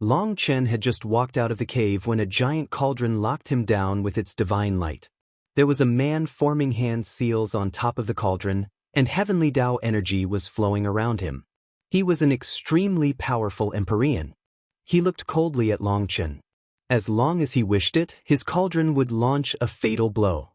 Long Chen had just walked out of the cave when a giant cauldron locked him down with its divine light. There was a man forming hand seals on top of the cauldron, and heavenly Tao energy was flowing around him. He was an extremely powerful Empyrean. He looked coldly at Long Chen. As long as he wished it, his cauldron would launch a fatal blow.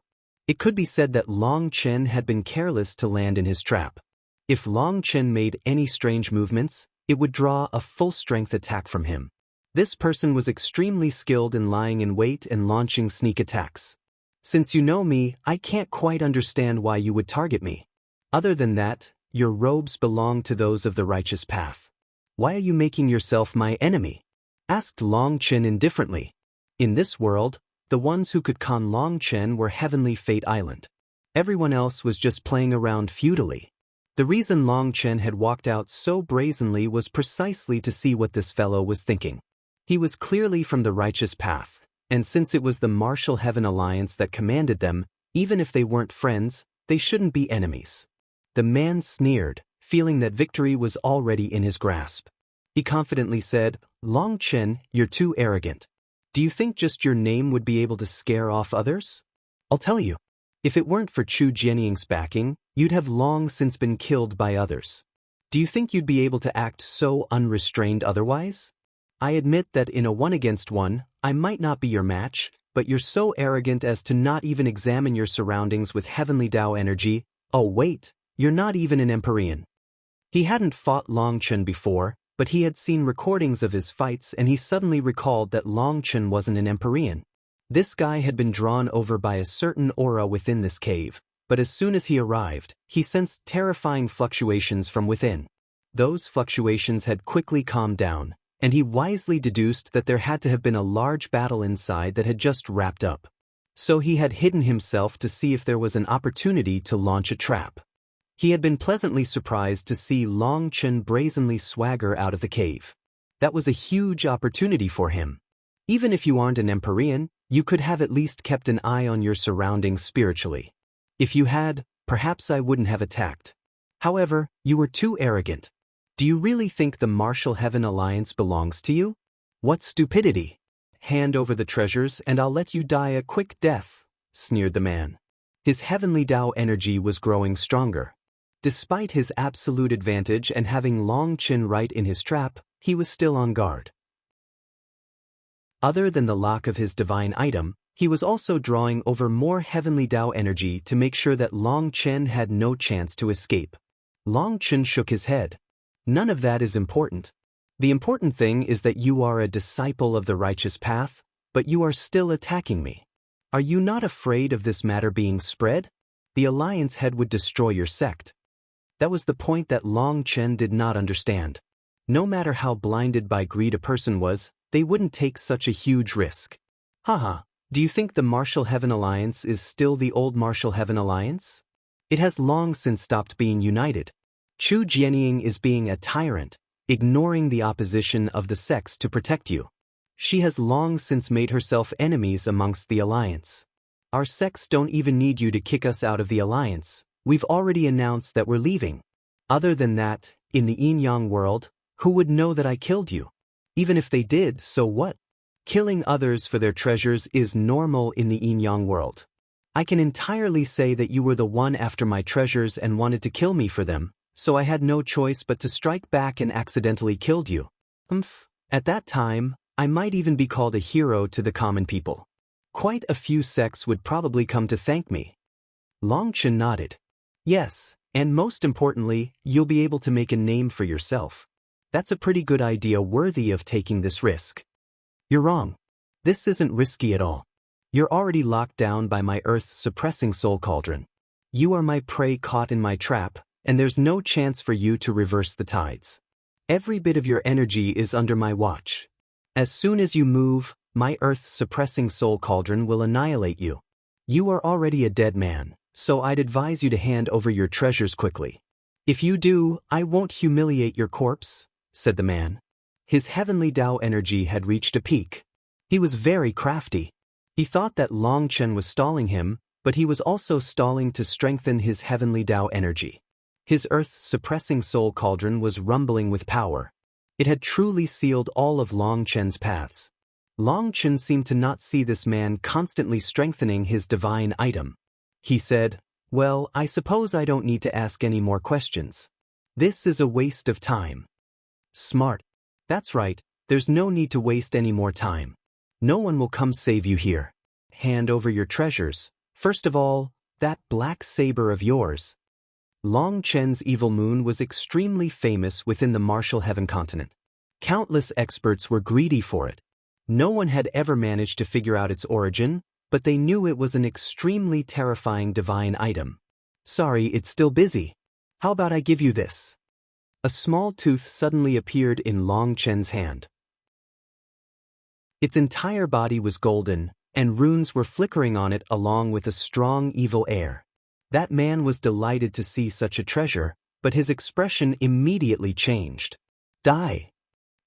It could be said that Long Chen had been careless to land in his trap. If Long Chen made any strange movements, it would draw a full-strength attack from him. This person was extremely skilled in lying in wait and launching sneak attacks. Since you know me, I can't quite understand why you would target me. Other than that, your robes belong to those of the righteous path. Why are you making yourself my enemy? Asked Long Chen indifferently. In this world, the ones who could con Long Chen were Heavenly Fate Island. Everyone else was just playing around futilely. The reason Long Chen had walked out so brazenly was precisely to see what this fellow was thinking. He was clearly from the righteous path, and since it was the Martial Heaven Alliance that commanded them, even if they weren't friends, they shouldn't be enemies. The man sneered, feeling that victory was already in his grasp. He confidently said, "Long Chen, you're too arrogant. Do you think just your name would be able to scare off others? I'll tell you. If it weren't for Chu Jianying's backing, you'd have long since been killed by others. Do you think you'd be able to act so unrestrained otherwise? I admit that in a one-against-one, I might not be your match, but you're so arrogant as to not even examine your surroundings with heavenly Tao energy. Oh wait, you're not even an Empyrean." He hadn't fought Long Chen before, but he had seen recordings of his fights and he suddenly recalled that Long Chen wasn't an Empyrean. This guy had been drawn over by a certain aura within this cave, but as soon as he arrived, he sensed terrifying fluctuations from within. Those fluctuations had quickly calmed down, and he wisely deduced that there had to have been a large battle inside that had just wrapped up. So he had hidden himself to see if there was an opportunity to launch a trap. He had been pleasantly surprised to see Long Chen brazenly swagger out of the cave. That was a huge opportunity for him. Even if you aren't an Empyrean, you could have at least kept an eye on your surroundings spiritually. If you had, perhaps I wouldn't have attacked. However, you were too arrogant. Do you really think the Martial Heaven Alliance belongs to you? What stupidity! Hand over the treasures and I'll let you die a quick death, sneered the man. His heavenly Tao energy was growing stronger. Despite his absolute advantage and having Long Chen right in his trap, he was still on guard. Other than the lock of his divine item, he was also drawing over more heavenly Tao energy to make sure that Long Chen had no chance to escape. Long Chen shook his head. None of that is important. The important thing is that you are a disciple of the righteous path, but you are still attacking me. Are you not afraid of this matter being spread? The Alliance head would destroy your sect. That was the point that Long Chen did not understand. No matter how blinded by greed a person was, they wouldn't take such a huge risk. Haha, do you think the Martial Heaven Alliance is still the old Martial Heaven Alliance? It has long since stopped being united. Chu Jianying is being a tyrant, ignoring the opposition of the sects to protect you. She has long since made herself enemies amongst the Alliance. Our sects don't even need you to kick us out of the Alliance. We've already announced that we're leaving. Other than that, in the yin-yang world, who would know that I killed you? Even if they did, so what? Killing others for their treasures is normal in the yin-yang world. I can entirely say that you were the one after my treasures and wanted to kill me for them, so I had no choice but to strike back and accidentally killed you. At that time, I might even be called a hero to the common people. Quite a few sects would probably come to thank me. Long Chen nodded. Yes, and most importantly, you'll be able to make a name for yourself. That's a pretty good idea worthy of taking this risk. You're wrong. This isn't risky at all. You're already locked down by my earth-suppressing soul cauldron. You are my prey caught in my trap, and there's no chance for you to reverse the tides. Every bit of your energy is under my watch. As soon as you move, my earth-suppressing soul cauldron will annihilate you. You are already a dead man, so I'd advise you to hand over your treasures quickly. If you do, I won't humiliate your corpse, said the man. His heavenly Tao energy had reached a peak. He was very crafty. He thought that Long Chen was stalling him, but he was also stalling to strengthen his heavenly Tao energy. His earth-suppressing soul cauldron was rumbling with power. It had truly sealed all of Long Chen's paths. Long Chen seemed to not see this man constantly strengthening his divine item. He said, "Well, I suppose I don't need to ask any more questions. This is a waste of time." Smart. That's right, there's no need to waste any more time. No one will come save you here. Hand over your treasures. First of all, that black saber of yours. Long Chen's evil moon was extremely famous within the martial heaven continent. Countless experts were greedy for it. No one had ever managed to figure out its origin, but they knew it was an extremely terrifying divine item. Sorry, it's still busy. How about I give you this? A small tooth suddenly appeared in Long Chen's hand. Its entire body was golden, and runes were flickering on it along with a strong evil air. That man was delighted to see such a treasure, but his expression immediately changed. Die.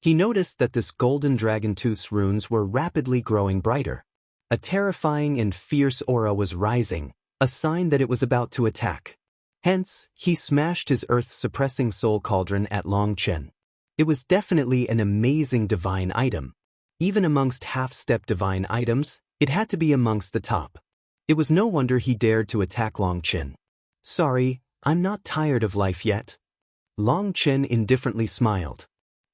He noticed that this golden dragon tooth's runes were rapidly growing brighter. A terrifying and fierce aura was rising, a sign that it was about to attack. Hence, he smashed his earth-suppressing soul cauldron at Long Chen. It was definitely an amazing divine item. Even amongst half-step divine items, it had to be amongst the top. It was no wonder he dared to attack Long Chen. Sorry, I'm not tired of life yet. Long Chen indifferently smiled.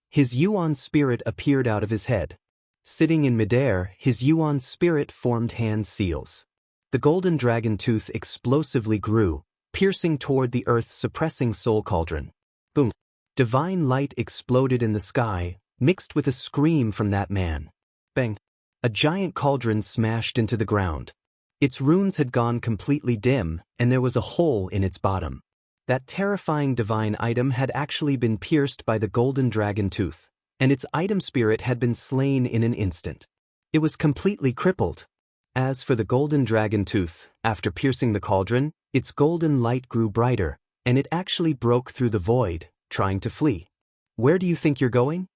His Yuan spirit appeared out of his head. Sitting in midair, his Yuan spirit formed hand seals. The golden dragon tooth explosively grew, piercing toward the earth-suppressing soul cauldron. Boom! Divine light exploded in the sky, mixed with a scream from that man. Bang! A giant cauldron smashed into the ground. Its runes had gone completely dim, and there was a hole in its bottom. That terrifying divine item had actually been pierced by the golden dragon tooth, and its item spirit had been slain in an instant. It was completely crippled. As for the golden dragon tooth, after piercing the cauldron, its golden light grew brighter, and it actually broke through the void, trying to flee. Where do you think you're going?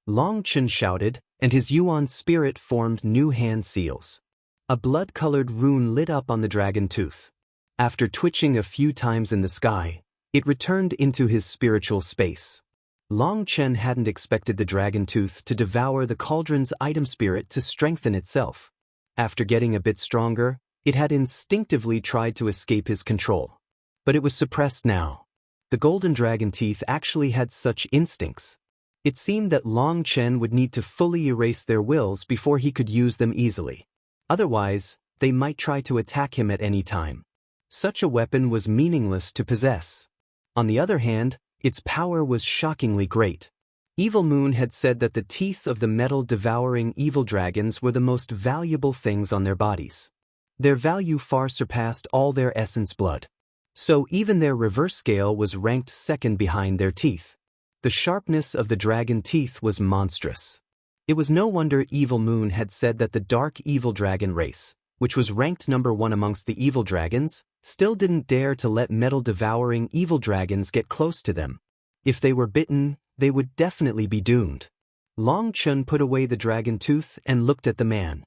Long Chen shouted, and his Yuan spirit formed new hand seals. A blood-colored rune lit up on the dragon tooth. After twitching a few times in the sky, it returned into his spiritual space. Long Chen hadn't expected the dragon tooth to devour the cauldron's item spirit to strengthen itself. After getting a bit stronger, it had instinctively tried to escape his control. But it was suppressed now. The golden dragon teeth actually had such instincts. It seemed that Long Chen would need to fully erase their wills before he could use them easily. Otherwise, they might try to attack him at any time. Such a weapon was meaningless to possess. On the other hand, its power was shockingly great. Evil Moon had said that the teeth of the metal-devouring evil dragons were the most valuable things on their bodies. Their value far surpassed all their essence blood. So even their reverse scale was ranked second behind their teeth. The sharpness of the dragon teeth was monstrous. It was no wonder Evil Moon had said that the dark evil dragon race, which was ranked number 1 amongst the evil dragons, still didn't dare to let metal-devouring evil dragons get close to them. If they were bitten, they would definitely be doomed. Long Chen put away the dragon tooth and looked at the man.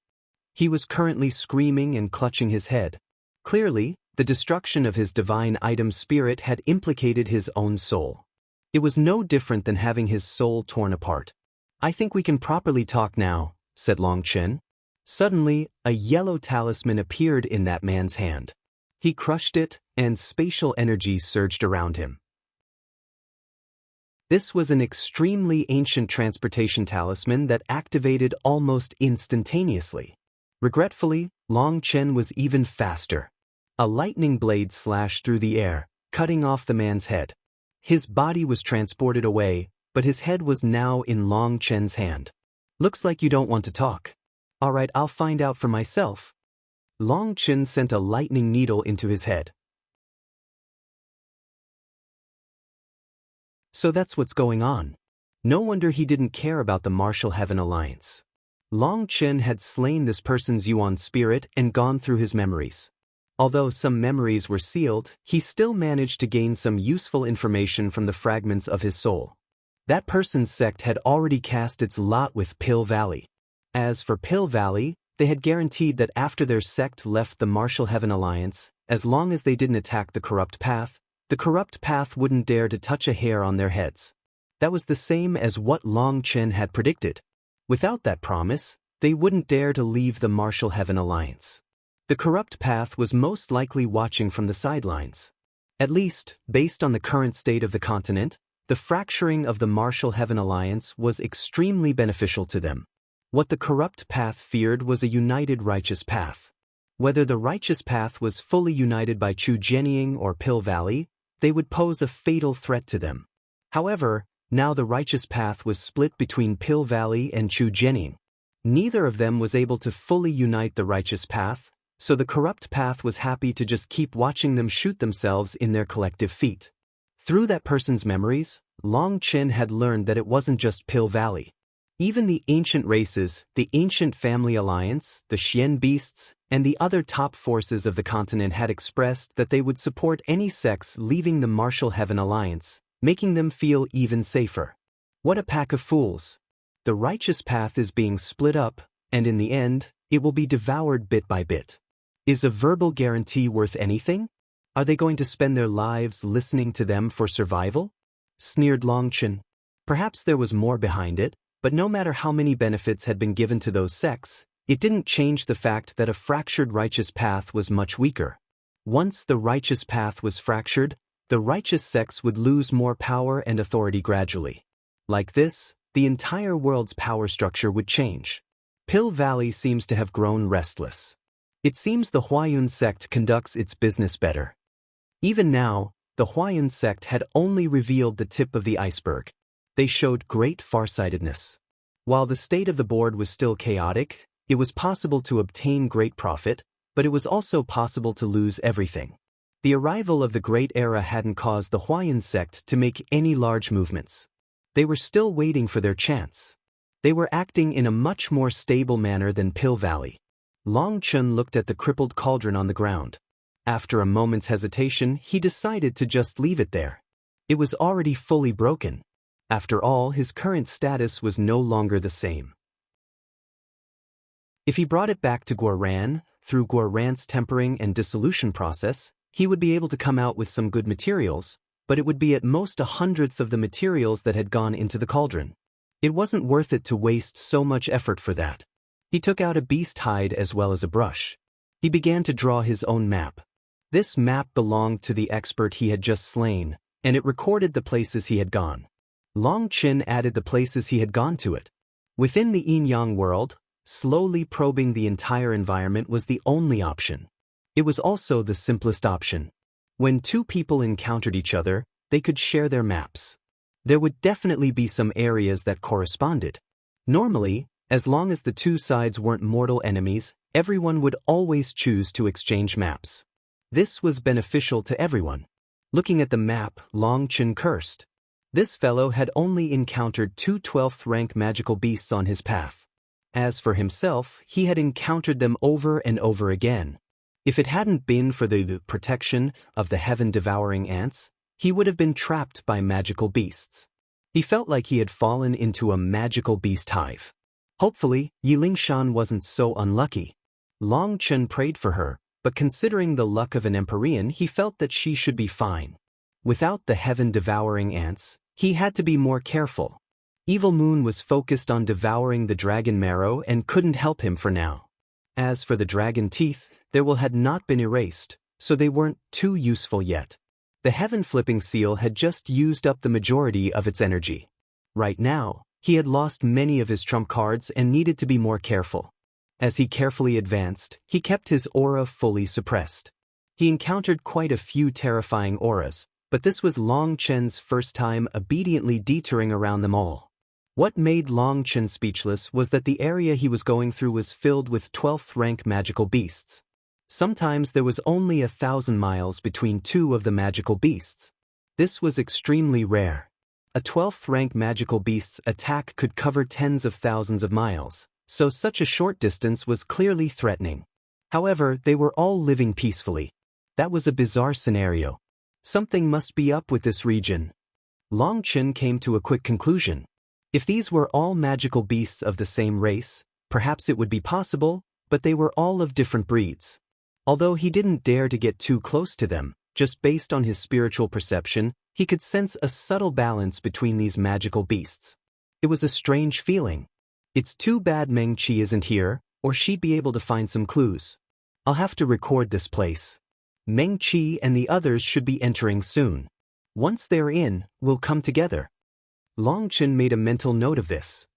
He was currently screaming and clutching his head. Clearly, the destruction of his divine item spirit had implicated his own soul. It was no different than having his soul torn apart. I think we can properly talk now, said Long Chen. Suddenly, a yellow talisman appeared in that man's hand. He crushed it, and spatial energy surged around him. This was an extremely ancient transportation talisman that activated almost instantaneously. Regretfully, Long Chen was even faster. A lightning blade slashed through the air, cutting off the man's head. His body was transported away, but his head was now in Long Chen's hand. Looks like you don't want to talk. All right, I'll find out for myself. Long Chen sent a lightning needle into his head. So that's what's going on. No wonder he didn't care about the Martial Heaven Alliance. Long Chen had slain this person's Yuan spirit and gone through his memories. Although some memories were sealed, he still managed to gain some useful information from the fragments of his soul. That person's sect had already cast its lot with Pill Valley. As for Pill Valley, they had guaranteed that after their sect left the Martial Heaven Alliance, as long as they didn't attack the corrupt path wouldn't dare to touch a hair on their heads. That was the same as what Long Chen had predicted. Without that promise, they wouldn't dare to leave the Martial Heaven Alliance. The corrupt path was most likely watching from the sidelines. At least, based on the current state of the continent, the fracturing of the Martial Heaven Alliance was extremely beneficial to them. What the corrupt path feared was a united righteous path. Whether the righteous path was fully united by Chu Jianying or Pill Valley, they would pose a fatal threat to them. However, now the righteous path was split between Pill Valley and Chu Jianying. Neither of them was able to fully unite the righteous path, so the corrupt path was happy to just keep watching them shoot themselves in their collective feet. Through that person's memories, Long Chen had learned that it wasn't just Pill Valley. Even the ancient races, the ancient family alliance, the Xian beasts, and the other top forces of the continent had expressed that they would support any sects leaving the Martial Heaven Alliance, making them feel even safer. What a pack of fools. The righteous path is being split up, and in the end, it will be devoured bit by bit. Is a verbal guarantee worth anything? Are they going to spend their lives listening to them for survival? Sneered Long Chen. Perhaps there was more behind it, but no matter how many benefits had been given to those sects, it didn't change the fact that a fractured righteous path was much weaker. Once the righteous path was fractured, the righteous sects would lose more power and authority gradually. Like this, the entire world's power structure would change. Pill Valley seems to have grown restless. It seems the Huayun sect conducts its business better. Even now, the Huayun sect had only revealed the tip of the iceberg. They showed great farsightedness. While the state of the board was still chaotic, it was possible to obtain great profit, but it was also possible to lose everything. The arrival of the Great Era hadn't caused the Huayun sect to make any large movements. They were still waiting for their chance. They were acting in a much more stable manner than Pill Valley. Long Chen looked at the crippled cauldron on the ground. After a moment's hesitation, he decided to just leave it there. It was already fully broken. After all, his current status was no longer the same. If he brought it back to Guoran, through Guoran's tempering and dissolution process, he would be able to come out with some good materials, but it would be at most 1/100th of the materials that had gone into the cauldron. It wasn't worth it to waste so much effort for that. He took out a beast hide as well as a brush. He began to draw his own map. This map belonged to the expert he had just slain, and it recorded the places he had gone. Long Chen added the places he had gone to it. Within the yin-yang world, slowly probing the entire environment was the only option. It was also the simplest option. When two people encountered each other, they could share their maps. There would definitely be some areas that corresponded. Normally, as long as the two sides weren't mortal enemies, everyone would always choose to exchange maps. This was beneficial to everyone. Looking at the map, Long Chen cursed. This fellow had only encountered 2 12th rank magical beasts on his path. As for himself, he had encountered them over and over again. If it hadn't been for the protection of the heaven-devouring ants, he would have been trapped by magical beasts. He felt like he had fallen into a magical beast hive. Hopefully, Yilingshan wasn't so unlucky. Long Chen prayed for her, but considering the luck of an Empyrean, he felt that she should be fine. Without the heaven-devouring ants, he had to be more careful. Evil Moon was focused on devouring the dragon marrow and couldn't help him for now. As for the dragon teeth, their will had not been erased, so they weren't too useful yet. The heaven-flipping seal had just used up the majority of its energy. Right now, he had lost many of his trump cards and needed to be more careful. As he carefully advanced, he kept his aura fully suppressed. He encountered quite a few terrifying auras, but this was Long Chen's first time obediently detouring around them all. What made Long Chen speechless was that the area he was going through was filled with 12th rank magical beasts. Sometimes there was only 1,000 miles between two of the magical beasts. This was extremely rare. A 12th rank magical beast's attack could cover tens of thousands of miles, so such a short distance was clearly threatening. However, they were all living peacefully. That was a bizarre scenario. Something must be up with this region. Long Chen came to a quick conclusion. If these were all magical beasts of the same race, perhaps it would be possible, but they were all of different breeds. Although he didn't dare to get too close to them, Just based on his spiritual perception, he could sense a subtle balance between these magical beasts. It was a strange feeling. It's too bad Meng Qi isn't here, or she'd be able to find some clues. I'll have to record this place. Meng Qi and the others should be entering soon. Once they're in, we'll come together. Long Chen made a mental note of this.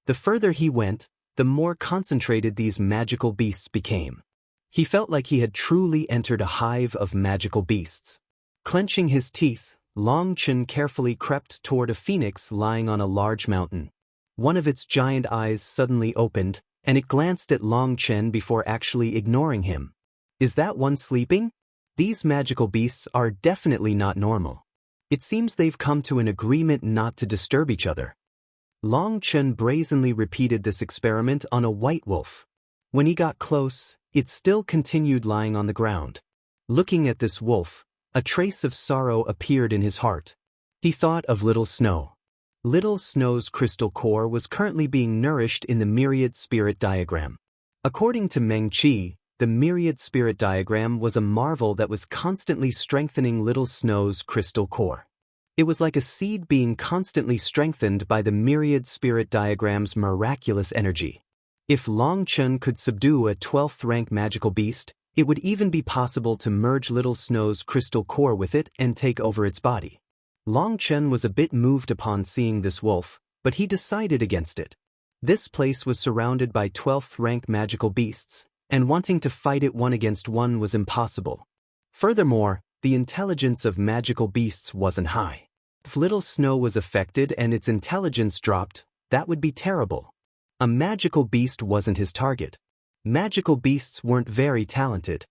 The further he went, the more concentrated these magical beasts became. He felt like he had truly entered a hive of magical beasts. Clenching his teeth, Long Chen carefully crept toward a phoenix lying on a large mountain. One of its giant eyes suddenly opened, and it glanced at Long Chen before actually ignoring him. Is that one sleeping? These magical beasts are definitely not normal. It seems they've come to an agreement not to disturb each other. Long Chen brazenly repeated this experiment on a white wolf. When he got close, it still continued lying on the ground. Looking at this wolf, a trace of sorrow appeared in his heart. He thought of Little Snow. Little Snow's crystal core was currently being nourished in the myriad spirit diagram. According to Meng Qi, the myriad spirit diagram was a marvel that was constantly strengthening Little Snow's crystal core. It was like a seed being constantly strengthened by the myriad spirit diagram's miraculous energy. If Long Chen could subdue a 12th rank magical beast, it would even be possible to merge Little Snow's crystal core with it and take over its body. Long Chen was a bit moved upon seeing this wolf, but he decided against it. This place was surrounded by 12th rank magical beasts, and wanting to fight it one against one was impossible. Furthermore, the intelligence of magical beasts wasn't high. If Little Snow was affected and its intelligence dropped, that would be terrible. A magical beast wasn't his target. Magical beasts weren't very talented.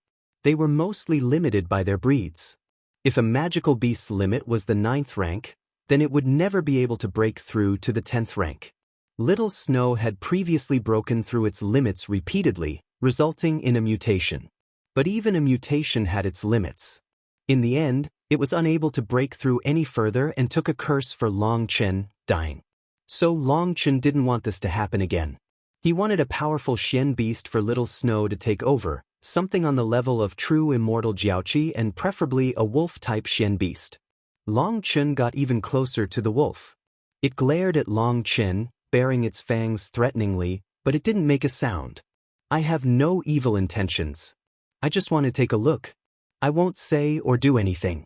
They were mostly limited by their breeds. If a magical beast's limit was the 9th rank, then it would never be able to break through to the 10th rank. Little Snow had previously broken through its limits repeatedly, resulting in a mutation. But even a mutation had its limits. In the end, it was unable to break through any further and took a curse for Long Chen, dying. So Long Chen didn't want this to happen again. He wanted a powerful Xian beast for Little Snow to take over, something on the level of true immortal Jiaoqi and preferably a wolf-type Xian beast. Long Chen got even closer to the wolf. It glared at Long Chen, baring its fangs threateningly, but it didn't make a sound. I have no evil intentions. I just want to take a look. I won't say or do anything.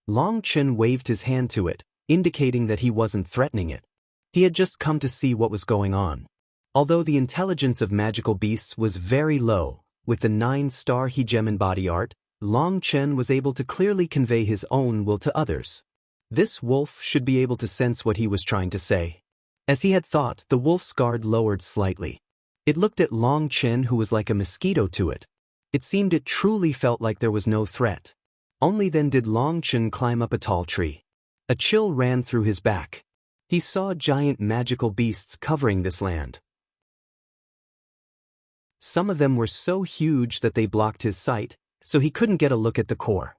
Long Chen waved his hand to it, indicating that he wasn't threatening it. He had just come to see what was going on. Although the intelligence of magical beasts was very low, with the 9-star Hegemon body art, Long Chen was able to clearly convey his own will to others. This wolf should be able to sense what he was trying to say. As he had thought, the wolf's guard lowered slightly. It looked at Long Chen, who was like a mosquito to it. It seemed it truly felt like there was no threat. Only then did Long Chen climb up a tall tree. A chill ran through his back. He saw giant magical beasts covering this land. Some of them were so huge that they blocked his sight, so he couldn't get a look at the core.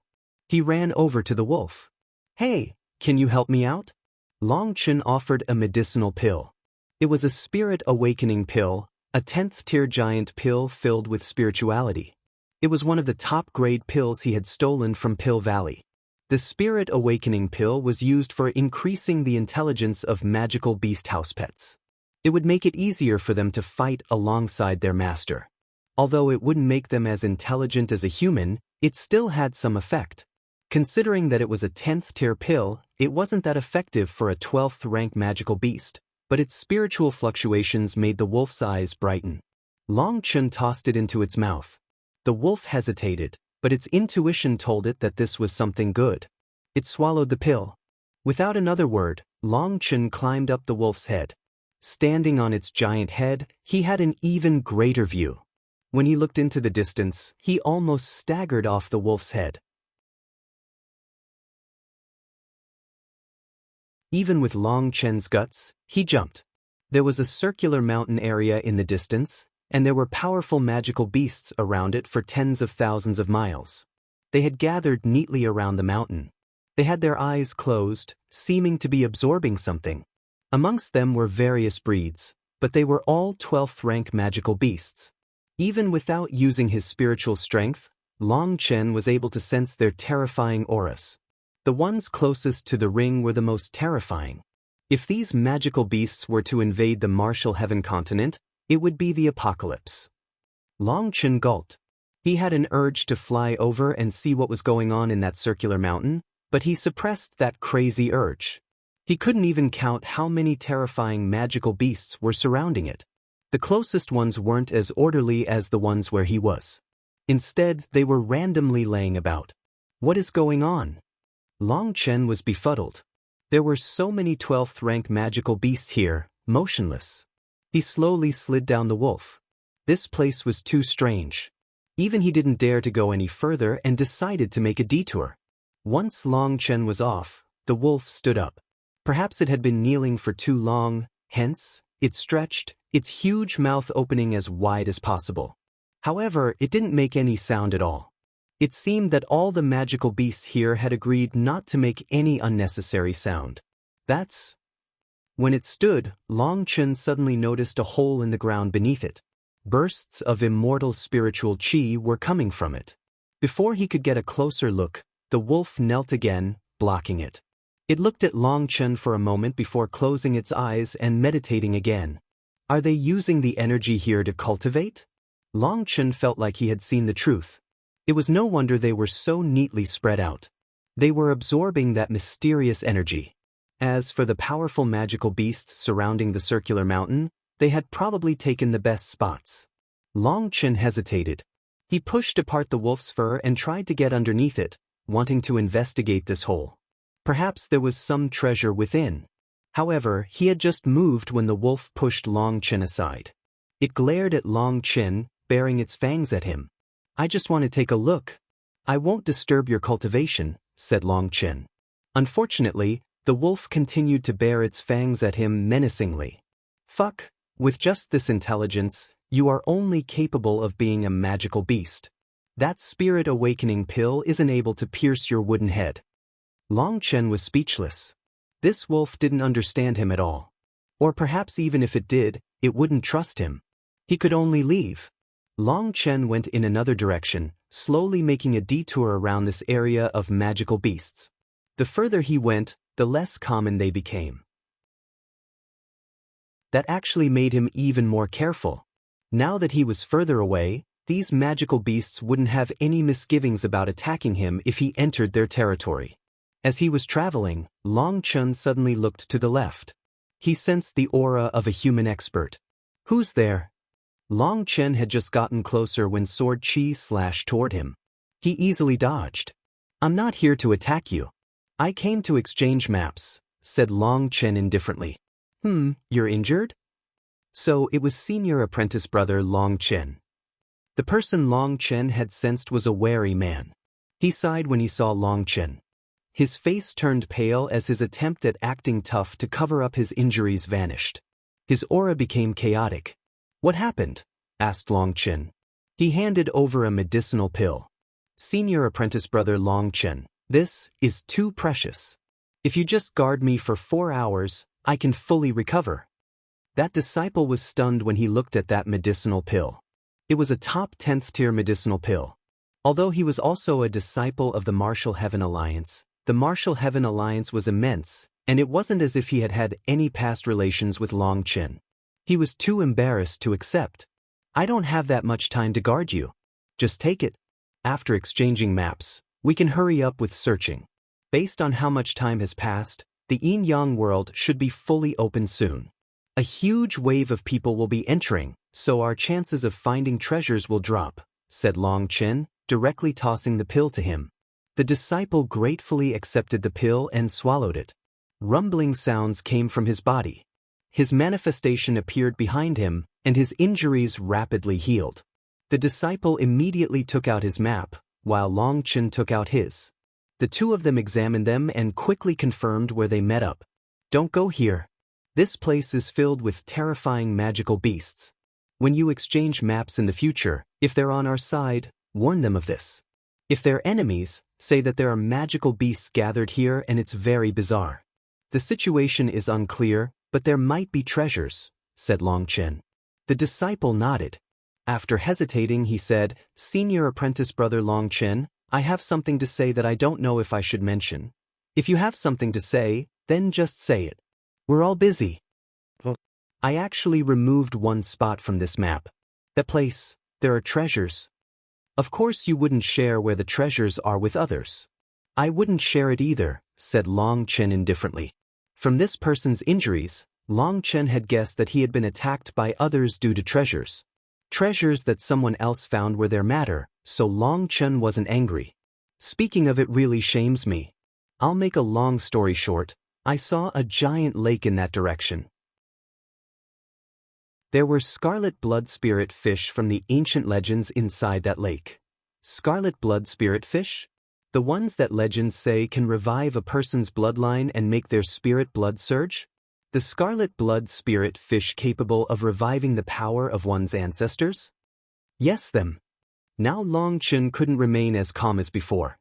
He ran over to the wolf. "Hey, can you help me out?" Long Chen offered a medicinal pill. It was a spirit awakening pill, a 10th tier giant pill filled with spirituality. It was one of the top-grade pills he had stolen from Pill Valley. The spirit awakening pill was used for increasing the intelligence of magical beast house pets. It would make it easier for them to fight alongside their master. Although it wouldn't make them as intelligent as a human, it still had some effect. Considering that it was a 10th tier pill, it wasn't that effective for a 12th rank magical beast, but its spiritual fluctuations made the wolf's eyes brighten. Long Chen tossed it into its mouth. The wolf hesitated, but its intuition told it that this was something good. It swallowed the pill. Without another word, Long Chen climbed up the wolf's head. Standing on its giant head, he had an even greater view. When he looked into the distance, he almost staggered off the wolf's head. Even with Long Chen's guts, he jumped. There was a circular mountain area in the distance, and there were powerful magical beasts around it for tens of thousands of miles. They had gathered neatly around the mountain. They had their eyes closed, seeming to be absorbing something. Amongst them were various breeds, but they were all 12th rank magical beasts. Even without using his spiritual strength, Long Chen was able to sense their terrifying auras. The ones closest to the ring were the most terrifying. If these magical beasts were to invade the martial heaven continent, it would be the apocalypse. Long Chen gulped. He had an urge to fly over and see what was going on in that circular mountain, but he suppressed that crazy urge. He couldn't even count how many terrifying magical beasts were surrounding it. The closest ones weren't as orderly as the ones where he was. Instead, they were randomly laying about. What is going on? Long Chen was befuddled. There were so many 12th rank magical beasts here, motionless. He slowly slid down the wolf. This place was too strange. Even he didn't dare to go any further and decided to make a detour. Once Long Chen was off, the wolf stood up. Perhaps it had been kneeling for too long, hence, it stretched, its huge mouth opening as wide as possible. However, it didn't make any sound at all. It seemed that all the magical beasts here had agreed not to make any unnecessary sound. That's... When it stood, Long Chen suddenly noticed a hole in the ground beneath it. Bursts of immortal spiritual qi were coming from it. Before he could get a closer look, the wolf knelt again, blocking it. It looked at Long Chen for a moment before closing its eyes and meditating again. Are they using the energy here to cultivate? Long Chen felt like he had seen the truth. It was no wonder they were so neatly spread out. They were absorbing that mysterious energy. As for the powerful magical beasts surrounding the circular mountain, they had probably taken the best spots. Long Chen hesitated. He pushed apart the wolf's fur and tried to get underneath it, wanting to investigate this hole. Perhaps there was some treasure within. However, he had just moved when the wolf pushed Long Chen aside. It glared at Long Chen, baring its fangs at him. I just want to take a look. I won't disturb your cultivation, said Long Chen. Unfortunately, the wolf continued to bare its fangs at him menacingly. Fuck, with just this intelligence, you are only capable of being a magical beast. That spirit awakening pill isn't able to pierce your wooden head. Long Chen was speechless. This wolf didn't understand him at all. Or perhaps even if it did, it wouldn't trust him. He could only leave. Long Chen went in another direction, slowly making a detour around this area of magical beasts. The further he went, the less common they became. That actually made him even more careful. Now that he was further away, these magical beasts wouldn't have any misgivings about attacking him if he entered their territory. As he was traveling, Long Chen suddenly looked to the left. He sensed the aura of a human expert. Who's there? Long Chen had just gotten closer when Sword Qi slashed toward him. He easily dodged. I'm not here to attack you. I came to exchange maps, said Long Chen indifferently. You're injured? So it was senior apprentice brother Long Chen. The person Long Chen had sensed was a wary man. He sighed when he saw Long Chen. His face turned pale as his attempt at acting tough to cover up his injuries vanished. His aura became chaotic. What happened? Asked Long Chen. He handed over a medicinal pill. Senior apprentice brother Long Chen, this is too precious. If you just guard me for 4 hours, I can fully recover. That disciple was stunned when he looked at that medicinal pill. It was a top 10th tier medicinal pill. Although he was also a disciple of the Martial Heaven Alliance, the Martial Heaven Alliance was immense, and it wasn't as if he had had any past relations with Long Chen. He was too embarrassed to accept. I don't have that much time to guard you. Just take it. After exchanging maps, we can hurry up with searching. Based on how much time has passed, the Yin-Yang world should be fully open soon. A huge wave of people will be entering, so our chances of finding treasures will drop, said Long Chen, directly tossing the pill to him. The disciple gratefully accepted the pill and swallowed it. Rumbling sounds came from his body. His manifestation appeared behind him, and his injuries rapidly healed. The disciple immediately took out his map, while Long Chen took out his. The two of them examined them and quickly confirmed where they met up. Don't go here. This place is filled with terrifying magical beasts. When you exchange maps in the future, if they're on our side, warn them of this. If they're enemies, say that there are magical beasts gathered here and it's very bizarre. The situation is unclear, but there might be treasures, said Long Chen. The disciple nodded. After hesitating, he said, "Senior apprentice brother Long Chen, I have something to say that I don't know if I should mention. If you have something to say, then just say it. We're all busy." I actually removed one spot from this map. That place, there are treasures. Of course you wouldn't share where the treasures are with others. I wouldn't share it either, said Long Chen indifferently. From this person's injuries, Long Chen had guessed that he had been attacked by others due to treasures. Treasures that someone else found were their matter, so Long Chen wasn't angry. Speaking of, it really shames me. I'll make a long story short, I saw a giant lake in that direction. There were scarlet blood spirit fish from the ancient legends inside that lake. Scarlet blood spirit fish? The ones that legends say can revive a person's bloodline and make their spirit blood surge? The scarlet blood spirit fish capable of reviving the power of one's ancestors? Yes, them. Now Long Chen couldn't remain as calm as before.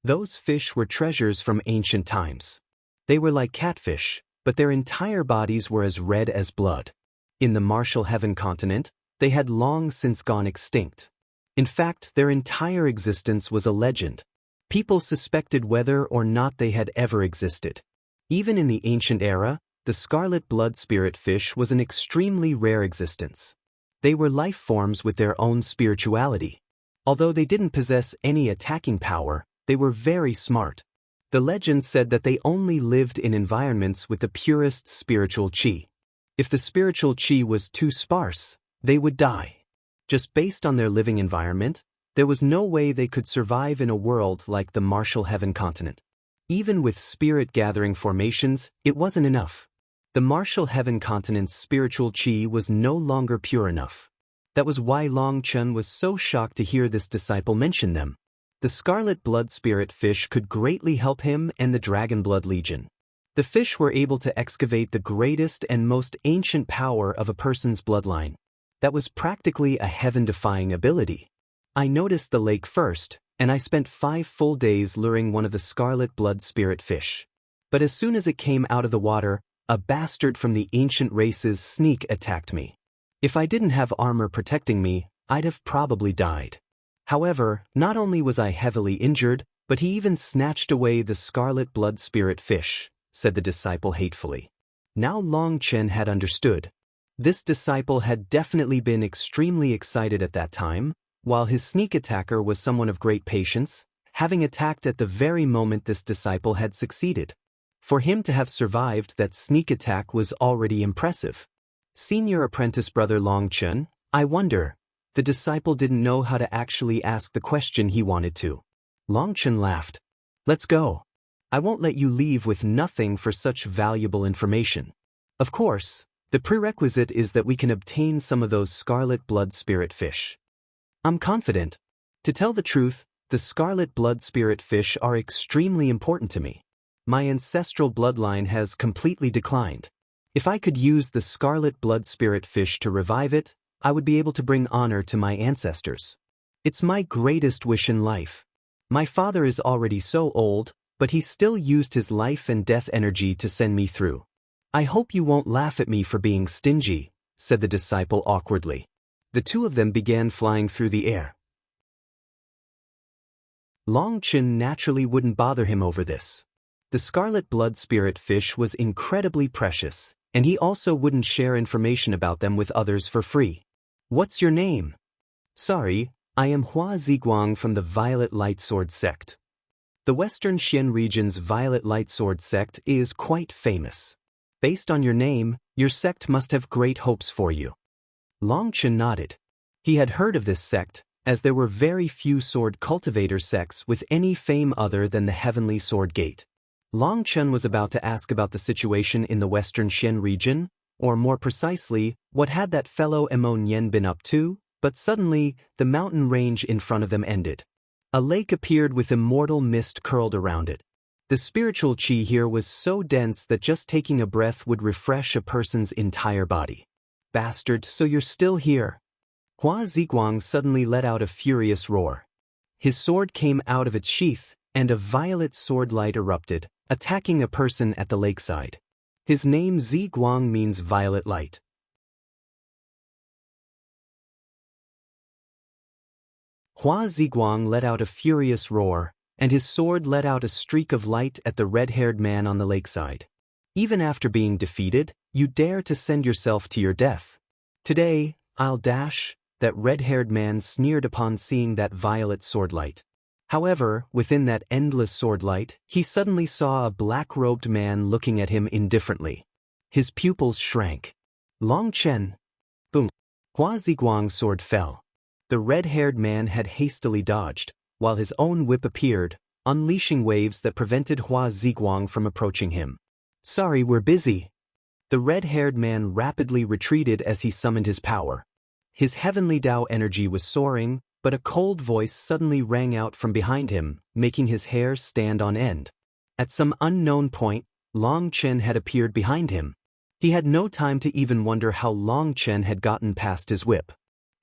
Those fish were treasures from ancient times. They were like catfish, but their entire bodies were as red as blood. In the martial heaven continent, they had long since gone extinct. In fact, their entire existence was a legend. People suspected whether or not they had ever existed. Even in the ancient era, the scarlet blood spirit fish was an extremely rare existence. They were life forms with their own spirituality. Although they didn't possess any attacking power, they were very smart. The legend said that they only lived in environments with the purest spiritual qi. If the spiritual qi was too sparse, they would die. Just based on their living environment, there was no way they could survive in a world like the martial heaven continent. Even with spirit-gathering formations, it wasn't enough. The martial heaven continent's spiritual qi was no longer pure enough. That was why Long Chen was so shocked to hear this disciple mention them. The scarlet blood spirit fish could greatly help him and the Dragon Blood Legion. The fish were able to excavate the greatest and most ancient power of a person's bloodline. That was practically a heaven-defying ability. I noticed the lake first, and I spent 5 full days luring one of the scarlet blood spirit fish. But as soon as it came out of the water, a bastard from the ancient race's sneak attacked me. If I didn't have armor protecting me, I'd have probably died. However, not only was I heavily injured, but he even snatched away the scarlet blood spirit fish, said the disciple hatefully. Now Long Chen had understood. This disciple had definitely been extremely excited at that time, while his sneak attacker was someone of great patience, having attacked at the very moment this disciple had succeeded. For him to have survived that sneak attack was already impressive. Senior apprentice brother Long Chen, I wonder. The disciple didn't know how to actually ask the question he wanted to. Long Chen laughed. Let's go. I won't let you leave with nothing for such valuable information. Of course, the prerequisite is that we can obtain some of those scarlet blood spirit fish. I'm confident. To tell the truth, the scarlet blood spirit fish are extremely important to me. My ancestral bloodline has completely declined. If I could use the scarlet blood spirit fish to revive it, I would be able to bring honor to my ancestors. It's my greatest wish in life. My father is already so old, but he still used his life and death energy to send me through. I hope you won't laugh at me for being stingy, said the disciple awkwardly. The two of them began flying through the air. Long Chen naturally wouldn't bother him over this. The scarlet blood spirit fish was incredibly precious, and he also wouldn't share information about them with others for free. What's your name? Sorry, I am Hua Ziguang from the Violet Lightsword sect. The Western Xian region's Violet Lightsword sect is quite famous. Based on your name, your sect must have great hopes for you. Long Chen nodded. He had heard of this sect, as there were very few sword cultivator sects with any fame other than the Heavenly Sword Gate. Long Chen was about to ask about the situation in the Western Xian region, or more precisely, what had that fellow Emon Yen been up to, but suddenly, the mountain range in front of them ended. A lake appeared with immortal mist curled around it. The spiritual qi here was so dense that just taking a breath would refresh a person's entire body. Bastard, so you're still here. Hua Ziguang suddenly let out a furious roar. His sword came out of its sheath, and a violet sword light erupted, attacking a person at the lakeside. His name Ziguang means violet light. Hua Ziguang let out a furious roar, and his sword let out a streak of light at the red-haired man on the lakeside. Even after being defeated, you dare to send yourself to your death. Today, I'll dash, that red-haired man sneered upon seeing that violet swordlight. However, within that endless swordlight, he suddenly saw a black-robed man looking at him indifferently. His pupils shrank. Long Chen. Boom. Hua Ziguang's sword fell. The red-haired man had hastily dodged, while his own whip appeared, unleashing waves that prevented Hua Ziguang from approaching him. Sorry, we're busy. The red-haired man rapidly retreated as he summoned his power. His heavenly Tao energy was soaring, but a cold voice suddenly rang out from behind him, making his hair stand on end. At some unknown point, Long Chen had appeared behind him. He had no time to even wonder how Long Chen had gotten past his whip.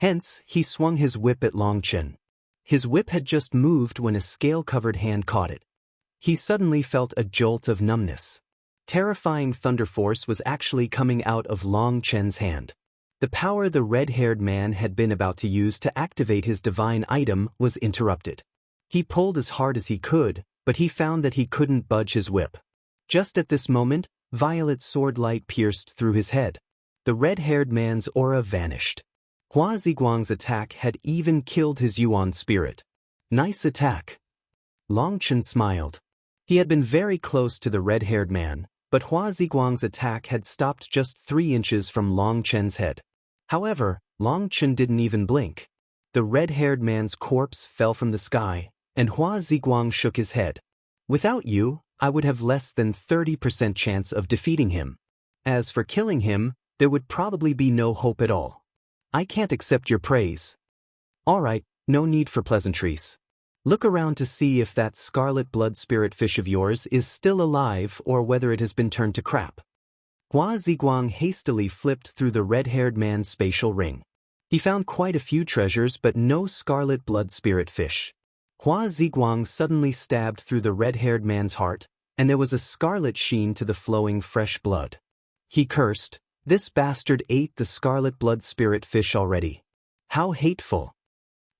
Hence, he swung his whip at Long Chen. His whip had just moved when a scale-covered hand caught it. He suddenly felt a jolt of numbness. Terrifying thunder force was actually coming out of Long Chen's hand. The power the red-haired man had been about to use to activate his divine item was interrupted. He pulled as hard as he could, but he found that he couldn't budge his whip. Just at this moment, violet sword light pierced through his head. The red-haired man's aura vanished. Hua Ziguang's attack had even killed his Yuan spirit. Nice attack. Long Chen smiled. He had been very close to the red-haired man, but Hua Ziguang's attack had stopped just 3 inches from Long Chen's head. However, Long Chen didn't even blink. The red-haired man's corpse fell from the sky, and Hua Ziguang shook his head. Without you, I would have less than 30% chance of defeating him. As for killing him, there would probably be no hope at all. I can't accept your praise. Alright, no need for pleasantries. Look around to see if that scarlet blood spirit fish of yours is still alive or whether it has been turned to crap. Hua Ziguang hastily flipped through the red-haired man's spatial ring. He found quite a few treasures but no scarlet blood spirit fish. Hua Ziguang suddenly stabbed through the red-haired man's heart, and there was a scarlet sheen to the flowing fresh blood. He cursed, "This bastard ate the scarlet blood spirit fish already. How hateful."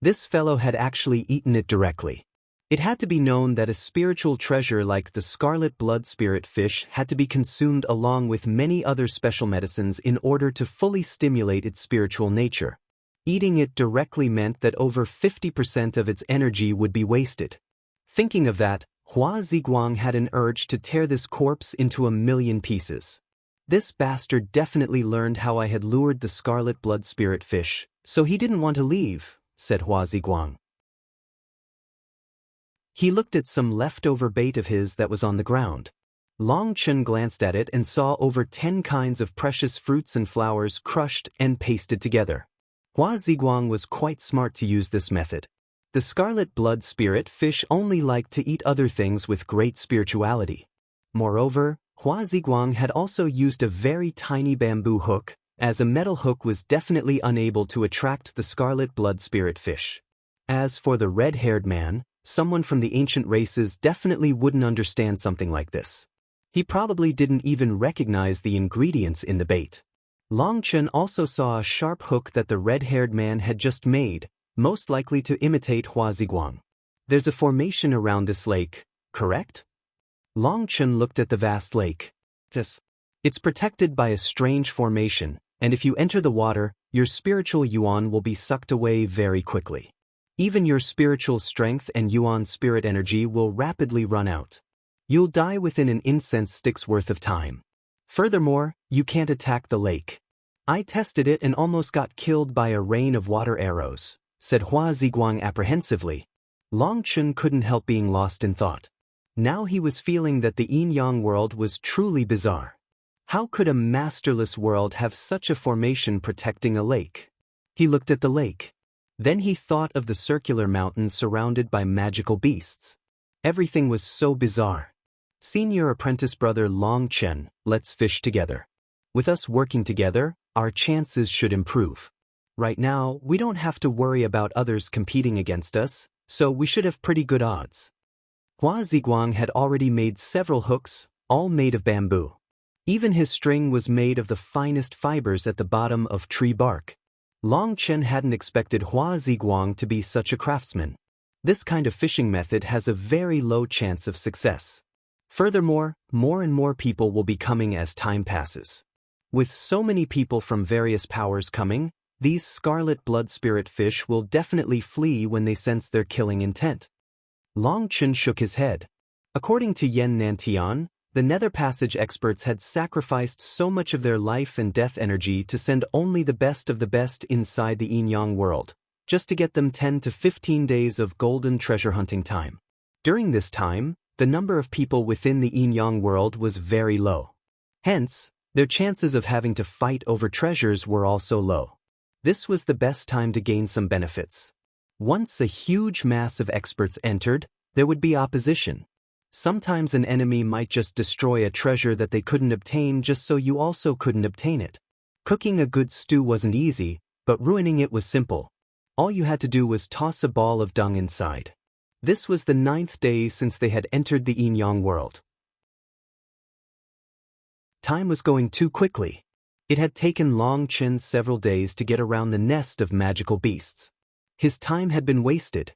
This fellow had actually eaten it directly. It had to be known that a spiritual treasure like the scarlet blood spirit fish had to be consumed along with many other special medicines in order to fully stimulate its spiritual nature. Eating it directly meant that over 50% of its energy would be wasted. Thinking of that, Hua Ziguang had an urge to tear this corpse into 1,000,000 pieces. This bastard definitely learned how I had lured the scarlet blood spirit fish, so he didn't want to leave, said Hua Ziguang. He looked at some leftover bait of his that was on the ground. Long Chen glanced at it and saw over 10 kinds of precious fruits and flowers crushed and pasted together. Hua Ziguang was quite smart to use this method. The scarlet blood spirit fish only liked to eat other things with great spirituality. Moreover, Hua Ziguang had also used a very tiny bamboo hook, as a metal hook was definitely unable to attract the scarlet blood spirit fish. As for the red-haired man, someone from the ancient races definitely wouldn't understand something like this. He probably didn't even recognize the ingredients in the bait. Long Chen also saw a sharp hook that the red-haired man had just made, most likely to imitate Hua Ziguang. There's a formation around this lake, correct? Long Chen looked at the vast lake. Yes. It's protected by a strange formation, and if you enter the water, your spiritual yuan will be sucked away very quickly. Even your spiritual strength and yuan spirit energy will rapidly run out. You'll die within an incense stick's worth of time. Furthermore, you can't attack the lake. I tested it and almost got killed by a rain of water arrows, said Hua Ziguang apprehensively. Long Chen couldn't help being lost in thought. Now he was feeling that the yin-yang world was truly bizarre. How could a masterless world have such a formation protecting a lake? He looked at the lake. Then he thought of the circular mountains surrounded by magical beasts. Everything was so bizarre. Senior apprentice brother Long Chen, let's fish together. With us working together, our chances should improve. Right now, we don't have to worry about others competing against us, so we should have pretty good odds. Hua Ziguang had already made several hooks, all made of bamboo. Even his string was made of the finest fibers at the bottom of tree bark. Long Chen hadn't expected Hua Ziguang to be such a craftsman. This kind of fishing method has a very low chance of success. Furthermore, more and more people will be coming as time passes. With so many people from various powers coming, these scarlet blood spirit fish will definitely flee when they sense their killing intent. Long Chen shook his head. According to Yen Nantian, the Nether Passage experts had sacrificed so much of their life and death energy to send only the best of the best inside the Yin-Yang world, just to get them 10 to 15 days of golden treasure hunting time. During this time, the number of people within the Yin-Yang world was very low. Hence, their chances of having to fight over treasures were also low. This was the best time to gain some benefits. Once a huge mass of experts entered, there would be opposition. Sometimes an enemy might just destroy a treasure that they couldn't obtain just so you also couldn't obtain it. Cooking a good stew wasn't easy, but ruining it was simple. All you had to do was toss a ball of dung inside. This was the 9th day since they had entered the Yin-Yang world. Time was going too quickly. It had taken Long Chen several days to get around the nest of magical beasts. His time had been wasted.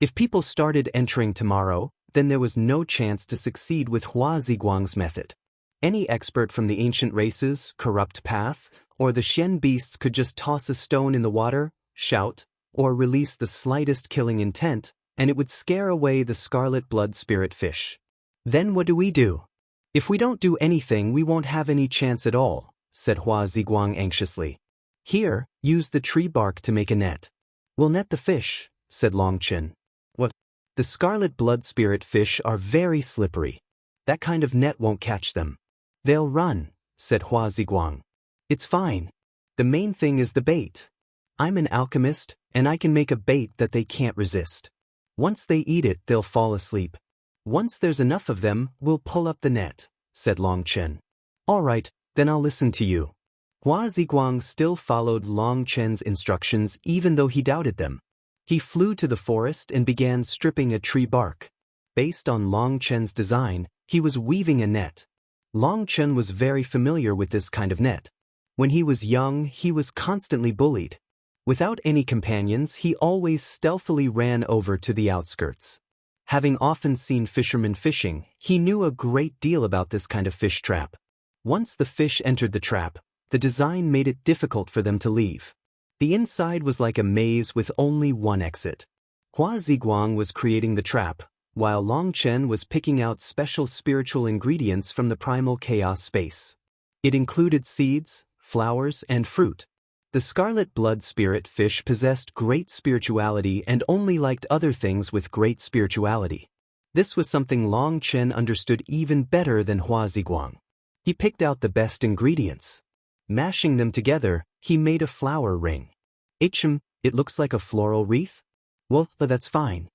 If people started entering tomorrow, then there was no chance to succeed with Hua Ziguang's method. Any expert from the ancient races, corrupt path, or the Shen beasts could just toss a stone in the water, shout, or release the slightest killing intent, and it would scare away the scarlet blood spirit fish. Then what do? If we don't do anything, we won't have any chance at all, said Hua Ziguang anxiously. Here, use the tree bark to make a net. We'll net the fish, said Long Chen. What? The scarlet blood spirit fish are very slippery. That kind of net won't catch them. They'll run, said Hua Ziguang. It's fine. The main thing is the bait. I'm an alchemist, and I can make a bait that they can't resist. Once they eat it, they'll fall asleep. Once there's enough of them, we'll pull up the net, said Long Chen. All right, then I'll listen to you. Hua Ziguang still followed Long Chen's instructions even though he doubted them. He flew to the forest and began stripping a tree bark. Based on Long Chen's design, he was weaving a net. Long Chen was very familiar with this kind of net. When he was young, he was constantly bullied. Without any companions, he always stealthily ran over to the outskirts. Having often seen fishermen fishing, he knew a great deal about this kind of fish trap. Once the fish entered the trap, the design made it difficult for them to leave. The inside was like a maze with only one exit. Hua Ziguang was creating the trap, while Long Chen was picking out special spiritual ingredients from the primal chaos space. It included seeds, flowers, and fruit. The scarlet blood spirit fish possessed great spirituality and only liked other things with great spirituality. This was something Long Chen understood even better than Hua Ziguang. He picked out the best ingredients. Mashing them together, he made a flower ring. It looks like a floral wreath? Well, that's fine.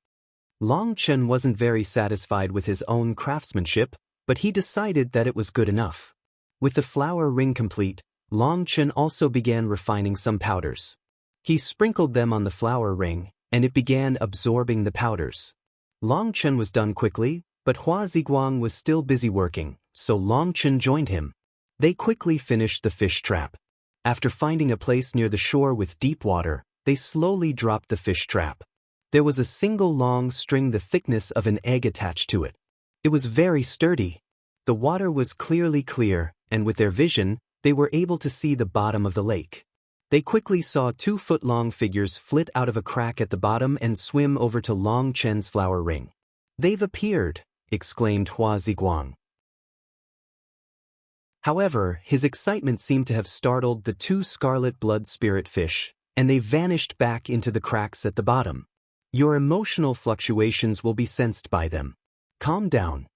Long Chen wasn't very satisfied with his own craftsmanship, but he decided that it was good enough. With the flower ring complete, Long Chen also began refining some powders. He sprinkled them on the flower ring, and it began absorbing the powders. Long Chen was done quickly, but Hua Ziguang was still busy working, so Long Chen joined him. They quickly finished the fish trap. After finding a place near the shore with deep water, they slowly dropped the fish trap. There was a single long string the thickness of an egg attached to it. It was very sturdy. The water was clearly clear, and with their vision, they were able to see the bottom of the lake. They quickly saw 2-foot-long figures flit out of a crack at the bottom and swim over to Long Chen's flower ring. "They've appeared," exclaimed Hua Ziguang. However, his excitement seemed to have startled the 2 scarlet blood spirit fish, and they vanished back into the cracks at the bottom. "Your emotional fluctuations will be sensed by them. Calm down."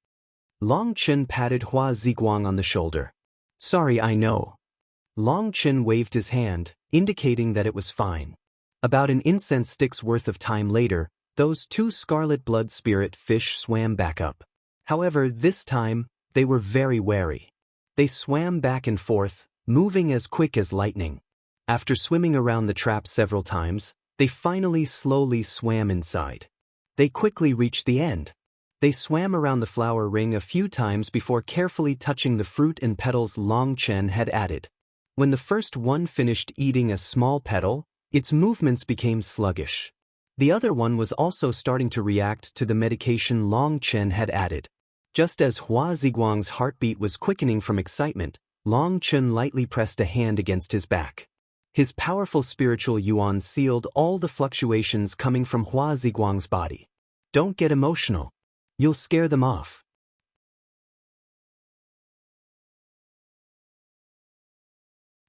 Long Chen patted Hua Ziguang on the shoulder. "Sorry, I know." Long Chen waved his hand, indicating that it was fine. About an incense stick's worth of time later, those 2 scarlet blood spirit fish swam back up. However, this time, they were very wary. They swam back and forth, moving as quick as lightning. After swimming around the trap several times, they finally slowly swam inside. They quickly reached the end. They swam around the flower ring a few times before carefully touching the fruit and petals Long Chen had added. When the first one finished eating a small petal, Its movements became sluggish. The other one was also starting to react to the medication Long Chen had added. Just as Hua Ziguang's heartbeat was quickening from excitement, Long Chen lightly pressed a hand against his back. His powerful spiritual yuan sealed all the fluctuations coming from Hua Ziguang's body. Don't get emotional. You'll scare them off.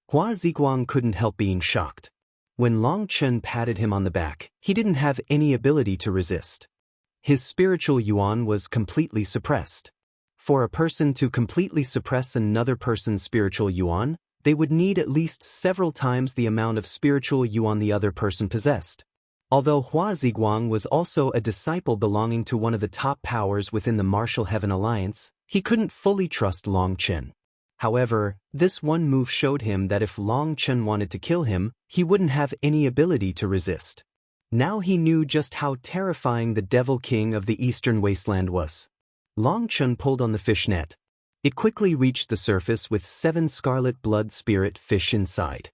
Hua Ziguang couldn't help being shocked. When Long Chen patted him on the back, he didn't have any ability to resist. His spiritual yuan was completely suppressed. For a person to completely suppress another person's spiritual yuan, they would need at least several times the amount of spiritual yuan the other person possessed. Although Hua Ziguang was also a disciple belonging to one of the top powers within the Martial Heaven Alliance, he couldn't fully trust Long Chen. However, this one move showed him that if Long Chen wanted to kill him, he wouldn't have any ability to resist. Now he knew just how terrifying the Devil King of the Eastern Wasteland was. Long Chen pulled on the fish net. It quickly reached the surface with 7 scarlet blood spirit fish inside.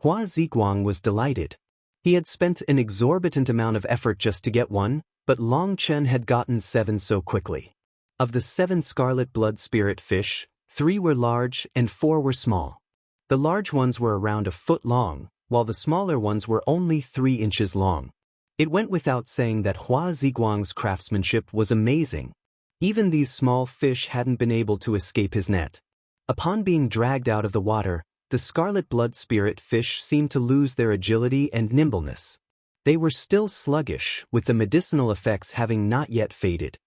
Hua Ziguang was delighted. He had spent an exorbitant amount of effort just to get one, but Long Chen had gotten 7 so quickly. Of the 7 scarlet blood spirit fish, 3 were large and 4 were small. The large ones were around a foot long, while the smaller ones were only 3 inches long. It went without saying that Hua Ziguang's craftsmanship was amazing. Even these small fish hadn't been able to escape his net. Upon being dragged out of the water, the scarlet blood spirit fish seemed to lose their agility and nimbleness. They were still sluggish, with the medicinal effects having not yet faded.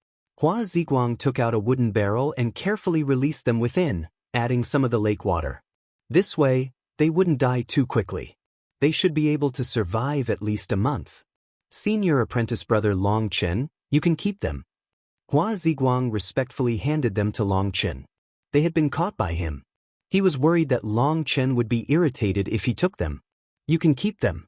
Hua Ziguang took out a wooden barrel and carefully released them within, adding some of the lake water. This way, they wouldn't die too quickly. They should be able to survive at least a month. Senior apprentice brother Long Chen, you can keep them. Hua Ziguang respectfully handed them to Long Chen. They had been caught by him. He was worried that Long Chen would be irritated if he took them. You can keep them.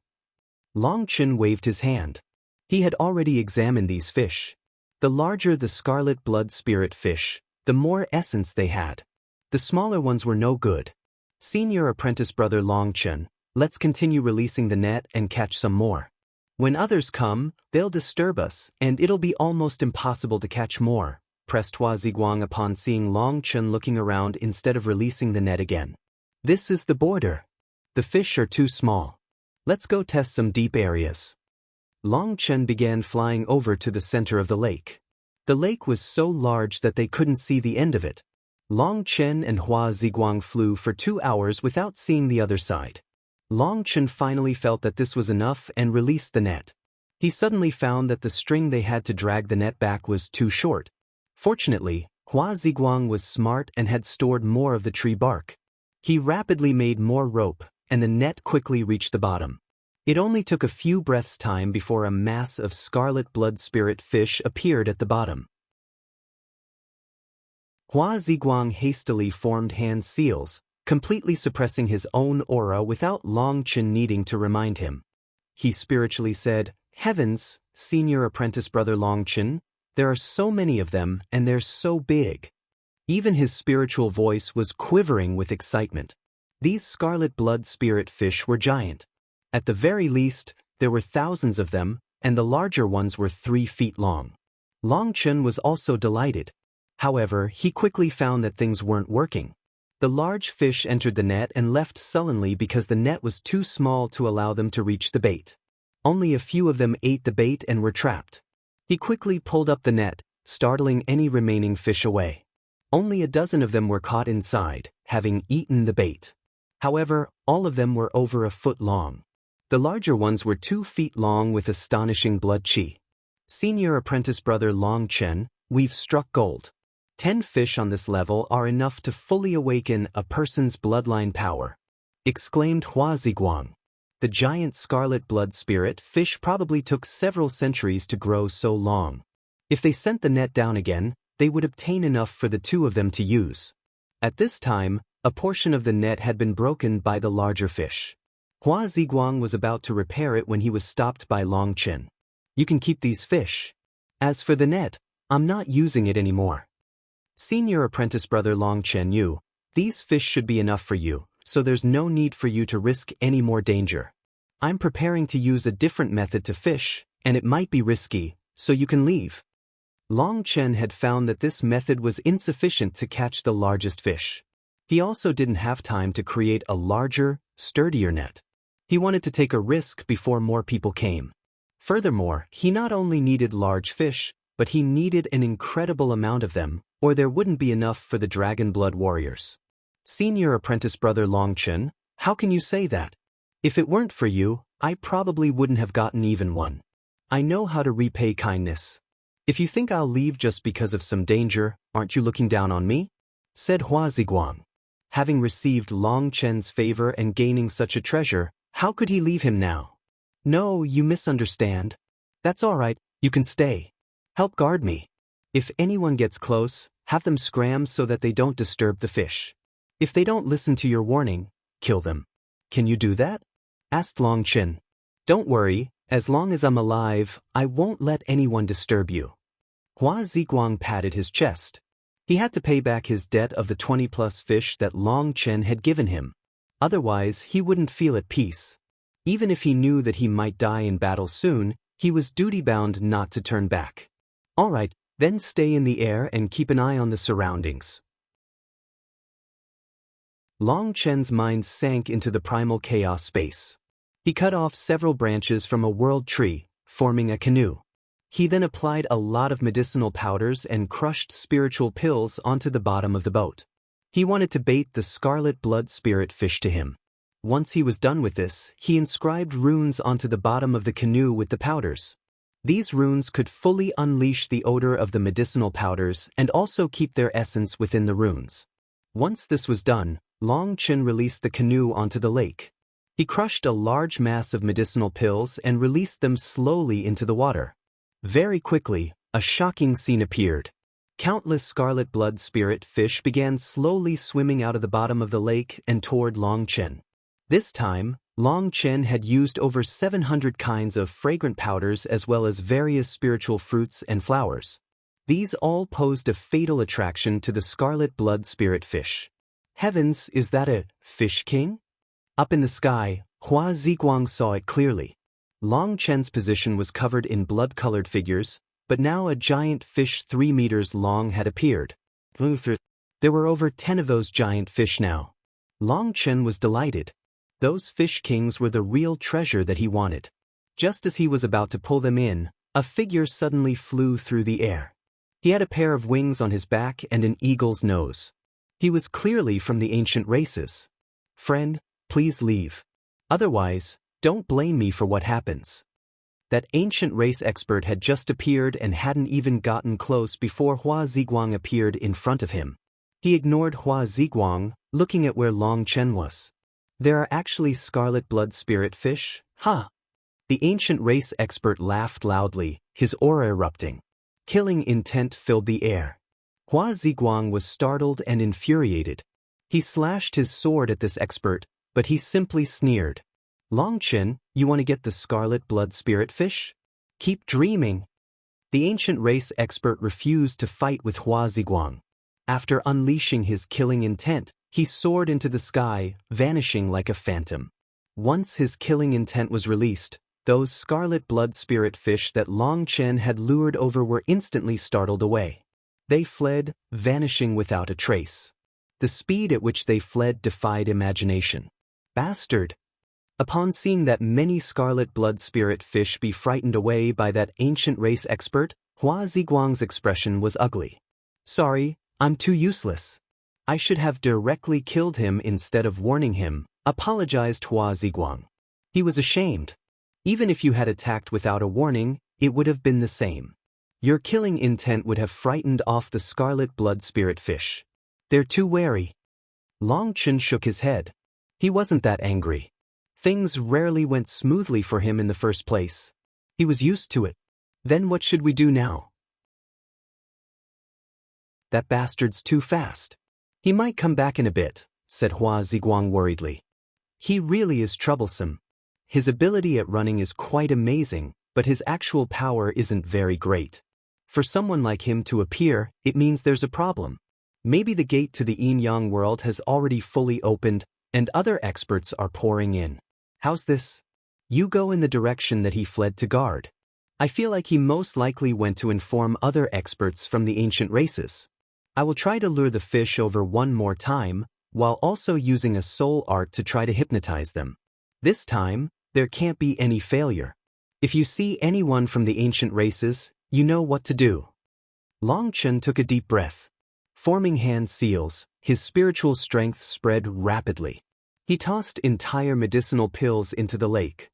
Long Chen waved his hand. He had already examined these fish. The larger the scarlet blood spirit fish, the more essence they had. The smaller ones were no good. Senior apprentice brother Long Chen, let's continue releasing the net and catch some more. When others come, they'll disturb us, and it'll be almost impossible to catch more, pressed Hua Ziguang upon seeing Long Chen looking around instead of releasing the net again. This is the border. The fish are too small. Let's go test some deep areas. Long Chen began flying over to the center of the lake. The lake was so large that they couldn't see the end of it. Long Chen and Hua Ziguang flew for 2 hours without seeing the other side. Long Chen finally felt that this was enough and released the net. He suddenly found that the string they had to drag the net back was too short. Fortunately, Hua Ziguang was smart and had stored more of the tree bark. He rapidly made more rope, and the net quickly reached the bottom. It only took a few breaths' time before a mass of scarlet blood spirit fish appeared at the bottom. Hua Ziguang hastily formed hand seals, completely suppressing his own aura without Long Chen needing to remind him. He spiritually said, "Heavens, senior apprentice brother Long Chen, there are so many of them and they're so big." Even his spiritual voice was quivering with excitement. These scarlet blood spirit fish were giant. At the very least, there were thousands of them, and the larger ones were 3 feet long. Long Chen was also delighted. However, he quickly found that things weren't working. The large fish entered the net and left sullenly because the net was too small to allow them to reach the bait. Only a few of them ate the bait and were trapped. He quickly pulled up the net, startling any remaining fish away. Only a dozen of them were caught inside, having eaten the bait. However, all of them were over a foot long. The larger ones were 2 feet long with astonishing blood qi. Senior apprentice brother Long Chen, we've struck gold. 10 fish on this level are enough to fully awaken a person's bloodline power, exclaimed Hua Ziguang. The giant scarlet blood spirit fish probably took several centuries to grow so long. If they sent the net down again, they would obtain enough for the 2 of them to use. At this time, a portion of the net had been broken by the larger fish. Hua Ziguang was about to repair it when he was stopped by Long Chen. You can keep these fish. As for the net, I'm not using it anymore. Senior apprentice brother Long Chen, these fish should be enough for you, so there's no need for you to risk any more danger. I'm preparing to use a different method to fish, and it might be risky, so you can leave. Long Chen had found that this method was insufficient to catch the largest fish. He also didn't have time to create a larger, sturdier net. He wanted to take a risk before more people came. Furthermore, he not only needed large fish, but he needed an incredible amount of them, or there wouldn't be enough for the Dragon Blood warriors. Senior apprentice brother Long Chen, how can you say that? If it weren't for you, I probably wouldn't have gotten even one. I know how to repay kindness. If you think I'll leave just because of some danger, aren't you looking down on me? Said Hua Ziguang. Having received Long Chen's favor and gaining such a treasure, how could he leave him now? No, you misunderstand. That's all right, you can stay. Help guard me. If anyone gets close, have them scram so that they don't disturb the fish. If they don't listen to your warning, kill them. Can you do that? Asked Long Chen. Don't worry, as long as I'm alive, I won't let anyone disturb you. Hua Ziguang patted his chest. He had to pay back his debt of the 20+ fish that Long Chen had given him. Otherwise, he wouldn't feel at peace. Even if he knew that he might die in battle soon, he was duty-bound not to turn back. All right, then stay in the air and keep an eye on the surroundings. Long Chen's mind sank into the primal chaos space. He cut off several branches from a world tree, forming a canoe. He then applied a lot of medicinal powders and crushed spiritual pills onto the bottom of the boat. He wanted to bait the scarlet blood spirit fish to him. Once he was done with this, he inscribed runes onto the bottom of the canoe with the powders. These runes could fully unleash the odor of the medicinal powders and also keep their essence within the runes. Once this was done, Long Chen released the canoe onto the lake. He crushed a large mass of medicinal pills and released them slowly into the water. Very quickly, a shocking scene appeared. Countless scarlet blood spirit fish began slowly swimming out of the bottom of the lake and toward Long Chen. This time, Long Chen had used over 700 kinds of fragrant powders as well as various spiritual fruits and flowers. These all posed a fatal attraction to the scarlet blood spirit fish. Heavens, is that a fish king? Up in the sky, Hua Ziguang saw it clearly. Long Chen's position was covered in blood-colored figures, but now a giant fish 3 meters long had appeared. There were over 10 of those giant fish now. Long Chen was delighted. Those fish kings were the real treasure that he wanted. Just as he was about to pull them in, a figure suddenly flew through the air. He had a pair of wings on his back and an eagle's nose. He was clearly from the ancient races. Friend, please leave. Otherwise, don't blame me for what happens. That ancient race expert had just appeared and hadn't even gotten close before Hua Ziguang appeared in front of him. He ignored Hua Ziguang, looking at where Long Chen was. There are actually scarlet blood spirit fish? Ha! The ancient race expert laughed loudly, his aura erupting. Killing intent filled the air. Hua Ziguang was startled and infuriated. He slashed his sword at this expert, but he simply sneered. Long Chen, you want to get the scarlet blood spirit fish? Keep dreaming. The ancient race expert refused to fight with Hua Ziguang. After unleashing his killing intent, he soared into the sky, vanishing like a phantom. Once his killing intent was released, those scarlet blood spirit fish that Long Chen had lured over were instantly startled away. They fled, vanishing without a trace. The speed at which they fled defied imagination. Bastard! Upon seeing that many scarlet blood spirit fish be frightened away by that ancient race expert, Hua Ziguang's expression was ugly. Sorry, I'm too useless. I should have directly killed him instead of warning him, apologized Hua Ziguang. He was ashamed. Even if you had attacked without a warning, it would have been the same. Your killing intent would have frightened off the scarlet blood spirit fish. They're too wary. Long Chen shook his head. He wasn't that angry. Things rarely went smoothly for him in the first place. He was used to it. Then what should we do now? That bastard's too fast. He might come back in a bit, said Hua Ziguang worriedly. He really is troublesome. His ability at running is quite amazing, but his actual power isn't very great. For someone like him to appear, it means there's a problem. Maybe the gate to the yin-yang world has already fully opened, and other experts are pouring in. How's this? You go in the direction that he fled to guard. I feel like he most likely went to inform other experts from the ancient races. I will try to lure the fish over one more time, while also using a soul art to try to hypnotize them. This time, there can't be any failure. If you see anyone from the ancient races, you know what to do. Chen took a deep breath. Forming hand seals, his spiritual strength spread rapidly. He tossed entire medicinal pills into the lake.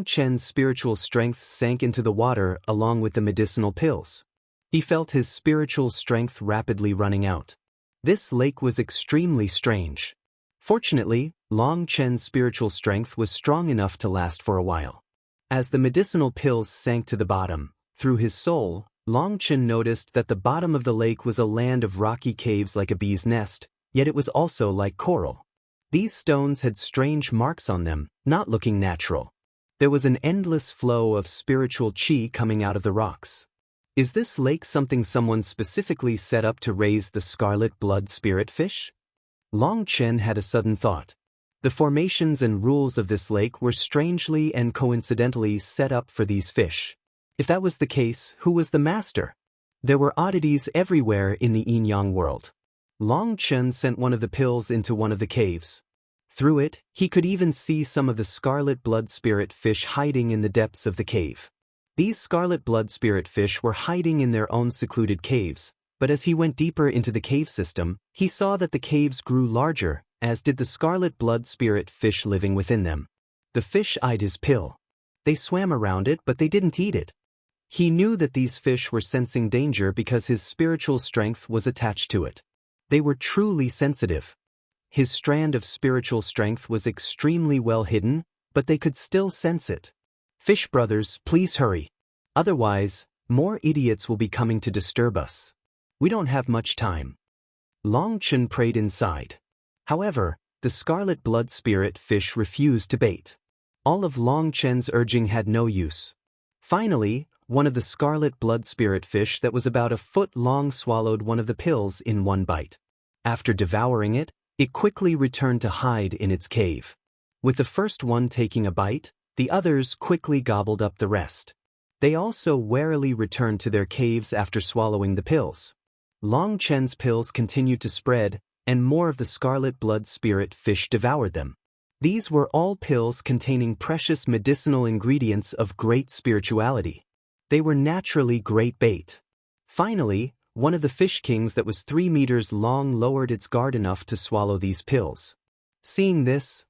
Chen's spiritual strength sank into the water along with the medicinal pills. He felt his spiritual strength rapidly running out. This lake was extremely strange. Fortunately, Chen's spiritual strength was strong enough to last for a while. As the medicinal pills sank to the bottom, through his soul, Chen noticed that the bottom of the lake was a land of rocky caves like a bee's nest, yet it was also like coral. These stones had strange marks on them, not looking natural. There was an endless flow of spiritual qi coming out of the rocks. Is this lake something someone specifically set up to raise the scarlet blood spirit fish? Chen had a sudden thought. The formations and rules of this lake were strangely and coincidentally set up for these fish. If that was the case, who was the master? There were oddities everywhere in the yin-yang world. Chen sent one of the pills into one of the caves. Through it, he could even see some of the scarlet blood spirit fish hiding in the depths of the cave. These scarlet blood spirit fish were hiding in their own secluded caves, but as he went deeper into the cave system, he saw that the caves grew larger, as did the scarlet blood spirit fish living within them. The fish eyed his pill. They swam around it, but they didn't eat it. He knew that these fish were sensing danger because his spiritual strength was attached to it. They were truly sensitive. His strand of spiritual strength was extremely well hidden, but they could still sense it. Fish brothers, please hurry. Otherwise, more idiots will be coming to disturb us. We don't have much time. Chen prayed inside. However, the scarlet blood spirit fish refused to bait. All of Chen's urging had no use. Finally, one of the scarlet blood spirit fish that was about a foot long swallowed one of the pills in one bite. After devouring it, it quickly returned to hide in its cave. With the first one taking a bite, the others quickly gobbled up the rest. They also warily returned to their caves after swallowing the pills. Chen's pills continued to spread, and more of the scarlet blood spirit fish devoured them. These were all pills containing precious medicinal ingredients of great spirituality. They were naturally great bait. Finally, one of the fish kings that was 3 meters long lowered its guard enough to swallow these pills. Seeing this,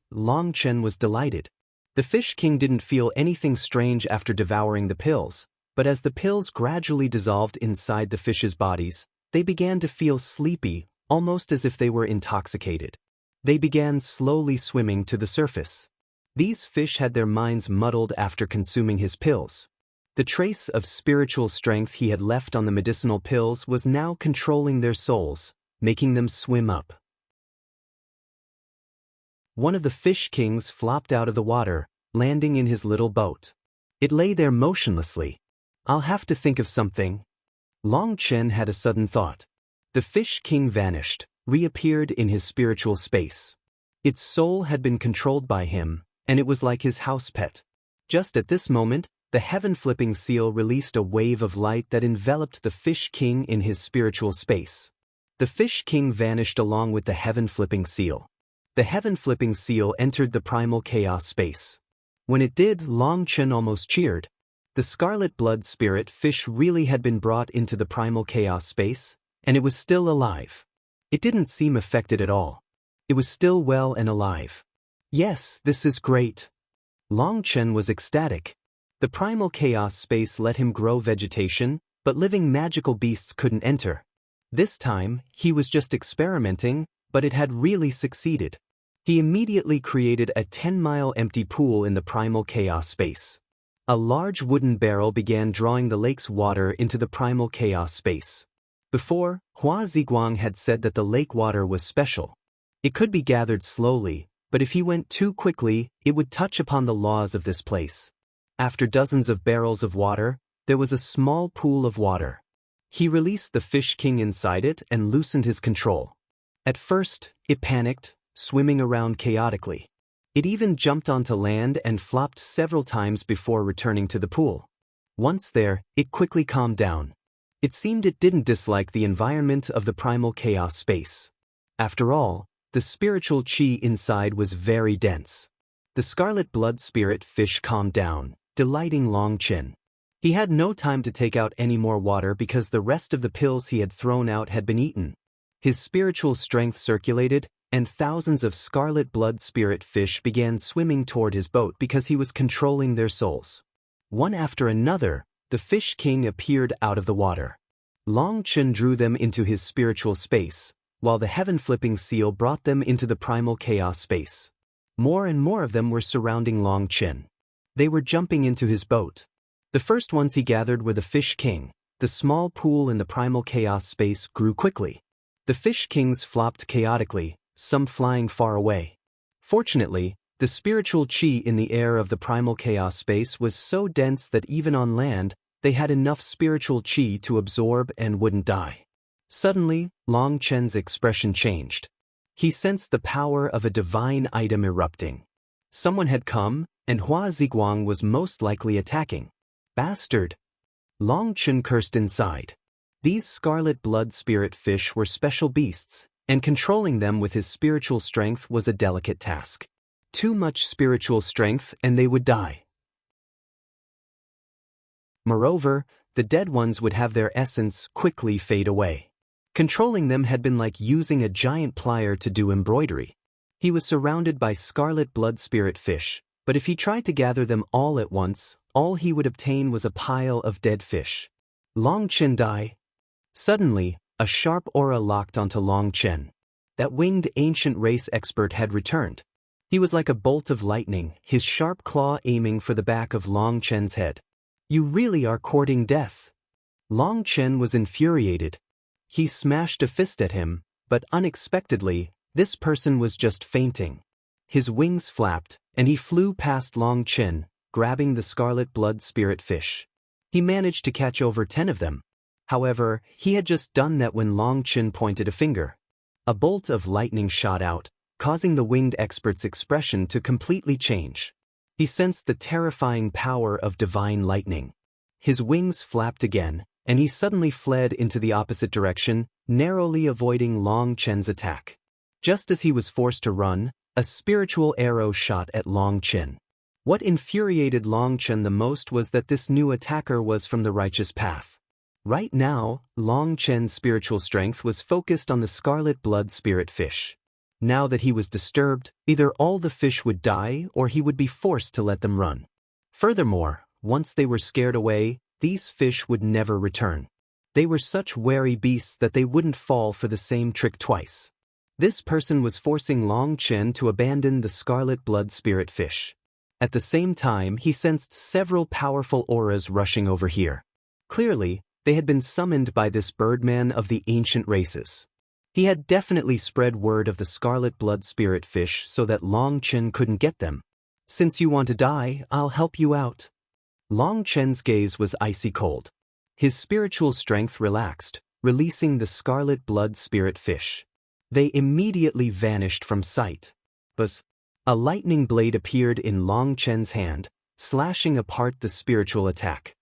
Chen was delighted. The fish king didn't feel anything strange after devouring the pills, but as the pills gradually dissolved inside the fish's bodies, they began to feel sleepy, almost as if they were intoxicated. They began slowly swimming to the surface. These fish had their minds muddled after consuming his pills. The trace of spiritual strength he had left on the medicinal pills was now controlling their souls, making them swim up. One of the fish kings flopped out of the water, landing in his little boat. It lay there motionlessly. I'll have to think of something. Chen had a sudden thought. The fish king vanished, reappeared in his spiritual space. Its soul had been controlled by him, and it was like his house pet. Just at this moment, the heaven-flipping seal released a wave of light that enveloped the fish king in his spiritual space. The fish king vanished along with the heaven-flipping seal. The heaven-flipping seal entered the primal chaos space. When it did, Chen almost cheered. The scarlet blood spirit fish really had been brought into the primal chaos space, and it was still alive. It didn't seem affected at all. It was still well and alive. Yes, this is great. Chen was ecstatic. The primal chaos space let him grow vegetation, but living magical beasts couldn't enter. This time, he was just experimenting, but it had really succeeded. He immediately created a 10-mile empty pool in the primal chaos space. A large wooden barrel began drawing the lake's water into the primal chaos space. Before, Hua Ziguang had said that the lake water was special. It could be gathered slowly, but if he went too quickly, it would touch upon the laws of this place. After dozens of barrels of water, there was a small pool of water. He released the fish king inside it and loosened his control. At first, it panicked, swimming around chaotically. It even jumped onto land and flopped several times before returning to the pool. Once there, it quickly calmed down. It seemed it didn't dislike the environment of the primal chaos space. After all, the spiritual qi inside was very dense. The scarlet blood spirit fish calmed down, delighting Long Chen. He had no time to take out any more water because the rest of the pills he had thrown out had been eaten. His spiritual strength circulated, and thousands of scarlet blood spirit fish began swimming toward his boat because he was controlling their souls. One after another, the Fish King appeared out of the water. Long Chen drew them into his spiritual space, while the heaven-flipping seal brought them into the primal chaos space. More and more of them were surrounding Long Chen. They were jumping into his boat. The first ones he gathered were the Fish King. The small pool in the primal chaos space grew quickly. The Fish Kings flopped chaotically, some flying far away. Fortunately, the spiritual qi in the air of the primal chaos space was so dense that even on land, they had enough spiritual qi to absorb and wouldn't die. Suddenly, Long Chen's expression changed. He sensed the power of a divine item erupting. Someone had come, and Hua Ziguang was most likely attacking. Bastard! Long Chen cursed inside. These scarlet blood spirit fish were special beasts, and controlling them with his spiritual strength was a delicate task. Too much spiritual strength and they would die. Moreover, the dead ones would have their essence quickly fade away. Controlling them had been like using a giant plier to do embroidery. He was surrounded by scarlet blood spirit fish, but if he tried to gather them all at once, all he would obtain was a pile of dead fish. Long Chen died. Suddenly, a sharp aura locked onto Long Chen. That winged ancient race expert had returned. He was like a bolt of lightning, his sharp claw aiming for the back of Long Chen's head. You really are courting death. Long Chen was infuriated. He smashed a fist at him, but unexpectedly, this person was just fainting. His wings flapped, and he flew past Long Chen, grabbing the scarlet blood spirit fish. He managed to catch over 10 of them. However, he had just done that when Long Chen pointed a finger. A bolt of lightning shot out, causing the winged expert's expression to completely change. He sensed the terrifying power of divine lightning. His wings flapped again, and he suddenly fled into the opposite direction, narrowly avoiding Long Chen's attack. Just as he was forced to run, a spiritual arrow shot at Long Chen. What infuriated Long Chen the most was that this new attacker was from the righteous path. Right now, Long Chen's spiritual strength was focused on the scarlet blood spirit fish. Now that he was disturbed, either all the fish would die or he would be forced to let them run. Furthermore, once they were scared away, these fish would never return. They were such wary beasts that they wouldn't fall for the same trick twice. This person was forcing Long Chen to abandon the scarlet blood spirit fish. At the same time, he sensed several powerful auras rushing over here. Clearly, they had been summoned by this Birdman of the ancient races. He had definitely spread word of the scarlet blood spirit fish so that Long Chen couldn't get them. Since you want to die, I'll help you out. Long Chen's gaze was icy cold. His spiritual strength relaxed, releasing the scarlet blood spirit fish. They immediately vanished from sight. But a lightning blade appeared in Long Chen's hand, slashing apart the spiritual attack.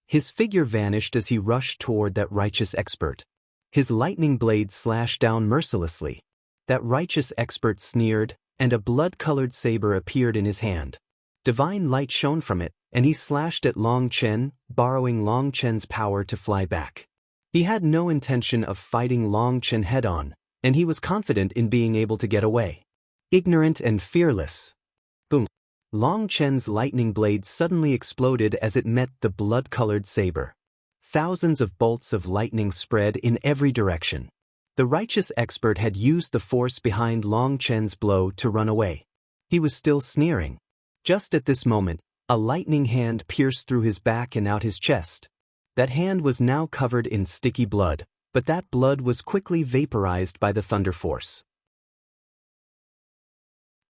His figure vanished as he rushed toward that righteous expert. His lightning blade slashed down mercilessly. That righteous expert sneered, and a blood-colored saber appeared in his hand. Divine light shone from it, and he slashed at Long Chen, borrowing Long Chen's power to fly back. He had no intention of fighting Long Chen head-on, and he was confident in being able to get away. Ignorant and fearless. Boom. Long Chen's lightning blade suddenly exploded as it met the blood-colored saber. Thousands of bolts of lightning spread in every direction. The righteous expert had used the force behind Long Chen's blow to run away. He was still sneering. Just at this moment, a lightning hand pierced through his back and out his chest. That hand was now covered in sticky blood, but that blood was quickly vaporized by the thunder force.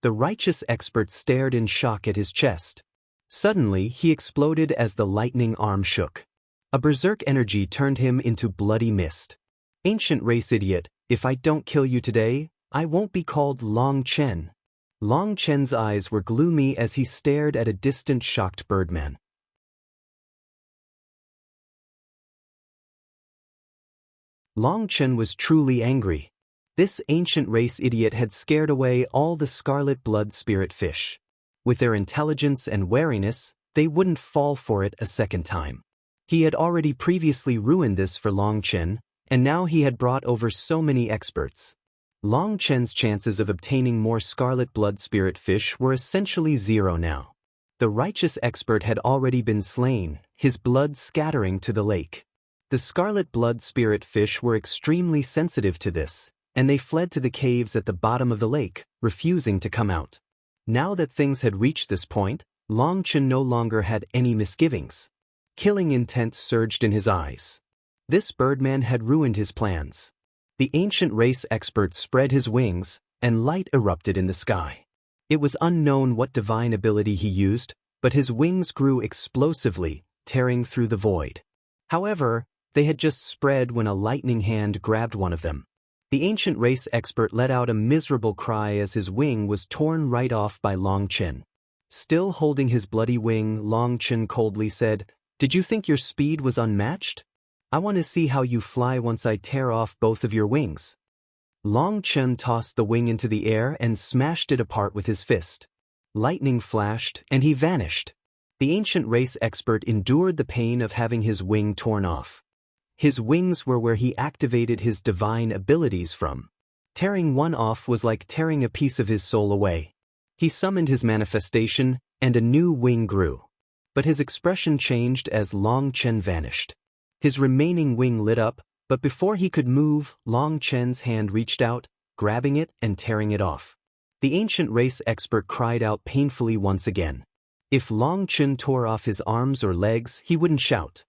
The righteous expert stared in shock at his chest. Suddenly, he exploded as the lightning arm shook. A berserk energy turned him into bloody mist. Ancient race idiot, If I don't kill you today, I won't be called Long Chen. Long Chen's eyes were gloomy as he stared at a distant, shocked Birdman. Long Chen was truly angry. This ancient race idiot had scared away all the scarlet blood spirit fish. With their intelligence and wariness, they wouldn't fall for it a second time. He had already previously ruined this for Long Chen, and now he had brought over so many experts. Long Chen's chances of obtaining more scarlet blood spirit fish were essentially zero now. The righteous expert had already been slain, his blood scattering to the lake. The scarlet blood spirit fish were extremely sensitive to this, and they fled to the caves at the bottom of the lake, refusing to come out. Now that things had reached this point, Long Chen no longer had any misgivings. Killing intent surged in his eyes. This Birdman had ruined his plans. The ancient race expert spread his wings, and light erupted in the sky. It was unknown what divine ability he used, but his wings grew explosively, tearing through the void. However, they had just spread when a lightning hand grabbed one of them. The ancient race expert let out a miserable cry as his wing was torn right off by Long Chen. Still holding his bloody wing, Long Chen coldly said, "Did you think your speed was unmatched? I want to see how you fly once I tear off both of your wings." Long Chen tossed the wing into the air and smashed it apart with his fist. Lightning flashed, and he vanished. The ancient race expert endured the pain of having his wing torn off. His wings were where he activated his divine abilities from. Tearing one off was like tearing a piece of his soul away. He summoned his manifestation, and a new wing grew. But his expression changed as Long Chen vanished. His remaining wing lit up, but before he could move, Long Chen's hand reached out, grabbing it and tearing it off. The ancient race expert cried out painfully once again. If Long Chen tore off his arms or legs, he wouldn't shout.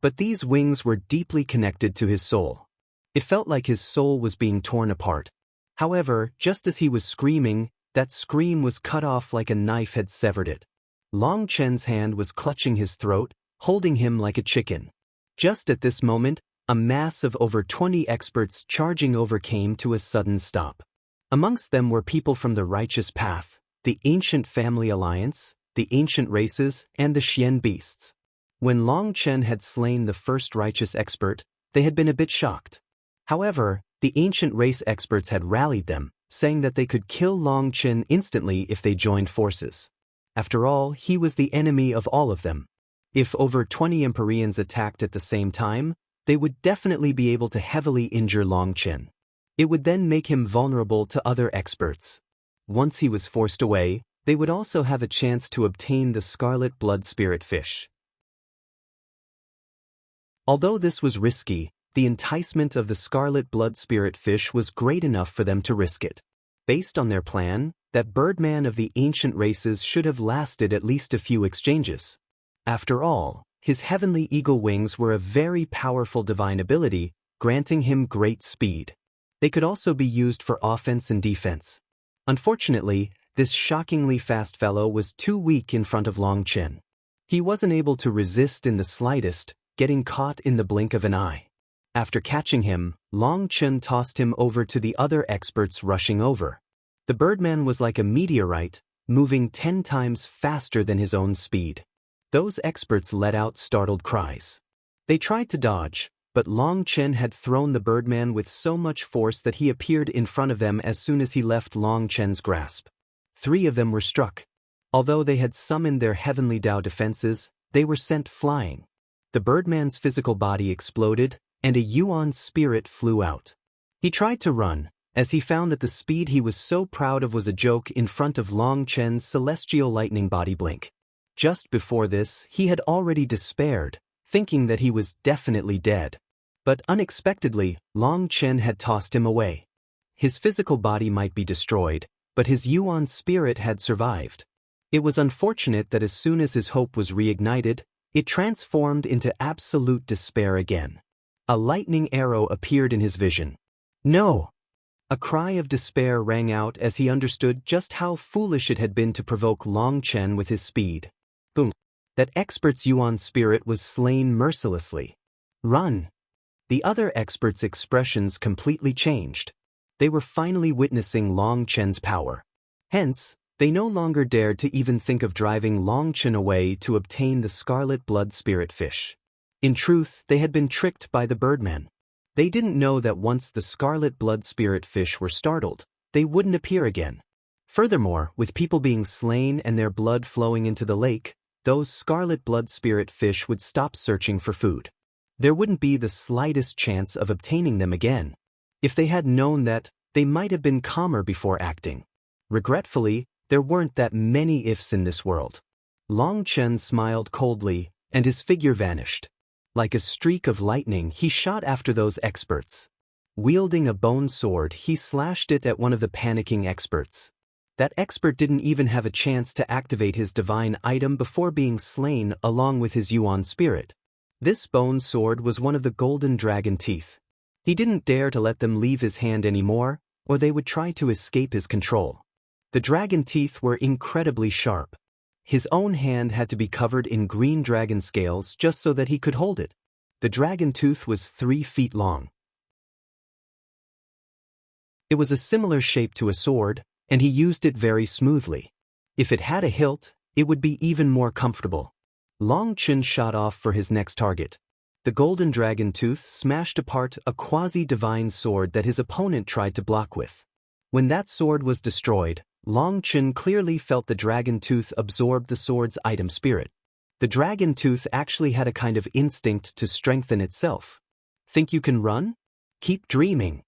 But these wings were deeply connected to his soul. It felt like his soul was being torn apart. However, just as he was screaming, that scream was cut off like a knife had severed it. Long Chen's hand was clutching his throat, holding him like a chicken. Just at this moment, a mass of over 20 experts charging over came to a sudden stop. Amongst them were people from the righteous path, the ancient family alliance, the ancient races, and the Xian beasts. When Long Chen had slain the first righteous expert, they had been a bit shocked. However, the ancient race experts had rallied them, saying that they could kill Long Chen instantly if they joined forces. After all, he was the enemy of all of them. If over 20 Empyreans attacked at the same time, they would definitely be able to heavily injure Long Chen. It would then make him vulnerable to other experts. Once he was forced away, they would also have a chance to obtain the scarlet blood spirit fish. Although this was risky, the enticement of the scarlet blood spirit fish was great enough for them to risk it. Based on their plan, that Birdman of the ancient races should have lasted at least a few exchanges. After all, his heavenly eagle wings were a very powerful divine ability, granting him great speed. They could also be used for offense and defense. Unfortunately, this shockingly fast fellow was too weak in front of Long Chen. He wasn't able to resist in the slightest, getting caught in the blink of an eye. After catching him, Long Chen tossed him over to the other experts rushing over. The Birdman was like a meteorite, moving 10 times faster than his own speed. Those experts let out startled cries. They tried to dodge, but Long Chen had thrown the Birdman with so much force that he appeared in front of them as soon as he left Long Chen's grasp. 3 of them were struck. Although they had summoned their heavenly Tao defenses, they were sent flying. The Birdman's physical body exploded, and a Yuan spirit flew out. He tried to run, as he found that the speed he was so proud of was a joke in front of Long Chen's celestial lightning body blink. Just before this, he had already despaired, thinking that he was definitely dead. But unexpectedly, Long Chen had tossed him away. His physical body might be destroyed, but his Yuan spirit had survived. It was unfortunate that as soon as his hope was reignited, it transformed into absolute despair again. A lightning arrow appeared in his vision. No! A cry of despair rang out as he understood just how foolish it had been to provoke Long Chen with his speed. Boom! That expert's Yuan spirit was slain mercilessly. Run! The other experts' expressions completely changed. They were finally witnessing Long Chen's power. Hence, they no longer dared to even think of driving Long Chen away to obtain the scarlet blood spirit fish. In truth, they had been tricked by the Birdman. They didn't know that once the scarlet blood spirit fish were startled, they wouldn't appear again. Furthermore, with people being slain and their blood flowing into the lake, those scarlet blood spirit fish would stop searching for food. There wouldn't be the slightest chance of obtaining them again. If they had known that, they might have been calmer before acting. Regretfully, there weren't that many ifs in this world. Long Chen smiled coldly, and his figure vanished. Like a streak of lightning, he shot after those experts. Wielding a bone sword, he slashed it at one of the panicking experts. That expert didn't even have a chance to activate his divine item before being slain along with his Yuan spirit. This bone sword was one of the golden dragon teeth. He didn't dare to let them leave his hand anymore, or they would try to escape his control. The dragon teeth were incredibly sharp. His own hand had to be covered in green dragon scales just so that he could hold it. The dragon tooth was 3 feet long. It was a similar shape to a sword, and he used it very smoothly. If it had a hilt, it would be even more comfortable. Long Chen shot off for his next target. The golden dragon tooth smashed apart a quasi-divine sword that his opponent tried to block with. When that sword was destroyed, Long Chen clearly felt the dragon tooth absorb the sword's item spirit. The dragon tooth actually had a kind of instinct to strengthen itself. Think you can run? Keep dreaming.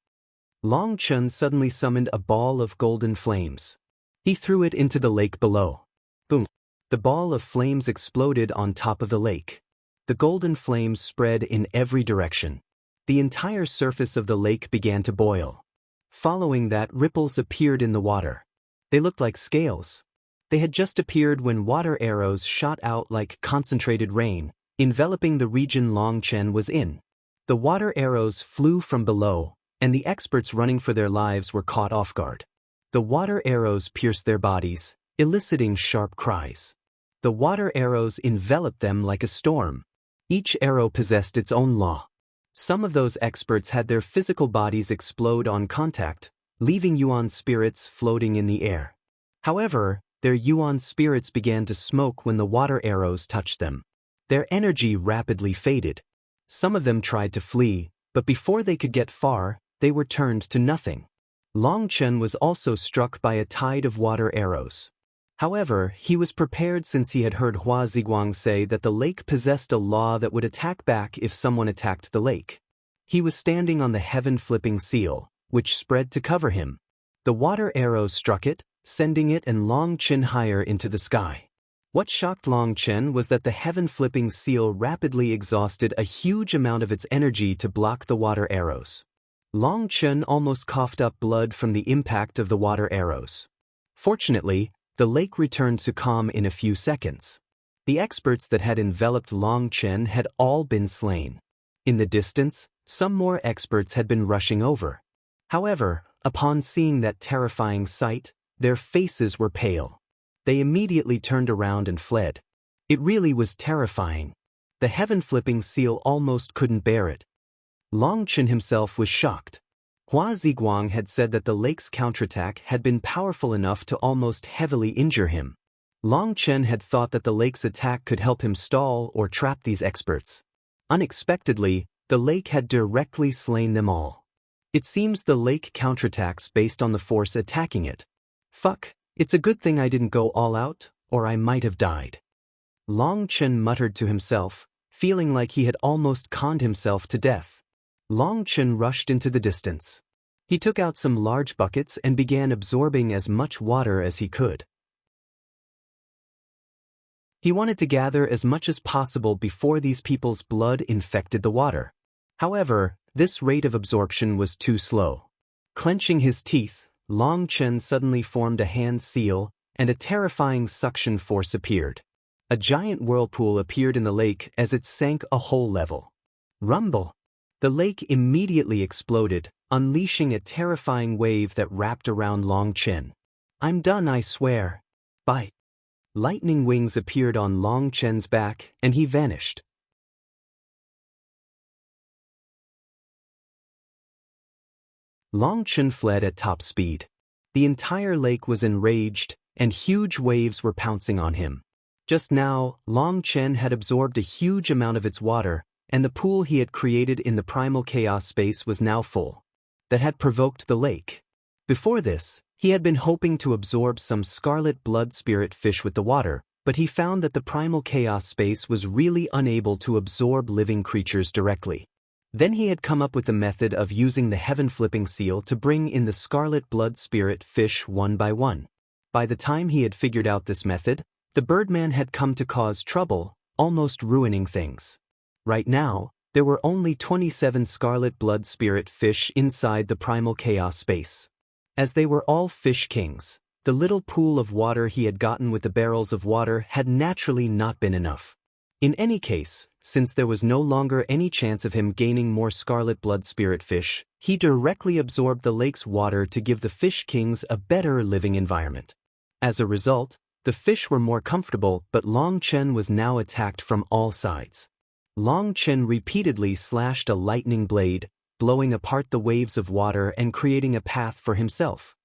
Long Chen suddenly summoned a ball of golden flames. He threw it into the lake below. Boom! The ball of flames exploded on top of the lake. The golden flames spread in every direction. The entire surface of the lake began to boil. Following that, ripples appeared in the water. They looked like scales. They had just appeared when water arrows shot out like concentrated rain, enveloping the region Long Chen was in. The water arrows flew from below, and the experts running for their lives were caught off guard. The water arrows pierced their bodies, eliciting sharp cries. The water arrows enveloped them like a storm. Each arrow possessed its own law. Some of those experts had their physical bodies explode on contact, leaving Yuan spirits floating in the air. However, their Yuan spirits began to smoke when the water arrows touched them. Their energy rapidly faded. Some of them tried to flee, but before they could get far, they were turned to nothing. Long Chen was also struck by a tide of water arrows. However, he was prepared since he had heard Hua Ziguang say that the lake possessed a law that would attack back if someone attacked the lake. He was standing on the heaven-flipping seal, which spread to cover him. The water arrows struck it, sending it and Long Chen higher into the sky. What shocked Long Chen was that the heaven-flipping seal rapidly exhausted a huge amount of its energy to block the water arrows. Long Chen almost coughed up blood from the impact of the water arrows. Fortunately, the lake returned to calm in a few seconds. The experts that had enveloped Long Chen had all been slain. In the distance, some more experts had been rushing over. However, upon seeing that terrifying sight, their faces were pale. They immediately turned around and fled. It really was terrifying. The heaven-flipping seal almost couldn't bear it. Long Chen himself was shocked. Hua Ziguang had said that the lake's counterattack had been powerful enough to almost heavily injure him. Long Chen had thought that the lake's attack could help him stall or trap these experts. Unexpectedly, the lake had directly slain them all. It seems the lake counterattacks based on the force attacking it. Fuck, it's a good thing I didn't go all out, or I might have died. Long Chen muttered to himself, feeling like he had almost conned himself to death. Long Chen rushed into the distance. He took out some large buckets and began absorbing as much water as he could. He wanted to gather as much as possible before these people's blood infected the water. However, this rate of absorption was too slow. Clenching his teeth, Long Chen suddenly formed a hand seal, and a terrifying suction force appeared. A giant whirlpool appeared in the lake as it sank a whole level. Rumble! The lake immediately exploded, unleashing a terrifying wave that wrapped around Long Chen. I'm done, I swear. Bye. Lightning wings appeared on Long Chen's back, and he vanished. Long Chen fled at top speed. The entire lake was enraged, and huge waves were pouncing on him. Just now, Long Chen had absorbed a huge amount of its water, and the pool he had created in the primal chaos space was now full. That had provoked the lake. Before this, he had been hoping to absorb some scarlet blood spirit fish with the water, but he found that the primal chaos space was really unable to absorb living creatures directly. Then he had come up with the method of using the heaven-flipping seal to bring in the scarlet blood spirit fish one by one. By the time he had figured out this method, the Birdman had come to cause trouble, almost ruining things. Right now, there were only 27 scarlet blood spirit fish inside the primal chaos space. As they were all fish kings, the little pool of water he had gotten with the barrels of water had naturally not been enough. In any case, since there was no longer any chance of him gaining more scarlet blood spirit fish, he directly absorbed the lake's water to give the fish kings a better living environment. As a result, the fish were more comfortable, but Long Chen was now attacked from all sides. Long Chen repeatedly slashed a lightning blade, blowing apart the waves of water and creating a path for himself.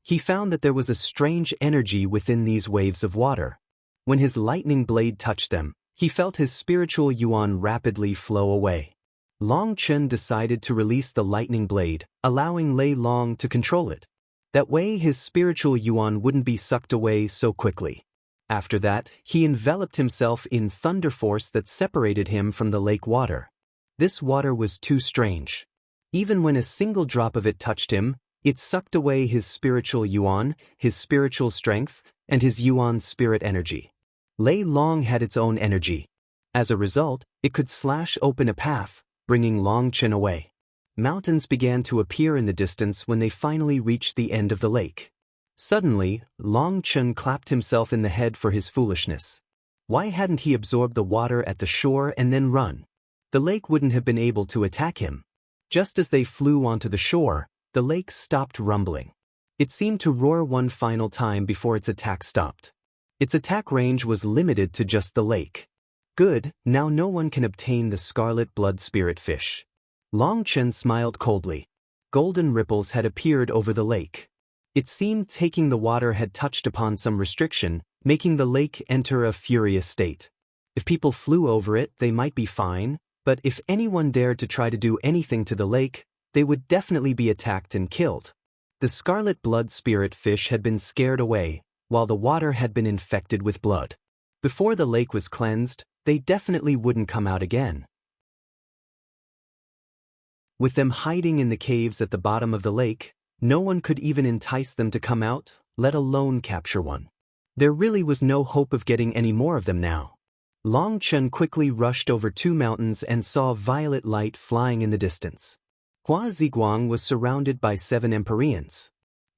He found that there was a strange energy within these waves of water. When his lightning blade touched them, he felt his spiritual yuan rapidly flow away. Long Chen decided to release the lightning blade, allowing Lei Long to control it. That way his spiritual yuan wouldn't be sucked away so quickly. After that, he enveloped himself in thunder force that separated him from the lake water. This water was too strange. Even when a single drop of it touched him, it sucked away his spiritual yuan, his spiritual strength, and his yuan's spirit energy. Lei Long had its own energy. As a result, it could slash open a path, bringing Long Chen away. Mountains began to appear in the distance when they finally reached the end of the lake. Suddenly, Long Chen clapped himself in the head for his foolishness. Why hadn't he absorbed the water at the shore and then run? The lake wouldn't have been able to attack him. Just as they flew onto the shore, the lake stopped rumbling. It seemed to roar one final time before its attack stopped. Its attack range was limited to just the lake. Good, now no one can obtain the scarlet blood spirit fish. Long Chen smiled coldly. Golden ripples had appeared over the lake. It seemed taking the water had touched upon some restriction, making the lake enter a furious state. If people flew over it, they might be fine, but if anyone dared to try to do anything to the lake, they would definitely be attacked and killed. The scarlet blood spirit fish had been scared away, while the water had been infected with blood. Before the lake was cleansed, they definitely wouldn't come out again. With them hiding in the caves at the bottom of the lake, no one could even entice them to come out, let alone capture one. There really was no hope of getting any more of them now. Long Chen quickly rushed over 2 mountains and saw violet light flying in the distance. Hua Ziguang was surrounded by 7 Empyreans.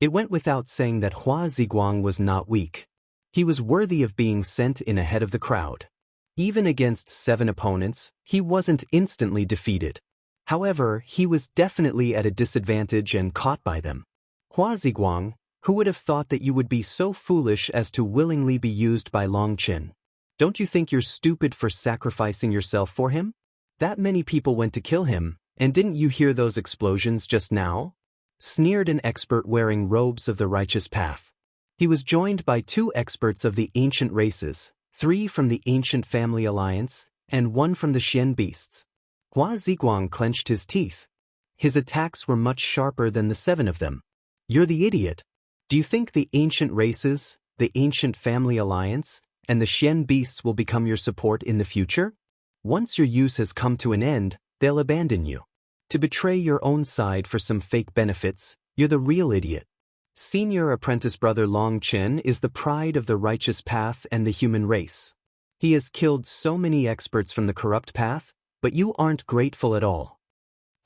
It went without saying that Hua Ziguang was not weak. He was worthy of being sent in ahead of the crowd. Even against 7 opponents, he wasn't instantly defeated. However, he was definitely at a disadvantage and caught by them. Hua Ziguang, who would have thought that you would be so foolish as to willingly be used by Long Chen? Don't you think you're stupid for sacrificing yourself for him? That many people went to kill him, and didn't you hear those explosions just now? Sneered an expert wearing robes of the righteous path. He was joined by 2 experts of the ancient races, 3 from the ancient family alliance, and 1 from the Xian beasts. Hua Ziguang clenched his teeth. His attacks were much sharper than the 7 of them. You're the idiot. Do you think the ancient races, the ancient family alliance, and the Xian beasts will become your support in the future? Once your use has come to an end, they'll abandon you. To betray your own side for some fake benefits, you're the real idiot. Senior apprentice brother Long Chen is the pride of the righteous path and the human race. He has killed so many experts from the corrupt path, but you aren't grateful at all.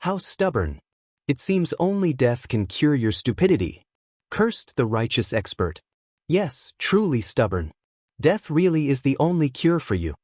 How stubborn. It seems only death can cure your stupidity. Cursed the righteous expert. Yes, truly stubborn. Death really is the only cure for you.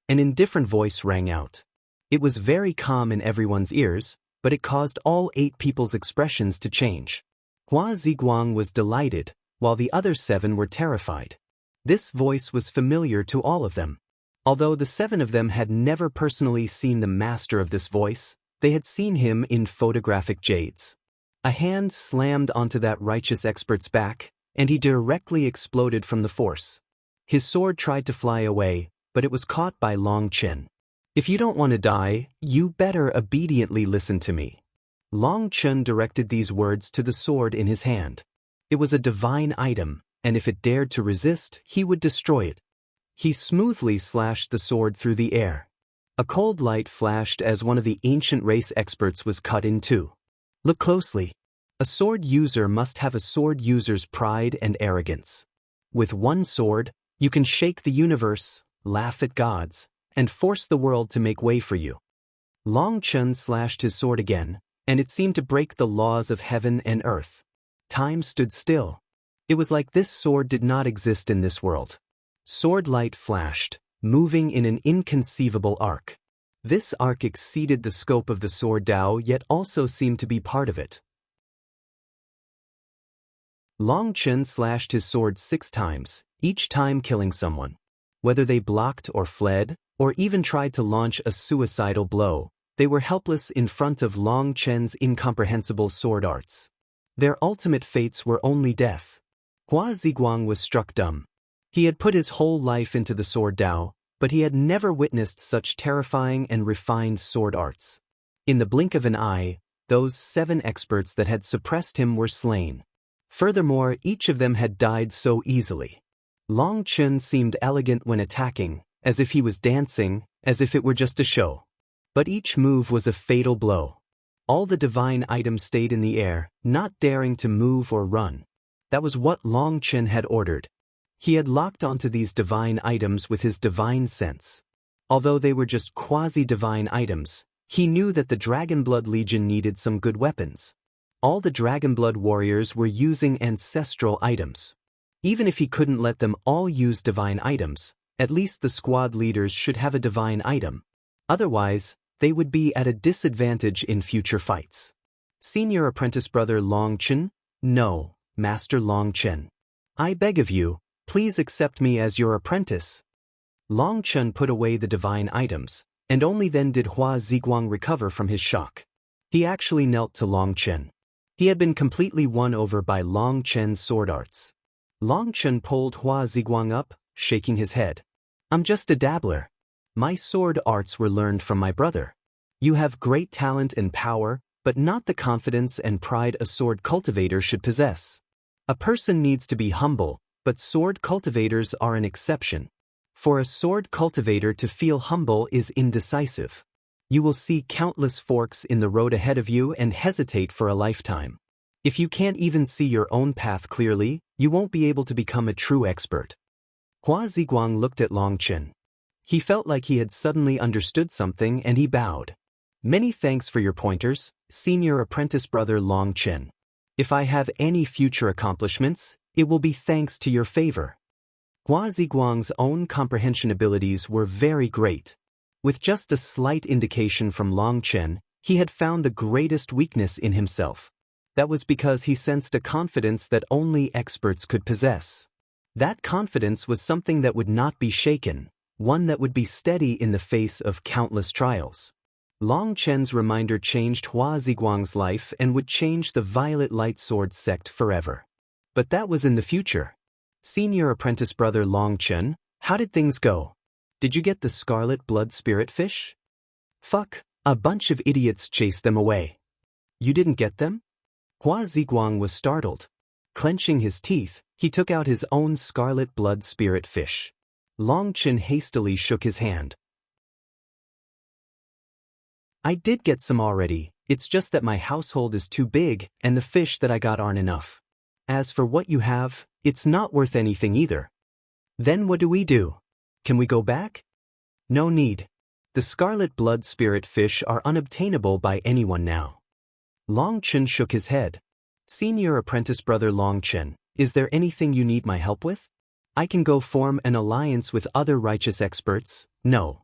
An indifferent voice rang out. It was very calm in everyone's ears, but it caused all 8 people's expressions to change. Hua Ziguang was delighted, while the other 7 were terrified. This voice was familiar to all of them. Although the 7 of them had never personally seen the master of this voice, they had seen him in photographic jades. A hand slammed onto that righteous expert's back, and he directly exploded from the force. His sword tried to fly away, but it was caught by Long Chen. If you don't want to die, you better obediently listen to me. Long Chen directed these words to the sword in his hand. It was a divine item, and if it dared to resist, he would destroy it. He smoothly slashed the sword through the air. A cold light flashed as one of the ancient race experts was cut in two. Look closely. A sword user must have a sword user's pride and arrogance. With one sword, you can shake the universe, laugh at gods, and force the world to make way for you. Long Chen slashed his sword again, and it seemed to break the laws of heaven and earth. Time stood still. It was like this sword did not exist in this world. Sword light flashed, moving in an inconceivable arc. This arc exceeded the scope of the sword Dao yet also seemed to be part of it. Long Chen slashed his sword 6 times, each time killing someone. Whether they blocked or fled, or even tried to launch a suicidal blow, they were helpless in front of Long Chen's incomprehensible sword arts. Their ultimate fates were only death. Hua Ziguang was struck dumb. He had put his whole life into the sword Dao, but he had never witnessed such terrifying and refined sword arts. In the blink of an eye, those 7 experts that had suppressed him were slain. Furthermore, each of them had died so easily. Long Chen seemed elegant when attacking, as if he was dancing, as if it were just a show. But each move was a fatal blow. All the divine items stayed in the air, not daring to move or run. That was what Long Chen had ordered. He had locked onto these divine items with his divine sense. Although they were just quasi-divine items, he knew that the Dragonblood Legion needed some good weapons. All the Dragonblood warriors were using ancestral items. Even if he couldn't let them all use divine items, at least the squad leaders should have a divine item. Otherwise, they would be at a disadvantage in future fights. Senior apprentice brother Long Chen? No, Master Long Chen. I beg of you, please accept me as your apprentice. Long Chen put away the divine items, and only then did Hua Ziguang recover from his shock. He actually knelt to Long Chen. He had been completely won over by Long Chen's sword arts. Long Chen pulled Hua Ziguang up, shaking his head. I'm just a dabbler. My sword arts were learned from my brother. You have great talent and power, but not the confidence and pride a sword cultivator should possess. A person needs to be humble, but sword cultivators are an exception. For a sword cultivator to feel humble is indecisive. You will see countless forks in the road ahead of you and hesitate for a lifetime. If you can't even see your own path clearly, you won't be able to become a true expert. Hua Ziguang looked at Long Chen. He felt like he had suddenly understood something and he bowed. Many thanks for your pointers, senior apprentice brother Long Chen. If I have any future accomplishments, it will be thanks to your favor. Hua Ziguang's own comprehension abilities were very great. With just a slight indication from Long Chen, he had found the greatest weakness in himself. That was because he sensed a confidence that only experts could possess. That confidence was something that would not be shaken, one that would be steady in the face of countless trials. Long Chen's reminder changed Hua Ziguang's life and would change the Violet Light Sword sect forever. But that was in the future. Senior apprentice brother Long Chen, how did things go? Did you get the Scarlet Blood Spirit fish? Fuck, a bunch of idiots chased them away. You didn't get them? Hua Ziguang was startled. Clenching his teeth, he took out his own Scarlet Blood Spirit fish. Long Chen hastily shook his hand. I did get some already, it's just that my household is too big and the fish that I got aren't enough. As for what you have, it's not worth anything either. Then what do we do? Can we go back? No need. The Scarlet Blood Spirit fish are unobtainable by anyone now. Long Chen shook his head. Senior apprentice brother Long Chen, is there anything you need my help with? I can go form an alliance with other righteous experts. No.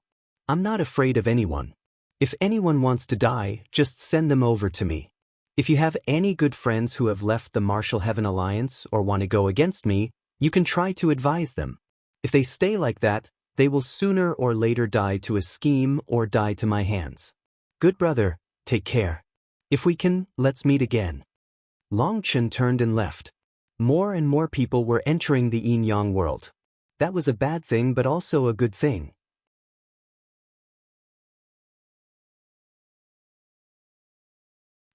I'm not afraid of anyone. If anyone wants to die, just send them over to me. If you have any good friends who have left the Martial Heaven Alliance or want to go against me, you can try to advise them. If they stay like that, they will sooner or later die to a scheme or die to my hands. Good brother, take care. If we can, let's meet again. Long Chen turned and left. More and more people were entering the yin-yang world. That was a bad thing but also a good thing.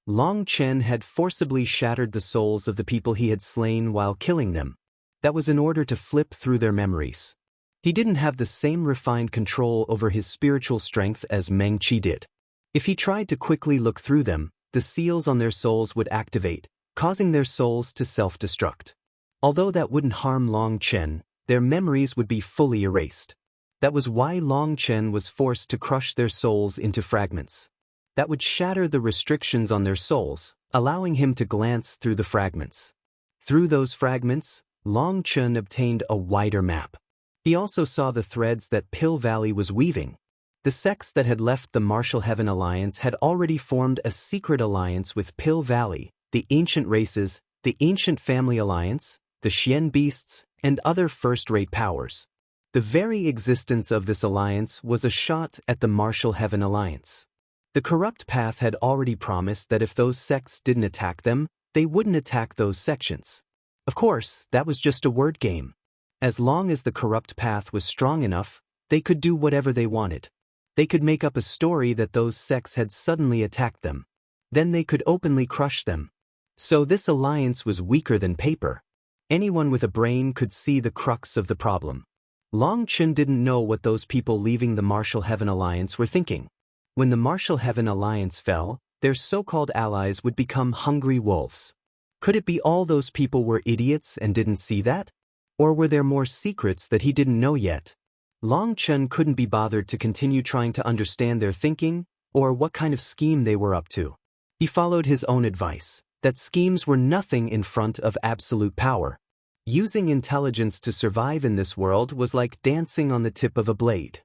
Long Chen had forcibly shattered the souls of the people he had slain while killing them. That was in order to flip through their memories. He didn't have the same refined control over his spiritual strength as Meng Qi did. If he tried to quickly look through them, the seals on their souls would activate, causing their souls to self-destruct. Although that wouldn't harm Long Chen, their memories would be fully erased. That was why Long Chen was forced to crush their souls into fragments. That would shatter the restrictions on their souls, allowing him to glance through the fragments. Through those fragments, Long Chen obtained a wider map. He also saw the threads that Pill Valley was weaving. The sects that had left the Martial Heaven Alliance had already formed a secret alliance with Pill Valley, the Ancient Races, the Ancient Family Alliance, the Xian Beasts, and other first-rate powers. The very existence of this alliance was a shot at the Martial Heaven Alliance. The corrupt path had already promised that if those sects didn't attack them, they wouldn't attack those sections. Of course, that was just a word game. As long as the corrupt path was strong enough, they could do whatever they wanted. They could make up a story that those sects had suddenly attacked them. Then they could openly crush them. So this alliance was weaker than paper. Anyone with a brain could see the crux of the problem. Long Chen didn't know what those people leaving the Martial Heaven Alliance were thinking. When the Martial Heaven Alliance fell, their so-called allies would become hungry wolves. Could it be all those people were idiots and didn't see that? Or were there more secrets that he didn't know yet? Long Chen couldn't be bothered to continue trying to understand their thinking, or what kind of scheme they were up to. He followed his own advice, that schemes were nothing in front of absolute power. Using intelligence to survive in this world was like dancing on the tip of a blade.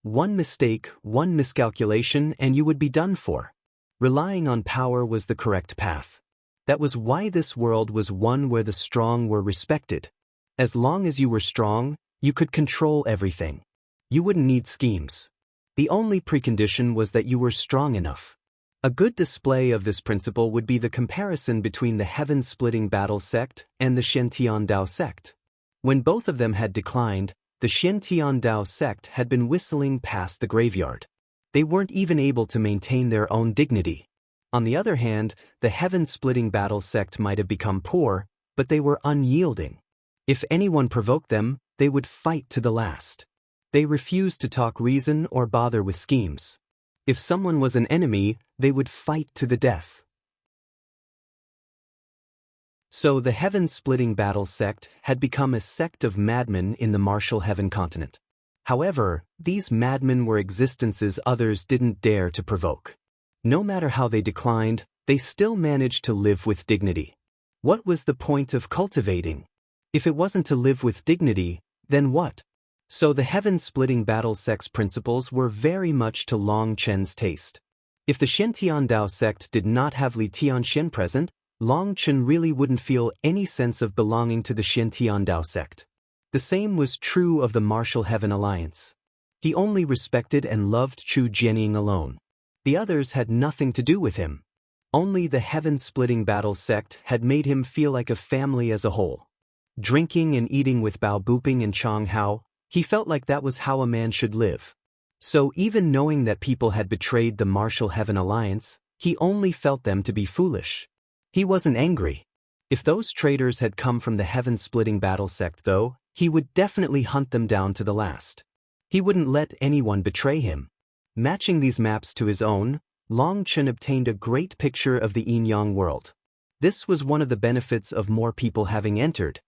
One mistake, one miscalculation, and you would be done for. Relying on power was the correct path. That was why this world was one where the strong were respected. As long as you were strong, you could control everything. You wouldn't need schemes. The only precondition was that you were strong enough. A good display of this principle would be the comparison between the heaven-splitting battle sect and the Shen Dao sect. When both of them had declined, the Shen Dao sect had been whistling past the graveyard. They weren't even able to maintain their own dignity. On the other hand, the heaven-splitting battle sect might have become poor, but they were unyielding. If anyone provoked them, they would fight to the last. They refused to talk reason or bother with schemes. If someone was an enemy, they would fight to the death. So the heaven-splitting battle sect had become a sect of madmen in the Martial Heaven continent. However, these madmen were existences others didn't dare to provoke. No matter how they declined, they still managed to live with dignity. What was the point of cultivating? If it wasn't to live with dignity, then what? So the heaven-splitting battle sect's principles were very much to Long Chen's taste. If the Shen Dao sect did not have Li Tianxian present, Long Chen really wouldn't feel any sense of belonging to the Shen Dao sect. The same was true of the Martial Heaven Alliance. He only respected and loved Chu Jianying alone. The others had nothing to do with him. Only the heaven-splitting battle sect had made him feel like a family as a whole. Drinking and eating with Bao Buping and Chang Hao, he felt like that was how a man should live. So even knowing that people had betrayed the Martial Heaven Alliance, he only felt them to be foolish. He wasn't angry. If those traitors had come from the heaven-splitting battle sect though, he would definitely hunt them down to the last. He wouldn't let anyone betray him. Matching these maps to his own, Long Chen obtained a great picture of the yin-yang world. This was one of the benefits of more people having entered.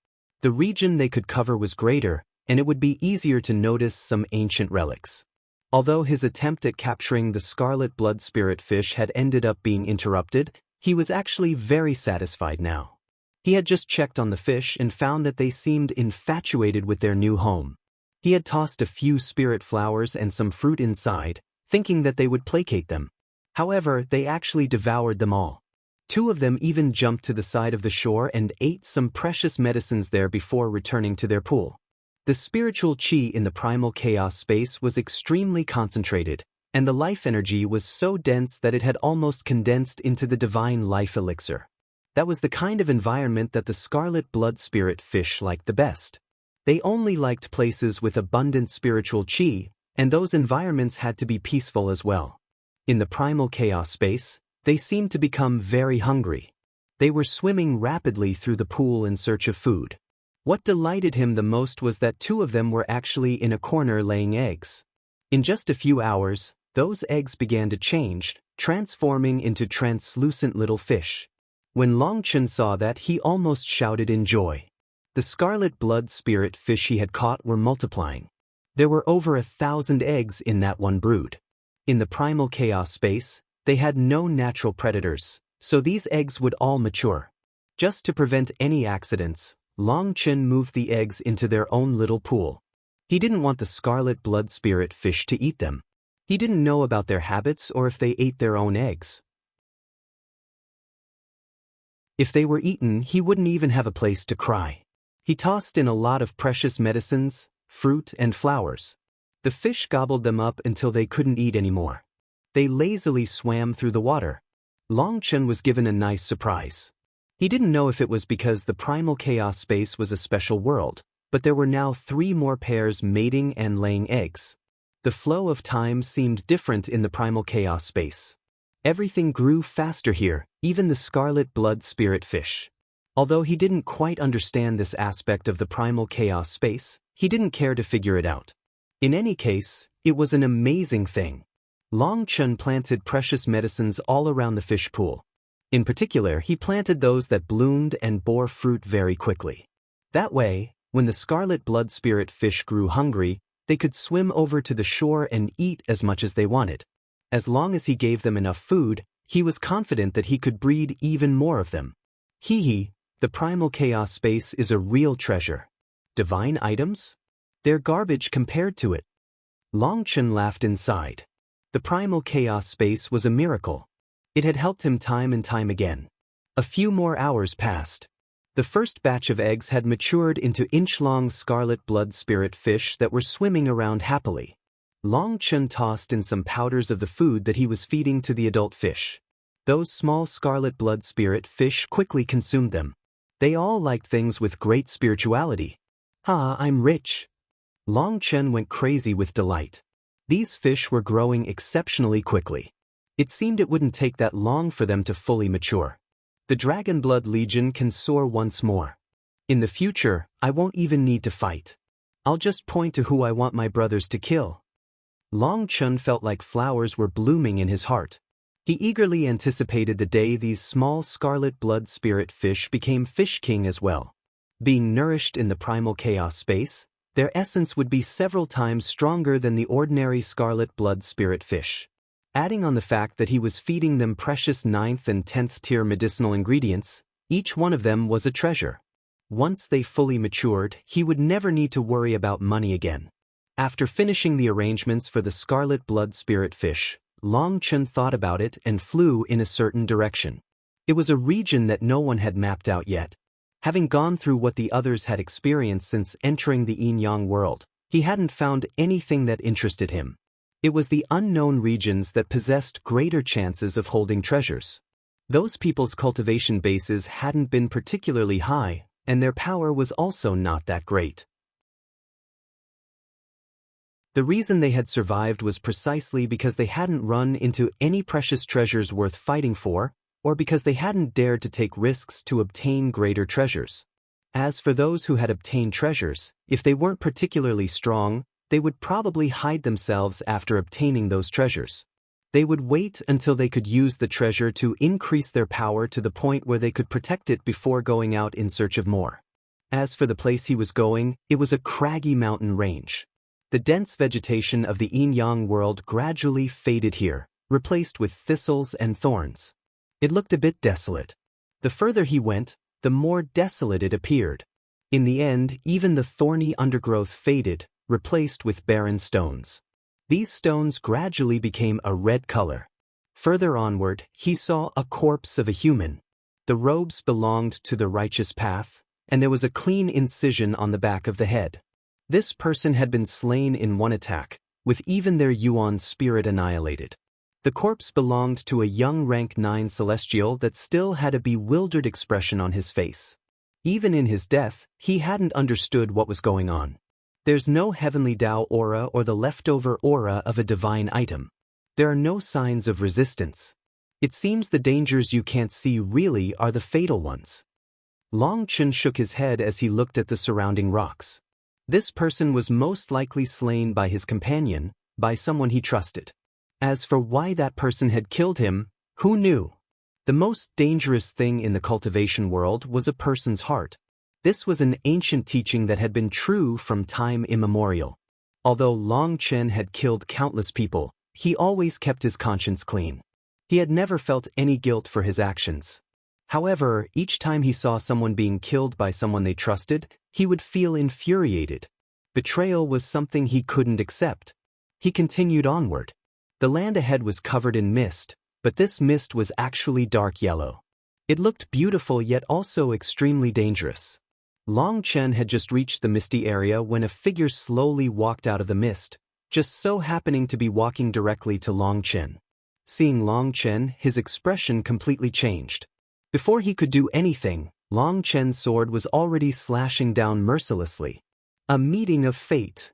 The region they could cover was greater, and it would be easier to notice some ancient relics. Although his attempt at capturing the Scarlet blood spirit fish had ended up being interrupted, he was actually very satisfied now. He had just checked on the fish and found that they seemed infatuated with their new home. He had tossed a few spirit flowers and some fruit inside, thinking that they would placate them. However, they actually devoured them all. Two of them even jumped to the side of the shore and ate some precious medicines there before returning to their pool. The spiritual qi in the primal chaos space was extremely concentrated, and the life energy was so dense that it had almost condensed into the divine life elixir. That was the kind of environment that the scarlet blood spirit fish liked the best. They only liked places with abundant spiritual qi, and those environments had to be peaceful as well. In the primal chaos space, they seemed to become very hungry. They were swimming rapidly through the pool in search of food. What delighted him the most was that 2 of them were actually in a corner laying eggs. In just a few hours, those eggs began to change, transforming into translucent little fish. When Chen saw that, he almost shouted in joy. The scarlet blood spirit fish he had caught were multiplying. There were over 1,000 eggs in that one brood. In the primal chaos space, they had no natural predators, so these eggs would all mature. Just to prevent any accidents, Chen moved the eggs into their own little pool. He didn't want the scarlet blood spirit fish to eat them. He didn't know about their habits or if they ate their own eggs. If they were eaten, he wouldn't even have a place to cry. He tossed in a lot of precious medicines, fruit, and flowers. The fish gobbled them up until they couldn't eat anymore. They lazily swam through the water. Chen was given a nice surprise. He didn't know if it was because the primal chaos space was a special world, but there were now 3 more pairs mating and laying eggs. The flow of time seemed different in the primal chaos space. Everything grew faster here, even the scarlet blood spirit fish. Although he didn't quite understand this aspect of the primal chaos space, he didn't care to figure it out. In any case, it was an amazing thing. Chen planted precious medicines all around the fish pool. In particular, he planted those that bloomed and bore fruit very quickly. That way, when the scarlet blood spirit fish grew hungry, they could swim over to the shore and eat as much as they wanted. As long as he gave them enough food, he was confident that he could breed even more of them. The primal chaos space is a real treasure. Divine items? They're garbage compared to it. Chen laughed inside. The primal chaos space was a miracle. It had helped him time and time again. A few more hours passed. The first batch of eggs had matured into inch-long scarlet blood spirit fish that were swimming around happily. Chen tossed in some powders of the food that he was feeding to the adult fish. Those small scarlet blood spirit fish quickly consumed them. They all liked things with great spirituality. I'm rich. Chen went crazy with delight. These fish were growing exceptionally quickly. It seemed it wouldn't take that long for them to fully mature. The Dragon Blood Legion can soar once more. In the future, I won't even need to fight. I'll just point to who I want my brothers to kill. Chen felt like flowers were blooming in his heart. He eagerly anticipated the day these small scarlet blood spirit fish became Fish King as well. Being nourished in the primal chaos space, their essence would be several times stronger than the ordinary scarlet blood spirit fish. Adding on the fact that he was feeding them precious 9th and 10th tier medicinal ingredients, each one of them was a treasure. Once they fully matured, he would never need to worry about money again. After finishing the arrangements for the scarlet blood spirit fish, Chen thought about it and flew in a certain direction. It was a region that no one had mapped out yet. Having gone through what the others had experienced since entering the yin-yang world, he hadn't found anything that interested him. It was the unknown regions that possessed greater chances of holding treasures. Those people's cultivation bases hadn't been particularly high, and their power was also not that great. The reason they had survived was precisely because they hadn't run into any precious treasures worth fighting for, or because they hadn't dared to take risks to obtain greater treasures. As for those who had obtained treasures, if they weren't particularly strong, they would probably hide themselves after obtaining those treasures. They would wait until they could use the treasure to increase their power to the point where they could protect it before going out in search of more. As for the place he was going, it was a craggy mountain range. The dense vegetation of the yin-yang world gradually faded here, replaced with thistles and thorns. It looked a bit desolate. The further he went, the more desolate it appeared. In the end, even the thorny undergrowth faded, replaced with barren stones. These stones gradually became a red color. Further onward, he saw a corpse of a human. The robes belonged to the righteous path, and there was a clean incision on the back of the head. This person had been slain in one attack, with even their yuan spirit annihilated. The corpse belonged to a young rank 9 celestial that still had a bewildered expression on his face. Even in his death, he hadn't understood what was going on. There's no heavenly Tao aura or the leftover aura of a divine item. There are no signs of resistance. It seems the dangers you can't see really are the fatal ones. Long Chen shook his head as he looked at the surrounding rocks. This person was most likely slain by his companion, by someone he trusted. As for why that person had killed him, who knew? The most dangerous thing in the cultivation world was a person's heart. This was an ancient teaching that had been true from time immemorial. Although Long Chen had killed countless people, he always kept his conscience clean. He had never felt any guilt for his actions. However, each time he saw someone being killed by someone they trusted, he would feel infuriated. Betrayal was something he couldn't accept. He continued onward. The land ahead was covered in mist, but this mist was actually dark yellow. It looked beautiful yet also extremely dangerous. Long Chen had just reached the misty area when a figure slowly walked out of the mist, just so happening to be walking directly to Long Chen. Seeing Long Chen, his expression completely changed. Before he could do anything, Long Chen's sword was already slashing down mercilessly. A meeting of fate.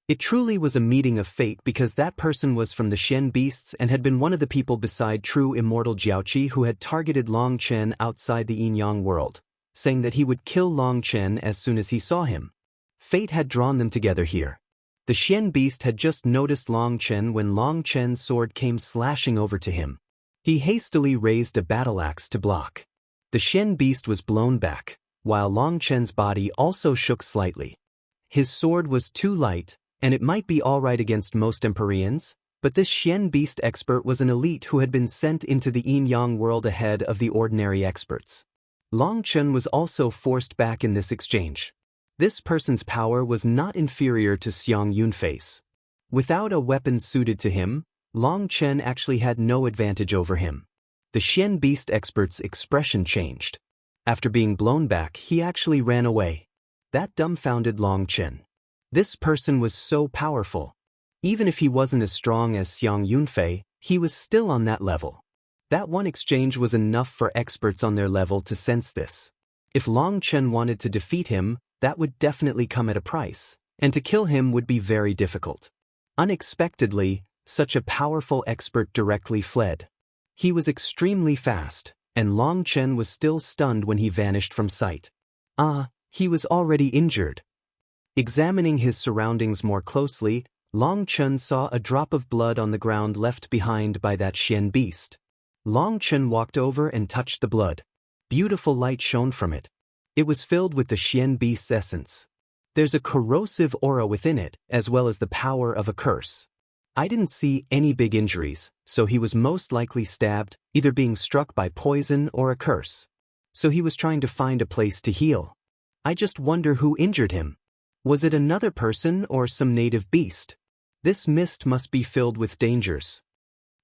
It truly was a meeting of fate because that person was from the Xian beasts and had been one of the people beside true immortal Jiaoqi who had targeted Long Chen outside the yin-yang world, saying that he would kill Long Chen as soon as he saw him. Fate had drawn them together here. The Xian beast had just noticed Long Chen when Long Chen's sword came slashing over to him. He hastily raised a battle axe to block. The Xian beast was blown back, while Long Chen's body also shook slightly. His sword was too light, and it might be alright against most Empyreans, but this Xian beast expert was an elite who had been sent into the yin-yang world ahead of the ordinary experts. Long Chen was also forced back in this exchange. This person's power was not inferior to Xiang Yunfei's. Without a weapon suited to him, Long Chen actually had no advantage over him. The Xian beast expert's expression changed. After being blown back, he actually ran away. That dumbfounded Long Chen. This person was so powerful. Even if he wasn't as strong as Xiang Yunfei, he was still on that level. That one exchange was enough for experts on their level to sense this. If Long Chen wanted to defeat him, that would definitely come at a price, and to kill him would be very difficult. Unexpectedly, such a powerful expert directly fled. He was extremely fast, and Long Chen was still stunned when he vanished from sight. He was already injured. Examining his surroundings more closely, Long Chen saw a drop of blood on the ground left behind by that Xian beast. Long Chen walked over and touched the blood. Beautiful light shone from it. It was filled with the Xian beast's essence. There's a corrosive aura within it, as well as the power of a curse. I didn't see any big injuries, so he was most likely stabbed, either being struck by poison or a curse. So he was trying to find a place to heal. I just wonder who injured him. Was it another person or some native beast? This mist must be filled with dangers.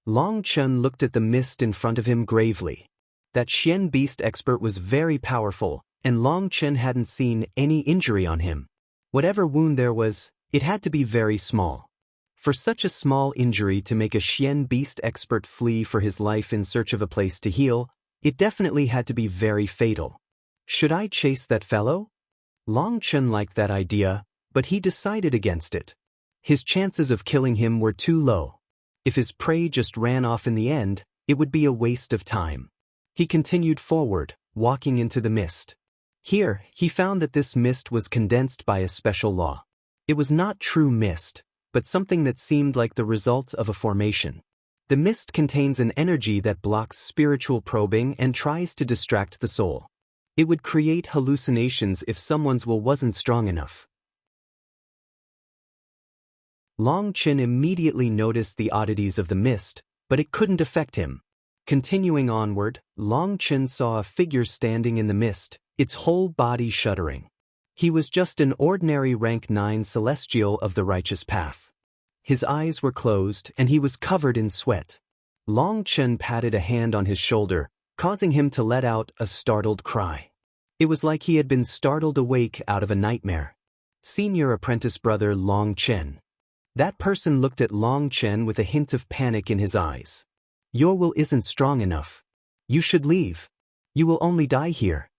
Long Chen looked at the mist in front of him gravely. That Xian beast expert was very powerful, and Long Chen hadn't seen any injury on him. Whatever wound there was, it had to be very small. For such a small injury to make a Xian beast expert flee for his life in search of a place to heal, it definitely had to be very fatal. Should I chase that fellow? Long Chen liked that idea, but he decided against it. His chances of killing him were too low. If his prey just ran off in the end, it would be a waste of time. He continued forward, walking into the mist. Here, he found that this mist was condensed by a special law. It was not true mist, but something that seemed like the result of a formation. The mist contains an energy that blocks spiritual probing and tries to distract the soul. It would create hallucinations if someone's will wasn't strong enough. Long Chen immediately noticed the oddities of the mist, but it couldn't affect him. Continuing onward, Long Chen saw a figure standing in the mist, its whole body shuddering. He was just an ordinary rank 9 celestial of the righteous path. His eyes were closed and he was covered in sweat. Long Chen patted a hand on his shoulder, causing him to let out a startled cry. It was like he had been startled awake out of a nightmare. Senior apprentice brother Long Chen. That person looked at Long Chen with a hint of panic in his eyes. Your will isn't strong enough. You should leave. You will only die here.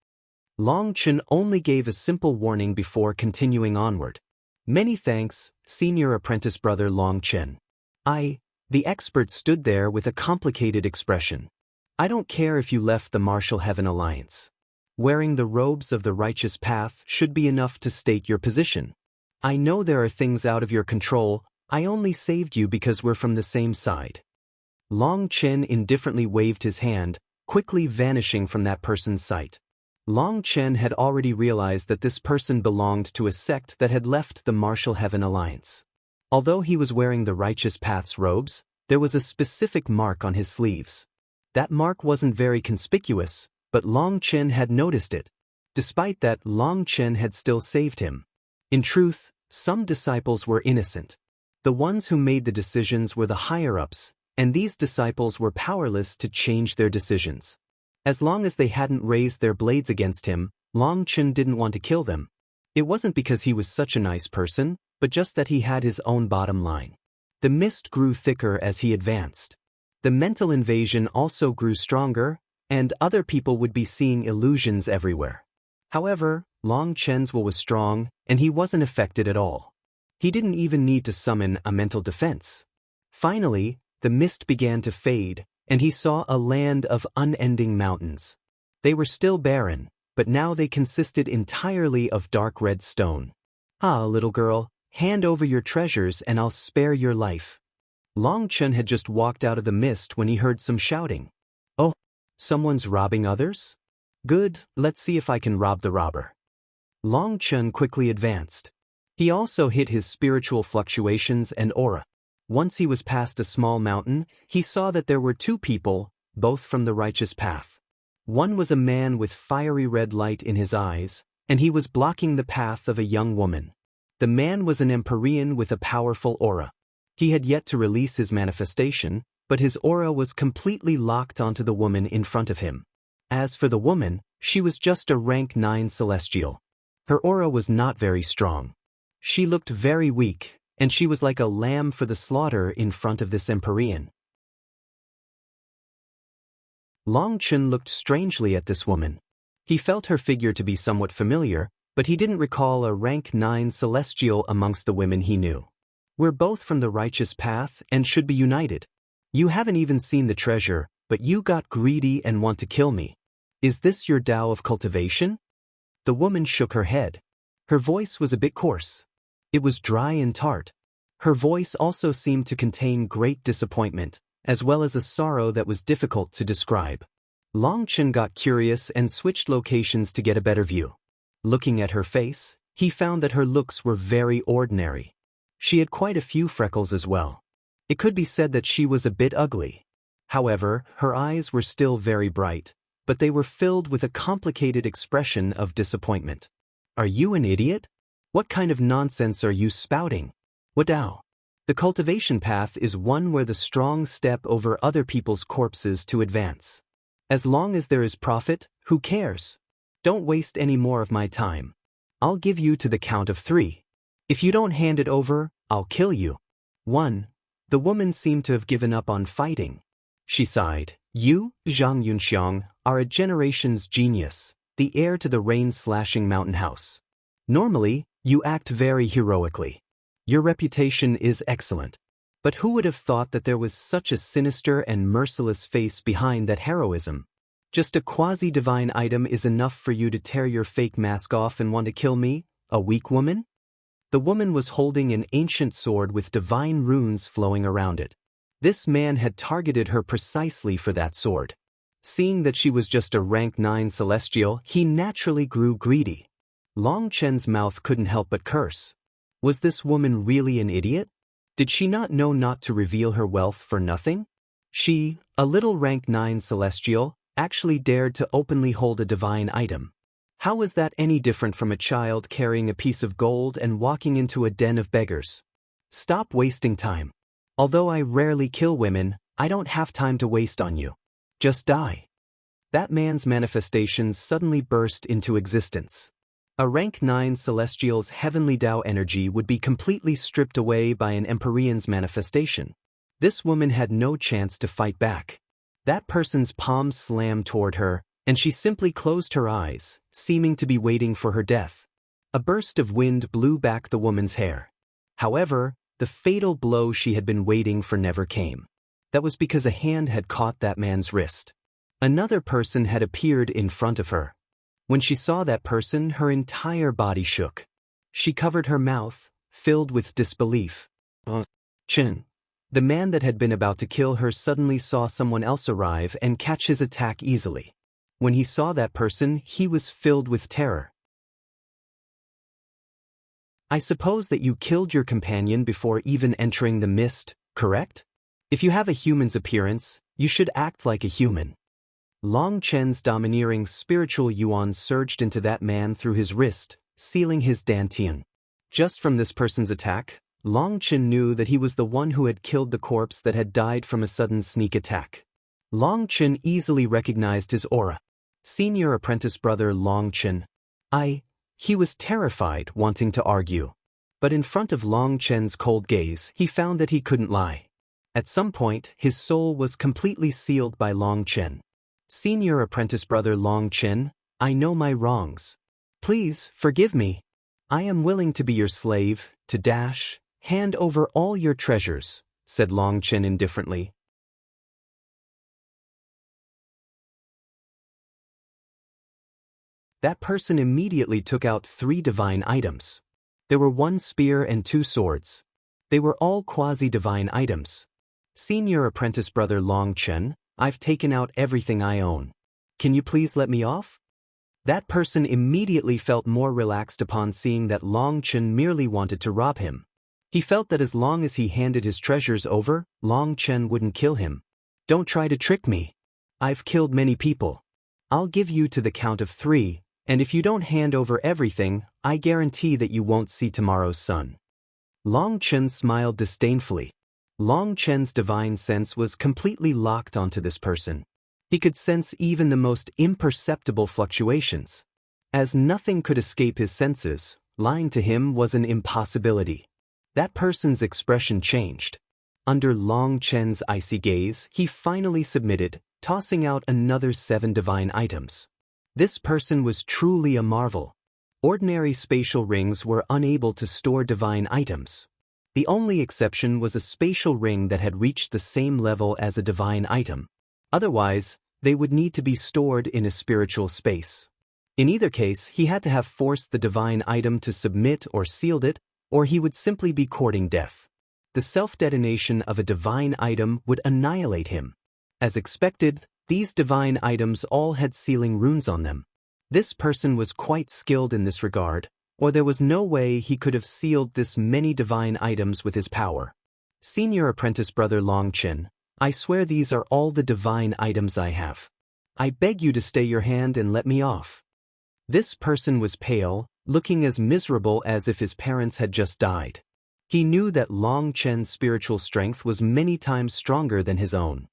Long Chen only gave a simple warning before continuing onward. Many thanks, senior apprentice brother Long Chen. The expert stood there with a complicated expression. I don't care if you left the Martial Heaven Alliance. Wearing the robes of the righteous path should be enough to state your position. I know there are things out of your control, I only saved you because we're from the same side. Long Chen indifferently waved his hand, quickly vanishing from that person's sight. Long Chen had already realized that this person belonged to a sect that had left the Martial Heaven Alliance. Although he was wearing the Righteous Path's robes, there was a specific mark on his sleeves. That mark wasn't very conspicuous, but Long Chen had noticed it. Despite that, Long Chen had still saved him. In truth, some disciples were innocent. The ones who made the decisions were the higher-ups, and these disciples were powerless to change their decisions. As long as they hadn't raised their blades against him, Long Chen didn't want to kill them. It wasn't because he was such a nice person, but just that he had his own bottom line. The mist grew thicker as he advanced. The mental invasion also grew stronger, and other people would be seeing illusions everywhere. However, Long Chen's will was strong, and he wasn't affected at all. He didn't even need to summon a mental defense. Finally, the mist began to fade, and he saw a land of unending mountains. They were still barren, but now they consisted entirely of dark red stone. Ah, little girl, hand over your treasures and I'll spare your life. Long Chen had just walked out of the mist when he heard some shouting. Oh, someone's robbing others? Good, let's see if I can rob the robber. Long Chen quickly advanced. He also hit his spiritual fluctuations and aura. Once he was past a small mountain, he saw that there were two people, both from the righteous path. One was a man with fiery red light in his eyes, and he was blocking the path of a young woman. The man was an Empyrean with a powerful aura. He had yet to release his manifestation, but his aura was completely locked onto the woman in front of him. As for the woman, she was just a rank 9 celestial. Her aura was not very strong. She looked very weak, and she was like a lamb for the slaughter in front of this Empyrean. Long Chen looked strangely at this woman. He felt her figure to be somewhat familiar, but he didn't recall a rank 9 celestial amongst the women he knew. We're both from the righteous path and should be united. You haven't even seen the treasure, but you got greedy and want to kill me. Is this your Tao of cultivation? The woman shook her head. Her voice was a bit coarse. It was dry and tart. Her voice also seemed to contain great disappointment, as well as a sorrow that was difficult to describe. Long Chen got curious and switched locations to get a better view. Looking at her face, he found that her looks were very ordinary. She had quite a few freckles as well. It could be said that she was a bit ugly. However, her eyes were still very bright, but they were filled with a complicated expression of disappointment. Are you an idiot? What kind of nonsense are you spouting? What Tao? The cultivation path is one where the strong step over other people's corpses to advance. As long as there is profit, who cares? Don't waste any more of my time. I'll give you to the count of 3. If you don't hand it over, I'll kill you. 1. The woman seemed to have given up on fighting. She sighed. You, Zhang Yunxiang, are a generation's genius, the heir to the rain-slashing mountain house. Normally, you act very heroically. Your reputation is excellent. But who would have thought that there was such a sinister and merciless face behind that heroism? Just a quasi-divine item is enough for you to tear your fake mask off and want to kill me, a weak woman? The woman was holding an ancient sword with divine runes flowing around it. This man had targeted her precisely for that sword. Seeing that she was just a rank 9 celestial, he naturally grew greedy. Long Chen's mouth couldn't help but curse. Was this woman really an idiot? Did she not know not to reveal her wealth for nothing? She, a little rank 9 celestial, actually dared to openly hold a divine item. How was that any different from a child carrying a piece of gold and walking into a den of beggars? Stop wasting time. Although I rarely kill women, I don't have time to waste on you. Just die. That man's manifestations suddenly burst into existence. A rank 9 Celestial's heavenly Tao energy would be completely stripped away by an Empyrean's manifestation. This woman had no chance to fight back. That person's palm slammed toward her, and she simply closed her eyes, seeming to be waiting for her death. A burst of wind blew back the woman's hair. However, the fatal blow she had been waiting for never came. That was because a hand had caught that man's wrist. Another person had appeared in front of her. When she saw that person, her entire body shook. She covered her mouth, filled with disbelief. Chen. The man that had been about to kill her suddenly saw someone else arrive and catch his attack easily. When he saw that person, he was filled with terror. I suppose that you killed your companion before even entering the mist, correct? If you have a human's appearance, you should act like a human. Long Chen's domineering spiritual yuan surged into that man through his wrist, sealing his dantian. Just from this person's attack, Long Chen knew that he was the one who had killed the corpse that had died from a sudden sneak attack. Long Chen easily recognized his aura. Senior apprentice brother Long Chen. He was terrified, wanting to argue. But in front of Long Chen's cold gaze, he found that he couldn't lie. At some point, his soul was completely sealed by Long Chen. Senior apprentice brother Long Chen, I know my wrongs. Please, forgive me. I am willing to be your slave, to hand over all your treasures, said Long Chen indifferently. That person immediately took out 3 divine items. There were 1 spear and 2 swords. They were all quasi-divine items. Senior apprentice brother Long Chen, I've taken out everything I own. Can you please let me off? That person immediately felt more relaxed upon seeing that Long Chen merely wanted to rob him. He felt that as long as he handed his treasures over, Long Chen wouldn't kill him. Don't try to trick me. I've killed many people. I'll give you to the count of 3. And if you don't hand over everything, I guarantee that you won't see tomorrow's sun. Long Chen smiled disdainfully. Long Chen's divine sense was completely locked onto this person. He could sense even the most imperceptible fluctuations. As nothing could escape his senses, lying to him was an impossibility. That person's expression changed. Under Long Chen's icy gaze, he finally submitted, tossing out another 7 divine items. This person was truly a marvel. Ordinary spatial rings were unable to store divine items. The only exception was a spatial ring that had reached the same level as a divine item. Otherwise, they would need to be stored in a spiritual space. In either case, he had to have forced the divine item to submit or sealed it, or he would simply be courting death. The self-detonation of a divine item would annihilate him. As expected, these divine items all had sealing runes on them. This person was quite skilled in this regard, or there was no way he could have sealed this many divine items with his power. Senior apprentice brother Long Chen, I swear these are all the divine items I have. I beg you to stay your hand and let me off. This person was pale, looking as miserable as if his parents had just died. He knew that Long Chen's spiritual strength was many times stronger than his own.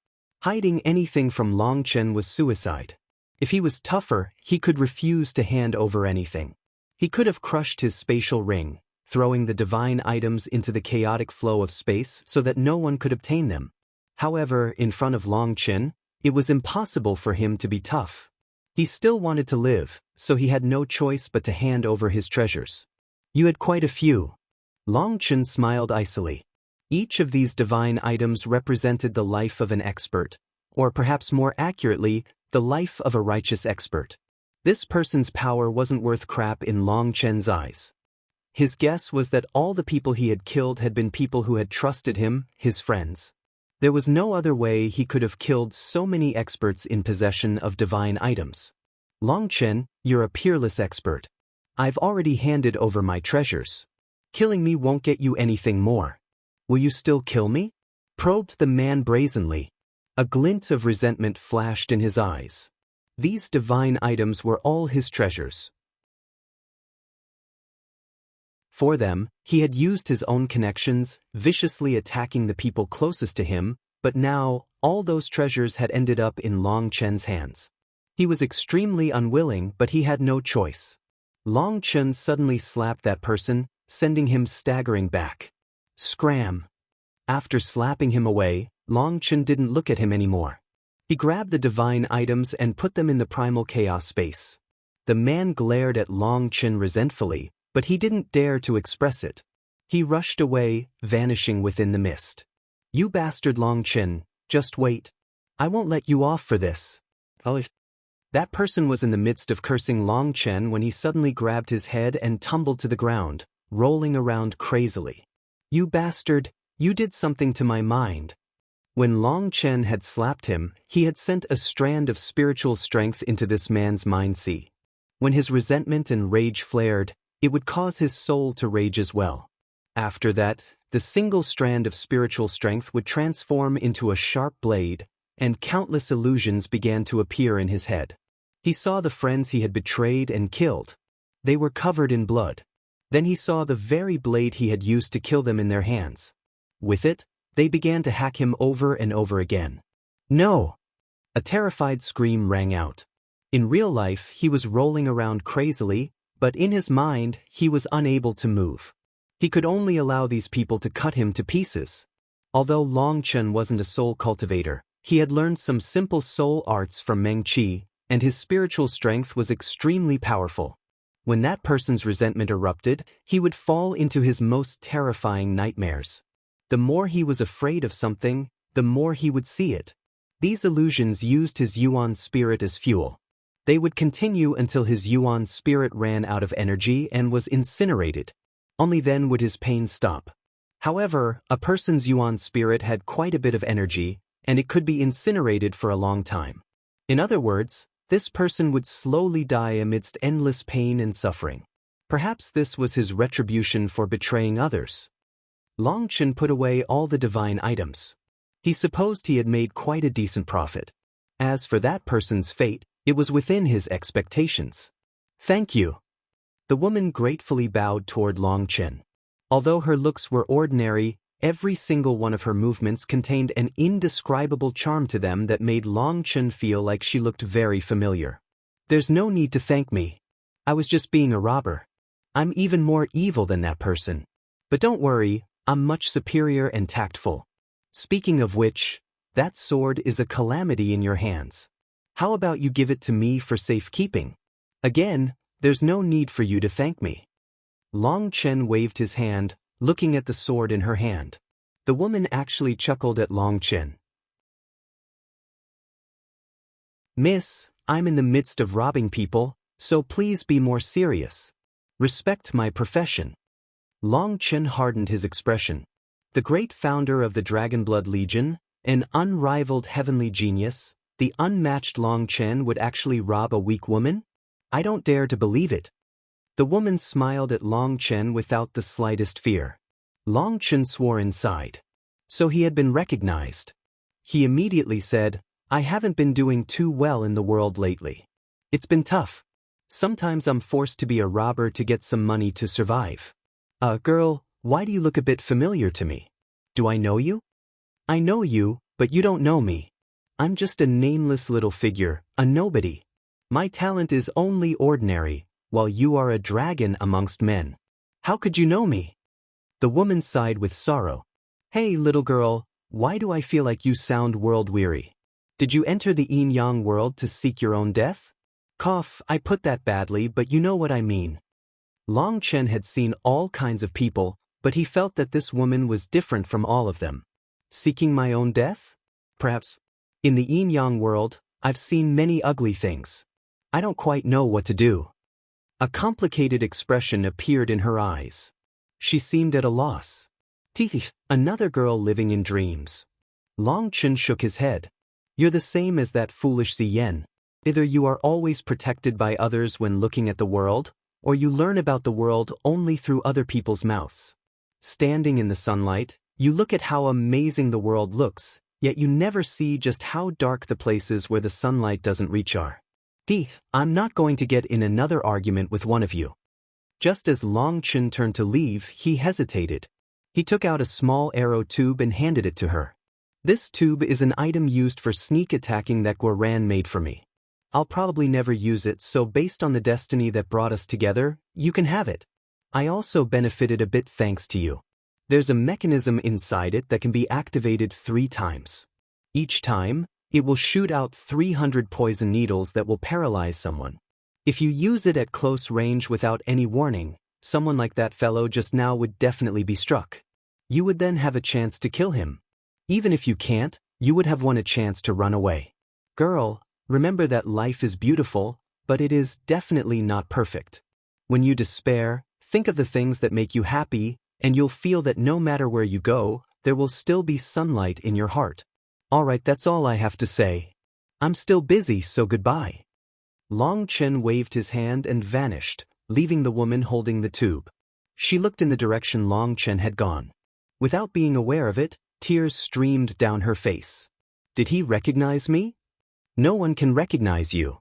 Hiding anything from Long Chen was suicide. If he was tougher, he could refuse to hand over anything. He could have crushed his spatial ring, throwing the divine items into the chaotic flow of space so that no one could obtain them. However, in front of Long Chen, it was impossible for him to be tough. He still wanted to live, so he had no choice but to hand over his treasures. You had quite a few. Long Chen smiled icily. Each of these divine items represented the life of an expert, or perhaps more accurately, the life of a righteous expert. This person's power wasn't worth crap in Long Chen's eyes. His guess was that all the people he had killed had been people who had trusted him, his friends. There was no other way he could have killed so many experts in possession of divine items. Long Chen, you're a peerless expert. I've already handed over my treasures. Killing me won't get you anything more. Will you still kill me? Probed the man brazenly. A glint of resentment flashed in his eyes. These divine items were all his treasures. For them, he had used his own connections, viciously attacking the people closest to him, but now, all those treasures had ended up in Long Chen's hands. He was extremely unwilling, but he had no choice. Long Chen suddenly slapped that person, sending him staggering back. Scram! After slapping him away, Long Chen didn't look at him anymore. He grabbed the divine items and put them in the primal chaos space. The man glared at Long Chen resentfully, but he didn't dare to express it. He rushed away, vanishing within the mist. You bastard Long Chen, just wait. I won't let you off for this. That person was in the midst of cursing Long Chen when he suddenly grabbed his head and tumbled to the ground, rolling around crazily. You bastard, you did something to my mind. When Long Chen had slapped him, he had sent a strand of spiritual strength into this man's mind sea. When his resentment and rage flared, it would cause his soul to rage as well. After that, the single strand of spiritual strength would transform into a sharp blade, and countless illusions began to appear in his head. He saw the friends he had betrayed and killed. They were covered in blood. Then he saw the very blade he had used to kill them in their hands. With it, they began to hack him over and over again. No! A terrified scream rang out. In real life, he was rolling around crazily, but in his mind, he was unable to move. He could only allow these people to cut him to pieces. Although Long Chen wasn't a soul cultivator, he had learned some simple soul arts from Meng Qi, and his spiritual strength was extremely powerful. When that person's resentment erupted, he would fall into his most terrifying nightmares. The more he was afraid of something, the more he would see it. These illusions used his Yuan spirit as fuel. They would continue until his Yuan spirit ran out of energy and was incinerated. Only then would his pain stop. However, a person's Yuan spirit had quite a bit of energy, and it could be incinerated for a long time. In other words, this person would slowly die amidst endless pain and suffering. Perhaps this was his retribution for betraying others. Long Chen put away all the divine items. He supposed he had made quite a decent profit. As for that person's fate, it was within his expectations. Thank you. The woman gratefully bowed toward Long Chen. Although her looks were ordinary, every single one of her movements contained an indescribable charm to them that made Long Chen feel like she looked very familiar. There's no need to thank me. I was just being a robber. I'm even more evil than that person. But don't worry, I'm much superior and tactful. Speaking of which, that sword is a calamity in your hands. How about you give it to me for safekeeping? Again, there's no need for you to thank me. Long Chen waved his hand, looking at the sword in her hand. The woman actually chuckled at Long Chen. Miss, I'm in the midst of robbing people, so please be more serious. Respect my profession. Long Chen hardened his expression. The great founder of the Dragonblood Legion, an unrivaled heavenly genius, the unmatched Long Chen would actually rob a weak woman? I don't dare to believe it. The woman smiled at Long Chen without the slightest fear. Long Chen swore inside. So he had been recognized. He immediately said, I haven't been doing too well in the world lately. It's been tough. Sometimes I'm forced to be a robber to get some money to survive. Girl, why do you look a bit familiar to me? Do I know you? I know you, but you don't know me. I'm just a nameless little figure, a nobody. My talent is only ordinary, while you are a dragon amongst men. How could you know me? The woman sighed with sorrow. Hey, little girl, why do I feel like you sound world-weary? Did you enter the yin-yang world to seek your own death? Cough, I put that badly, but you know what I mean. Long Chen had seen all kinds of people, but he felt that this woman was different from all of them. Seeking my own death? Perhaps. In the yin-yang world, I've seen many ugly things. I don't quite know what to do. A complicated expression appeared in her eyes. She seemed at a loss. Another girl living in dreams. Long Chen shook his head. You're the same as that foolish Ziyen. Either you are always protected by others when looking at the world, or you learn about the world only through other people's mouths. Standing in the sunlight, you look at how amazing the world looks, yet you never see just how dark the places where the sunlight doesn't reach are. I'm not going to get in another argument with one of you. Just as Long Chen turned to leave, he hesitated. He took out a small arrow tube and handed it to her. This tube is an item used for sneak attacking that Guoran made for me. I'll probably never use it, so based on the destiny that brought us together, you can have it. I also benefited a bit thanks to you. There's a mechanism inside it that can be activated 3 times. Each time, it will shoot out 300 poison needles that will paralyze someone. If you use it at close range without any warning, someone like that fellow just now would definitely be struck. You would then have a chance to kill him. Even if you can't, you would have won a chance to run away. Girl, remember that life is beautiful, but it is definitely not perfect. When you despair, think of the things that make you happy, and you'll feel that no matter where you go, there will still be sunlight in your heart. Alright, that's all I have to say. I'm still busy, so goodbye. Long Chen waved his hand and vanished, leaving the woman holding the tube. She looked in the direction Long Chen had gone. Without being aware of it, tears streamed down her face. Did he recognize me? No one can recognize you.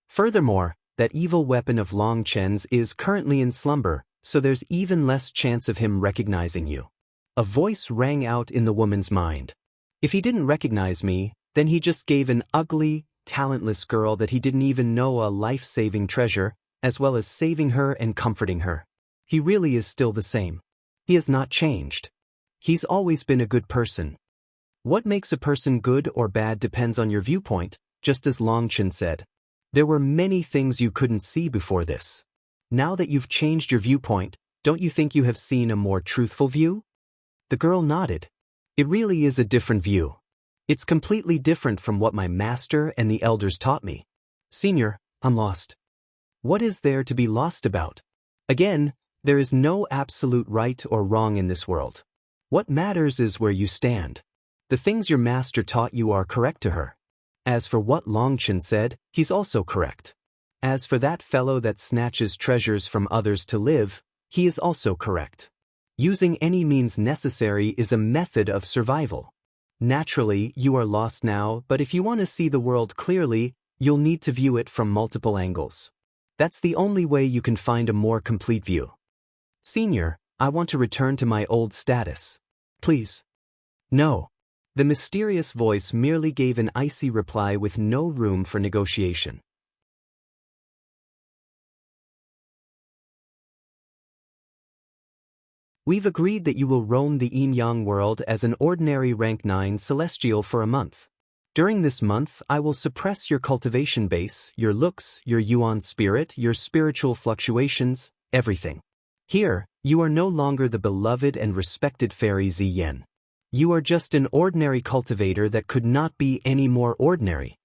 Furthermore, that evil weapon of Long Chen's is currently in slumber, so there's even less chance of him recognizing you. A voice rang out in the woman's mind. If he didn't recognize me, then he just gave an ugly, talentless girl that he didn't even know a life-saving treasure, as well as saving her and comforting her. He really is still the same. He has not changed. He's always been a good person. What makes a person good or bad depends on your viewpoint, just as Long Chen said. There were many things you couldn't see before this. Now that you've changed your viewpoint, don't you think you have seen a more truthful view? The girl nodded. It really is a different view. It's completely different from what my master and the elders taught me. Senior, I'm lost. What is there to be lost about? Again, there is no absolute right or wrong in this world. What matters is where you stand. The things your master taught you are correct to her. As for what Long Chen said, he's also correct. As for that fellow that snatches treasures from others to live, he is also correct. Using any means necessary is a method of survival. Naturally, you are lost now, but if you want to see the world clearly, you'll need to view it from multiple angles. That's the only way you can find a more complete view. Senior, I want to return to my old status. Please. No. The mysterious voice merely gave an icy reply with no room for negotiation. We've agreed that you will roam the yin-yang world as an ordinary rank 9 celestial for a month. During this month, I will suppress your cultivation base, your looks, your yuan spirit, your spiritual fluctuations, everything. Here, you are no longer the beloved and respected fairy Ziyen. You are just an ordinary cultivator that could not be any more ordinary.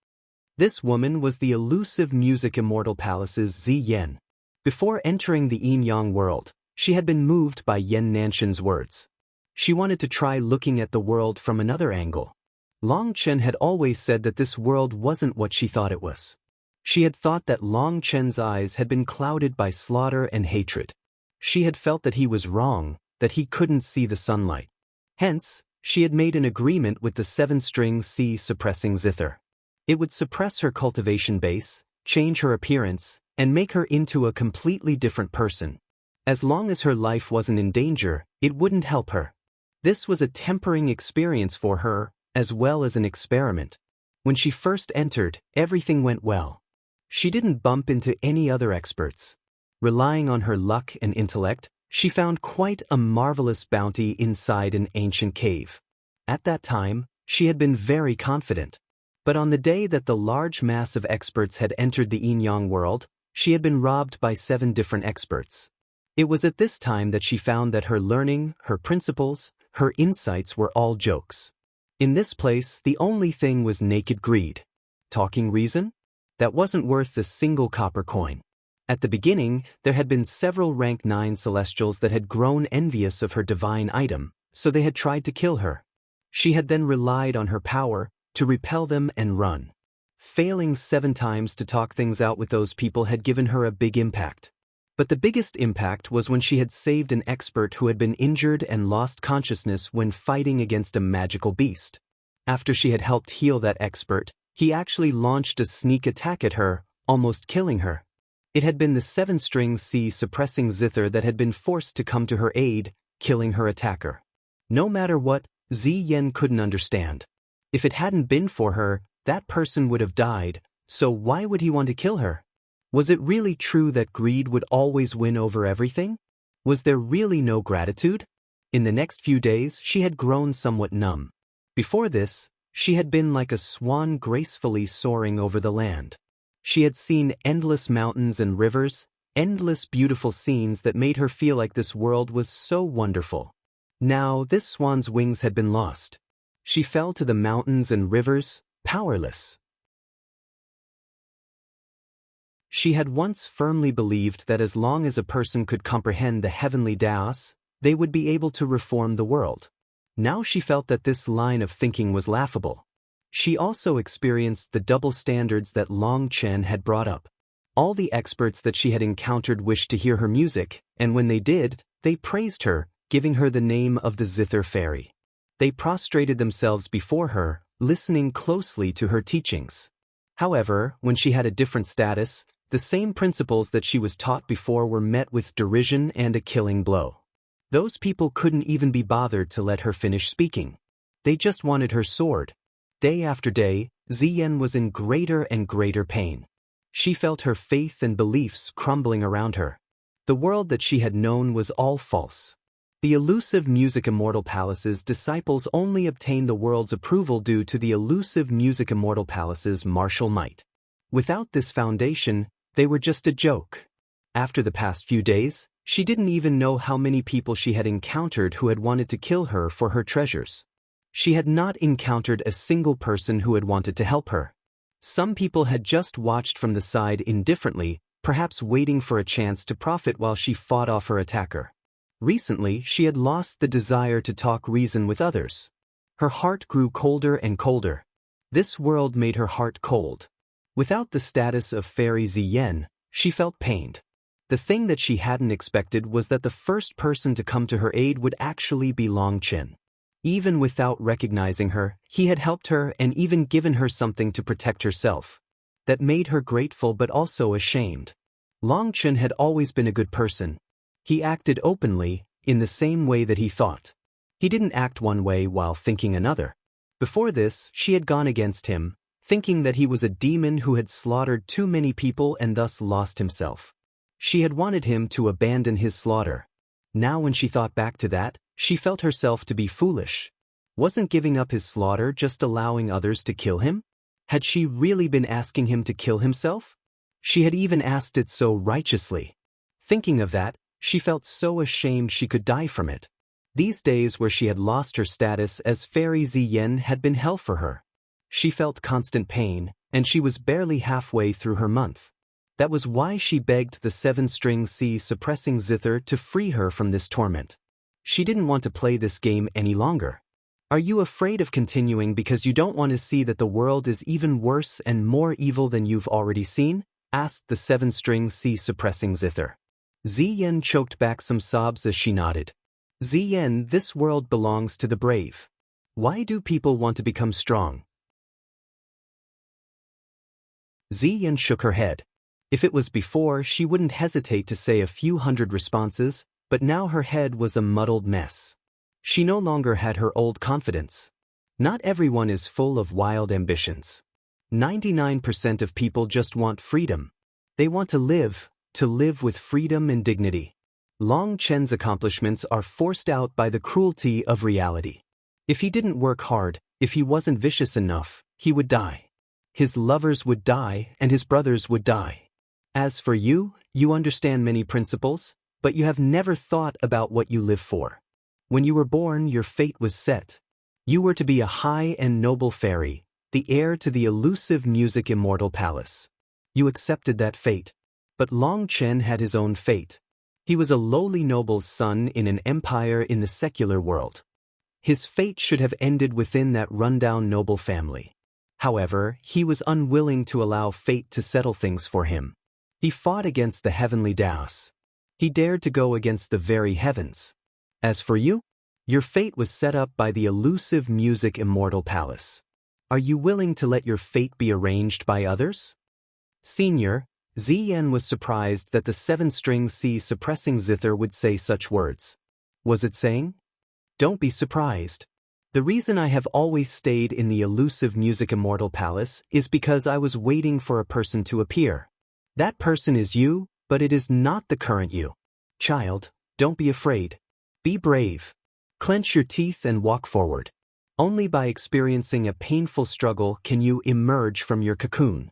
This woman was the elusive music immortal palace's Ziyen. Before entering the yin-yang world, she had been moved by Yan Nanshan's words. She wanted to try looking at the world from another angle. Long Chen had always said that this world wasn't what she thought it was. She had thought that Long Chen's eyes had been clouded by slaughter and hatred. She had felt that he was wrong, that he couldn't see the sunlight. Hence, she had made an agreement with the 7-string C suppressing zither. It would suppress her cultivation base, change her appearance, and make her into a completely different person. As long as her life wasn't in danger, it wouldn't help her. This was a tempering experience for her, as well as an experiment. When she first entered, everything went well. She didn't bump into any other experts. Relying on her luck and intellect, she found quite a marvelous bounty inside an ancient cave. At that time, she had been very confident. But on the day that the large mass of experts had entered the yin-yang world, she had been robbed by 7 different experts. It was at this time that she found that her learning, her principles, her insights were all jokes. In this place, the only thing was naked greed. Talking reason? That wasn't worth the single copper coin. At the beginning, there had been several rank 9 celestials that had grown envious of her divine item, so they had tried to kill her. She had then relied on her power to repel them and run. Failing 7 times to talk things out with those people had given her a big impact. But the biggest impact was when she had saved an expert who had been injured and lost consciousness when fighting against a magical beast. After she had helped heal that expert, he actually launched a sneak attack at her, almost killing her. It had been the 7-string C suppressing zither that had been forced to come to her aid, killing her attacker. No matter what, Ziyen couldn't understand. If it hadn't been for her, That person would have died, so why would he want to kill her? Was it really true that greed would always win over everything? Was there really no gratitude? In the next few days, she had grown somewhat numb. Before this, she had been like a swan gracefully soaring over the land. She had seen endless mountains and rivers, endless beautiful scenes that made her feel like this world was so wonderful. Now, this swan's wings had been lost. She fell to the mountains and rivers, powerless. She had once firmly believed that as long as a person could comprehend the heavenly Taoists, they would be able to reform the world. Now she felt that this line of thinking was laughable. She also experienced the double standards that Chen had brought up. All the experts that she had encountered wished to hear her music, and when they did, they praised her, giving her the name of the Zither Fairy. They prostrated themselves before her, listening closely to her teachings. However, when she had a different status, the same principles that she was taught before were met with derision and a killing blow. Those people couldn't even be bothered to let her finish speaking. They just wanted her sword. Day after day, Ziyen was in greater and greater pain. She felt her faith and beliefs crumbling around her. The world that she had known was all false. The elusive Music Immortal Palace's disciples only obtained the world's approval due to the elusive Music Immortal Palace's martial might. Without this foundation, they were just a joke. After the past few days, she didn't even know how many people she had encountered who had wanted to kill her for her treasures. She had not encountered a single person who had wanted to help her. Some people had just watched from the side indifferently, perhaps waiting for a chance to profit while she fought off her attacker. Recently, she had lost the desire to talk reason with others. Her heart grew colder and colder. This world made her heart cold. Without the status of Fairy Ziyen, she felt pained. The thing that she hadn't expected was that the first person to come to her aid would actually be Chen. Even without recognizing her, he had helped her and even given her something to protect herself. That made her grateful but also ashamed. Chen had always been a good person. He acted openly, in the same way that he thought. He didn't act one way while thinking another. Before this, she had gone against him, thinking that he was a demon who had slaughtered too many people and thus lost himself. She had wanted him to abandon his slaughter. Now when she thought back to that, she felt herself to be foolish. Wasn't giving up his slaughter just allowing others to kill him? Had she really been asking him to kill himself? She had even asked it so righteously. Thinking of that, she felt so ashamed she could die from it. These days where she had lost her status as Fairy Ziyen had been hell for her. She felt constant pain, and she was barely halfway through her month. That was why she begged the 7-string C suppressing zither to free her from this torment. She didn't want to play this game any longer. Are you afraid of continuing because you don't want to see that the world is even worse and more evil than you've already seen? Asked the 7-string C suppressing zither. Ziyen choked back some sobs as she nodded. Ziyen, this world belongs to the brave. Why do people want to become strong? Ziyen shook her head. If it was before, she wouldn't hesitate to say a few hundred responses, but now her head was a muddled mess. She no longer had her old confidence. Not everyone is full of wild ambitions. 99% of people just want freedom. They want to live with freedom and dignity. Chen's accomplishments are forced out by the cruelty of reality. If he didn't work hard, if he wasn't vicious enough, he would die. His lovers would die and his brothers would die. As for you, you understand many principles, but you have never thought about what you live for. When you were born, your fate was set. You were to be a high and noble fairy, the heir to the elusive Music Immortal Palace. You accepted that fate. But Chen had his own fate. He was a lowly noble's son in an empire in the secular world. His fate should have ended within that rundown noble family. However, he was unwilling to allow fate to settle things for him. He fought against the heavenly Taoists. He dared to go against the very heavens. As for you, your fate was set up by the elusive Music Immortal Palace. Are you willing to let your fate be arranged by others? Senior, Ziyen was surprised that the 7-string C suppressing zither would say such words. Was it saying? Don't be surprised. The reason I have always stayed in the elusive music immortal palace is because I was waiting for a person to appear. That person is you, but it is not the current you. Child, don't be afraid. Be brave. Clench your teeth and walk forward. Only by experiencing a painful struggle can you emerge from your cocoon.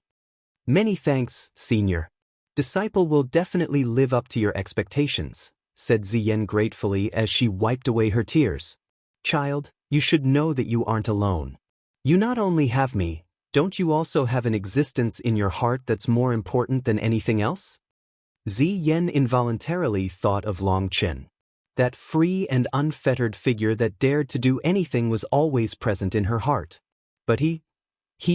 Many thanks, Senior. Disciple will definitely live up to your expectations, said Ziyen gratefully as she wiped away her tears. Child, you should know that you aren't alone. You not only have me, don't you also have an existence in your heart that's more important than anything else? Ziyen involuntarily thought of Long Chen. That free and unfettered figure that dared to do anything was always present in her heart. But he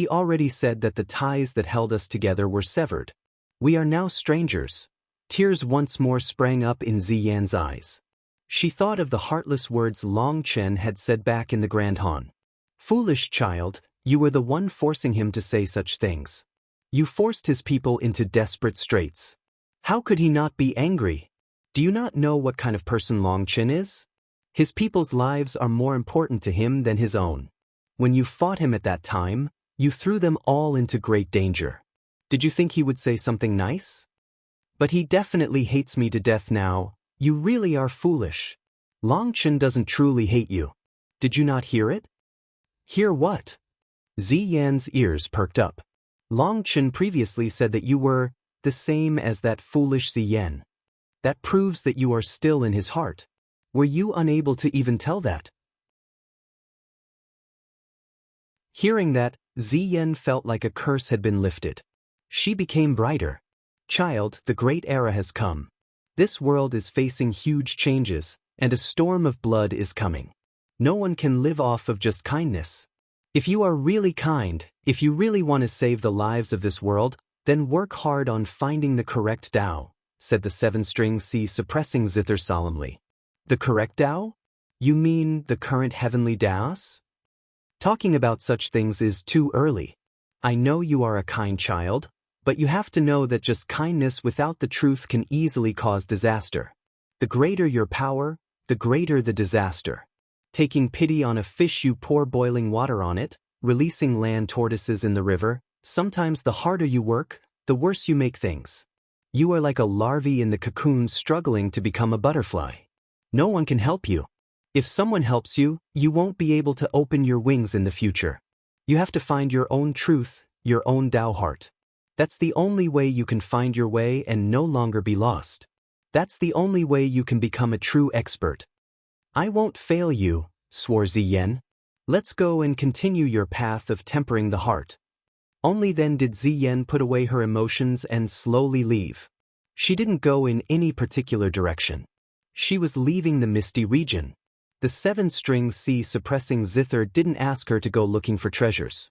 already said that the ties that held us together were severed. We are now strangers. Tears once more sprang up in Ziyan's eyes. She thought of the heartless words Long Chen had said back in the Grand Han. Foolish child, you were the one forcing him to say such things. You forced his people into desperate straits. How could he not be angry? Do you not know what kind of person Long Chen is? His people's lives are more important to him than his own. When you fought him at that time, you threw them all into great danger. Did you think he would say something nice? But he definitely hates me to death now. You really are foolish. Long Chen doesn't truly hate you. Did you not hear it? Hear what? Ziyan's ears perked up. Long Chen previously said that you were the same as that foolish Ziyan. That proves that you are still in his heart. Were you unable to even tell that? Hearing that, Ziyan felt like a curse had been lifted. She became brighter. Child, the great era has come. This world is facing huge changes, and a storm of blood is coming. No one can live off of just kindness. If you are really kind, if you really want to save the lives of this world, then work hard on finding the correct Tao, said the seven-string C suppressing zither solemnly. The correct Tao? You mean the current heavenly Taos? Talking about such things is too early. I know you are a kind child, but you have to know that just kindness without the truth can easily cause disaster. The greater your power, the greater the disaster. Taking pity on a fish, you pour boiling water on it, releasing land tortoises in the river. Sometimes the harder you work, the worse you make things. You are like a larvae in the cocoon struggling to become a butterfly. No one can help you. If someone helps you, you won't be able to open your wings in the future. You have to find your own truth, your own Tao heart. That's the only way you can find your way and no longer be lost. That's the only way you can become a true expert. I won't fail you, swore Ziyen. Let's go and continue your path of tempering the heart. Only then did Ziyen put away her emotions and slowly leave. She didn't go in any particular direction. She was leaving the misty region. The seven-string C suppressing zither didn't ask her to go looking for treasures.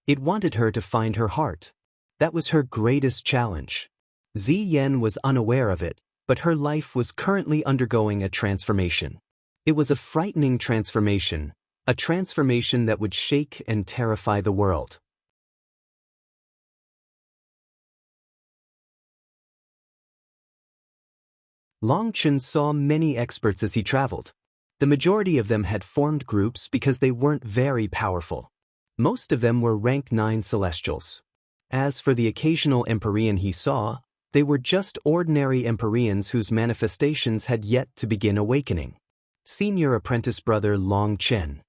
It wanted her to find her heart. That was her greatest challenge. Ziyen was unaware of it, but her life was currently undergoing a transformation. It was a frightening transformation, a transformation that would shake and terrify the world. Long Chen saw many experts as he traveled. The majority of them had formed groups because they weren't very powerful. Most of them were rank 9 celestials. As for the occasional Empyrean he saw, they were just ordinary Empyreans whose manifestations had yet to begin awakening. Senior apprentice brother Long Chen.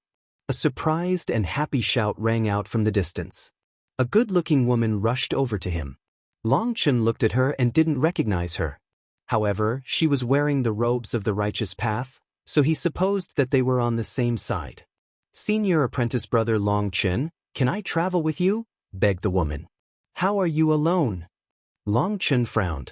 A surprised and happy shout rang out from the distance. A good-looking woman rushed over to him. Long Chen looked at her and didn't recognize her. However, she was wearing the robes of the righteous path, so he supposed that they were on the same side. Senior apprentice brother Long Chen, can I travel with you? Begged the woman. How are you alone? Long Chen frowned.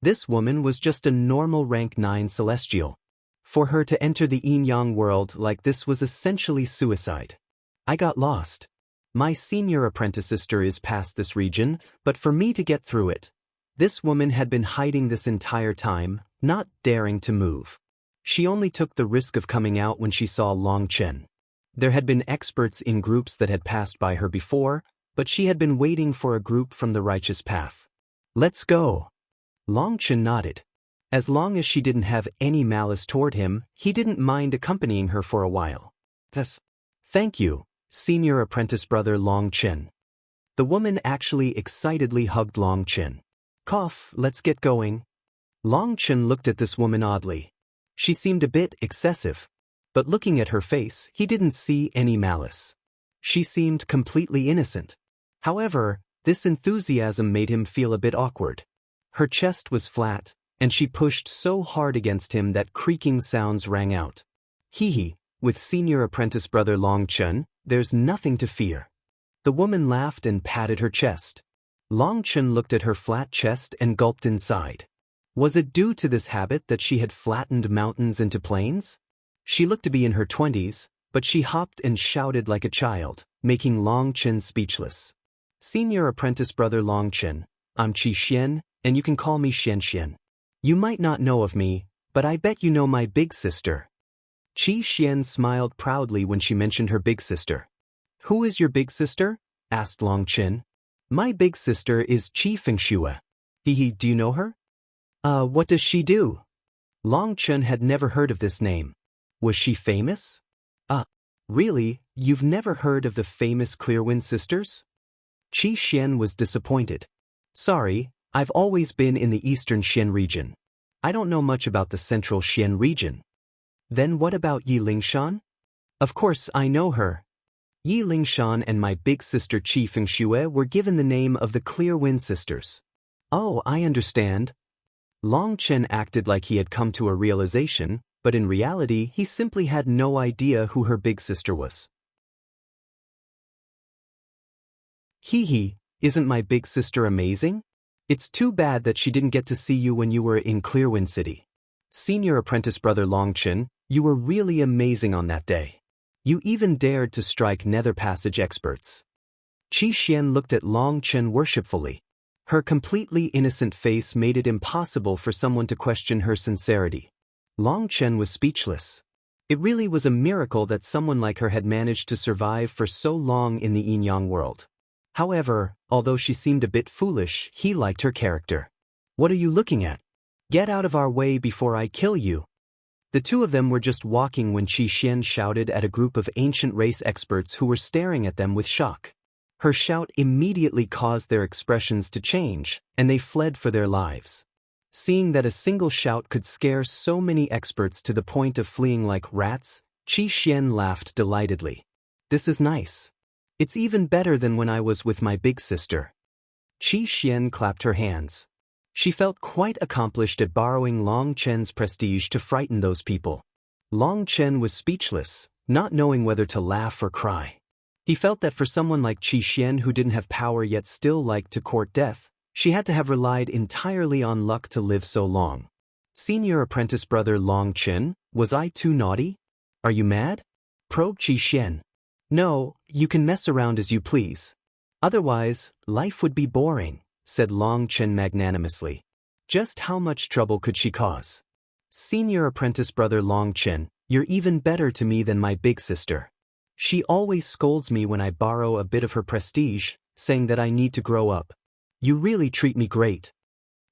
This woman was just a normal rank 9 celestial. For her to enter the yin-yang world like this was essentially suicide. I got lost. My senior apprentice sister is past this region, but for me to get through it. This woman had been hiding this entire time, not daring to move. She only took the risk of coming out when she saw Long Chen. There had been experts in groups that had passed by her before, but she had been waiting for a group from the righteous path. Let's go. Long Chen nodded. As long as she didn't have any malice toward him, he didn't mind accompanying her for a while. Thank you, senior apprentice brother Long Chen. The woman actually excitedly hugged Long Chen. Cough, let's get going. Long Chen looked at this woman oddly. She seemed a bit excessive. But looking at her face, he didn't see any malice. She seemed completely innocent. However, this enthusiasm made him feel a bit awkward. Her chest was flat, and she pushed so hard against him that creaking sounds rang out. Hee, with senior apprentice brother Long Chen, there's nothing to fear. The woman laughed and patted her chest. Long Chen looked at her flat chest and gulped inside. Was it due to this habit that she had flattened mountains into plains? She looked to be in her 20s, but she hopped and shouted like a child, making Long Chen speechless. Senior apprentice brother Long Chen, I'm Qi Xian, and you can call me Xian Xian. You might not know of me, but I bet you know my big sister. Qi Xian smiled proudly when she mentioned her big sister. Who is your big sister? Asked Long Chen. My big sister is Qi Fengxue. Do you know her? What does she do? Long Chen had never heard of this name. Was she famous? Really, you've never heard of the famous Clearwind sisters? Qi Xian was disappointed. Sorry, I've always been in the eastern Xian region. I don't know much about the central Xian region. Then what about Yi Lingshan? Of course I know her. Yi Lingshan and my big sister Qi Fengxue were given the name of the Clearwind sisters. Oh, I understand. Long Chen acted like he had come to a realization, but in reality he simply had no idea who her big sister was. Isn't my big sister amazing? It's too bad that she didn't get to see you when you were in Clearwind City. Senior apprentice brother Long Chen, you were really amazing on that day. You even dared to strike nether passage experts. Qi Xian looked at Long Chen worshipfully. Her completely innocent face made it impossible for someone to question her sincerity. Long Chen was speechless. It really was a miracle that someone like her had managed to survive for so long in the yin-yang world. However, although she seemed a bit foolish, he liked her character. What are you looking at? Get out of our way before I kill you. The two of them were just walking when Qi Xian shouted at a group of ancient race experts who were staring at them with shock. Her shout immediately caused their expressions to change, and they fled for their lives. Seeing that a single shout could scare so many experts to the point of fleeing like rats, Qi Xian laughed delightedly. This is nice. It's even better than when I was with my big sister. Qi Xian clapped her hands. She felt quite accomplished at borrowing Long Chen's prestige to frighten those people. Long Chen was speechless, not knowing whether to laugh or cry. He felt that for someone like Qi Xian who didn't have power yet still liked to court death, she had to have relied entirely on luck to live so long. Senior apprentice brother Long Chen, was I too naughty? Are you mad? Probed Qi Xian. No, you can mess around as you please. Otherwise, life would be boring, said Long Chen magnanimously. Just how much trouble could she cause? Senior apprentice brother Long Chen, you're even better to me than my big sister. She always scolds me when I borrow a bit of her prestige, saying that I need to grow up. You really treat me great.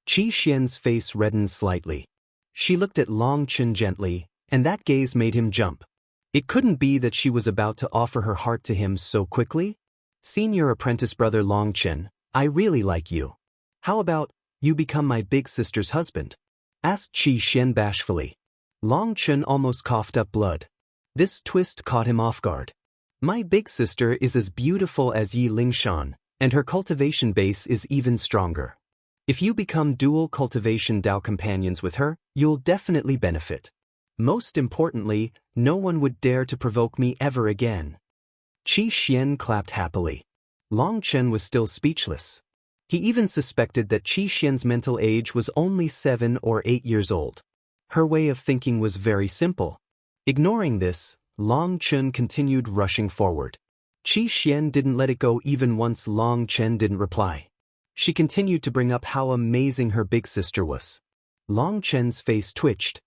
Qi Xian's face reddened slightly. She looked at Long Chen gently, and that gaze made him jump. It couldn't be that she was about to offer her heart to him so quickly. Senior apprentice brother Long Chen, I really like you. How about you become my big sister's husband? Asked Qi Xian bashfully. Long Chen almost coughed up blood. This twist caught him off guard. My big sister is as beautiful as Yi Lingshan, and her cultivation base is even stronger. If you become dual cultivation Dao companions with her, you'll definitely benefit. Most importantly, no one would dare to provoke me ever again. Qi Xian clapped happily. Long Chen was still speechless. He even suspected that Qi Xian's mental age was only 7 or 8 years old. Her way of thinking was very simple. Ignoring this, Long Chen continued rushing forward. Qi Xian didn't let it go even once Long Chen didn't reply. She continued to bring up how amazing her big sister was. Long Chen's face twitched.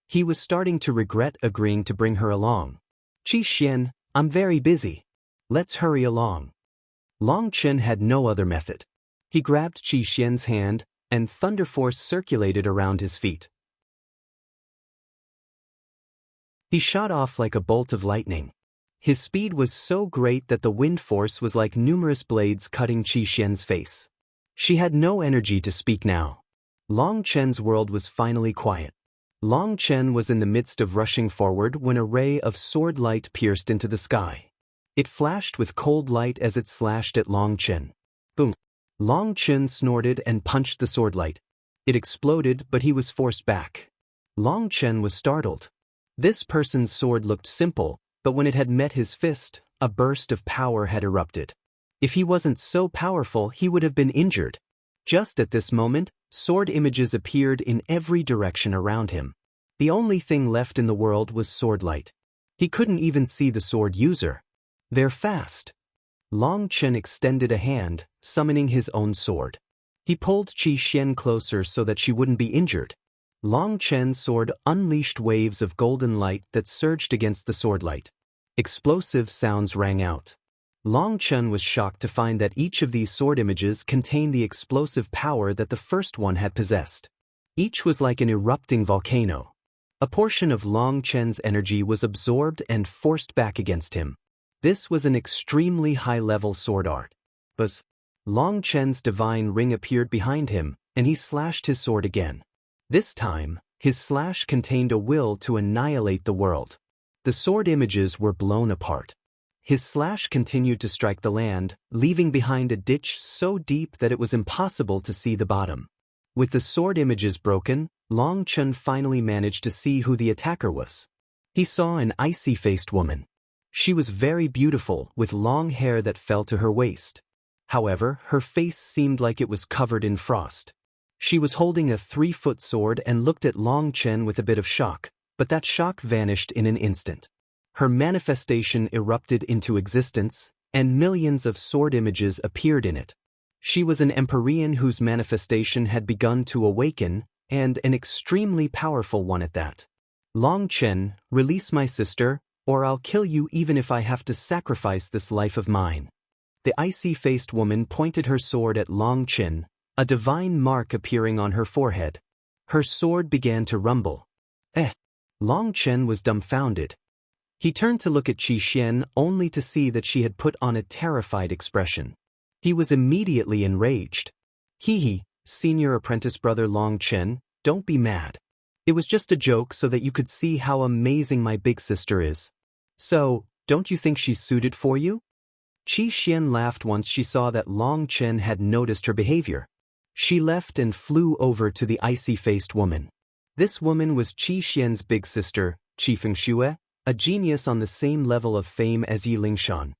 He was starting to regret agreeing to bring her along. Qi Xian, I'm very busy. Let's hurry along. Long Chen had no other method. He grabbed Qi Xian's hand, and thunder force circulated around his feet. He shot off like a bolt of lightning. His speed was so great that the wind force was like numerous blades cutting Qi Xian's face. She had no energy to speak now. Long Chen's world was finally quiet. Long Chen was in the midst of rushing forward when a ray of sword light pierced into the sky. It flashed with cold light as it slashed at Long Chen. Boom! Long Chen snorted and punched the sword light. It exploded, but he was forced back. Long Chen was startled. This person's sword looked simple, but when it had met his fist, a burst of power had erupted. If he wasn't so powerful, he would have been injured. Just at this moment, sword images appeared in every direction around him. The only thing left in the world was sword light. He couldn't even see the sword user. They're fast. Long Chen extended a hand, summoning his own sword. He pulled Qi Xian closer so that she wouldn't be injured. Long Chen's sword unleashed waves of golden light that surged against the sword light. Explosive sounds rang out. Long Chen was shocked to find that each of these sword images contained the explosive power that the first one had possessed. Each was like an erupting volcano. A portion of Long Chen's energy was absorbed and forced back against him. This was an extremely high-level sword art. But Long Chen's divine ring appeared behind him, and he slashed his sword again. This time, his slash contained a will to annihilate the world. The sword images were blown apart. His slash continued to strike the land, leaving behind a ditch so deep that it was impossible to see the bottom. With the sword images broken, Long Chen finally managed to see who the attacker was. He saw an icy-faced woman. She was very beautiful, with long hair that fell to her waist. However, her face seemed like it was covered in frost. She was holding a 3-foot sword and looked at Long Chen with a bit of shock, but that shock vanished in an instant. Her manifestation erupted into existence, and millions of sword images appeared in it. She was an Empyrean whose manifestation had begun to awaken, and an extremely powerful one at that. Long Chen, release my sister, or I'll kill you even if I have to sacrifice this life of mine. The icy-faced woman pointed her sword at Long Chen, a divine mark appearing on her forehead. Her sword began to rumble. Long Chen was dumbfounded. He turned to look at Qi Xian only to see that she had put on a terrified expression. He was immediately enraged. Hee, senior apprentice brother Long Chen, don't be mad. It was just a joke so that you could see how amazing my big sister is. So, don't you think she's suited for you? Qi Xian laughed once she saw that Long Chen had noticed her behavior. She left and flew over to the icy-faced woman. This woman was Qi Xian's big sister, Qi Fengxue, a genius on the same level of fame as Yi Lingshan.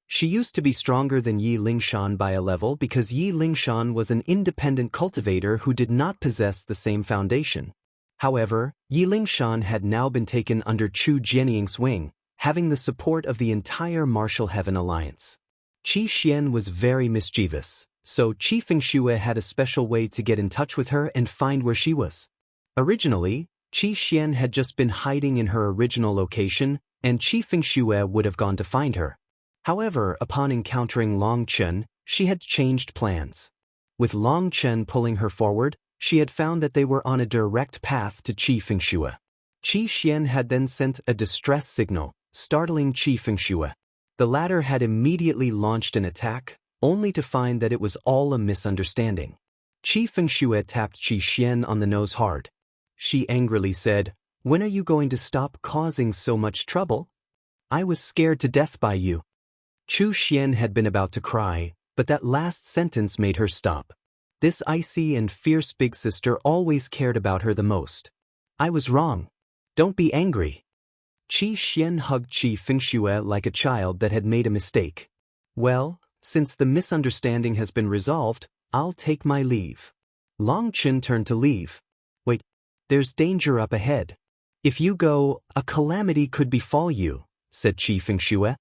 She used to be stronger than Yi Lingshan by a level because Yi Lingshan was an independent cultivator who did not possess the same foundation. However, Yi Lingshan had now been taken under Chu Jianying's wing, having the support of the entire Martial Heaven Alliance. Qi Xian was very mischievous, so Qi Fengxue had a special way to get in touch with her and find where she was. Originally, Qi Xian had just been hiding in her original location, and Qi Fengxue would have gone to find her. However, upon encountering Long Chen, she had changed plans. With Long Chen pulling her forward, she had found that they were on a direct path to Qi Fengxue. Qi Xian had then sent a distress signal, startling Qi Fengxue. The latter had immediately launched an attack, only to find that it was all a misunderstanding. Qi Fengxue tapped Qi Xian on the nose hard. She angrily said, "When are you going to stop causing so much trouble? I was scared to death by you." Qi Xian had been about to cry, but that last sentence made her stop. This icy and fierce big sister always cared about her the most. "I was wrong. Don't be angry." Qi Xian hugged Qi Fengxue like a child that had made a mistake. "Well, since the misunderstanding has been resolved, I'll take my leave." Long Chen turned to leave. "Wait, there's danger up ahead. If you go, a calamity could befall you," said Qi Fengxue.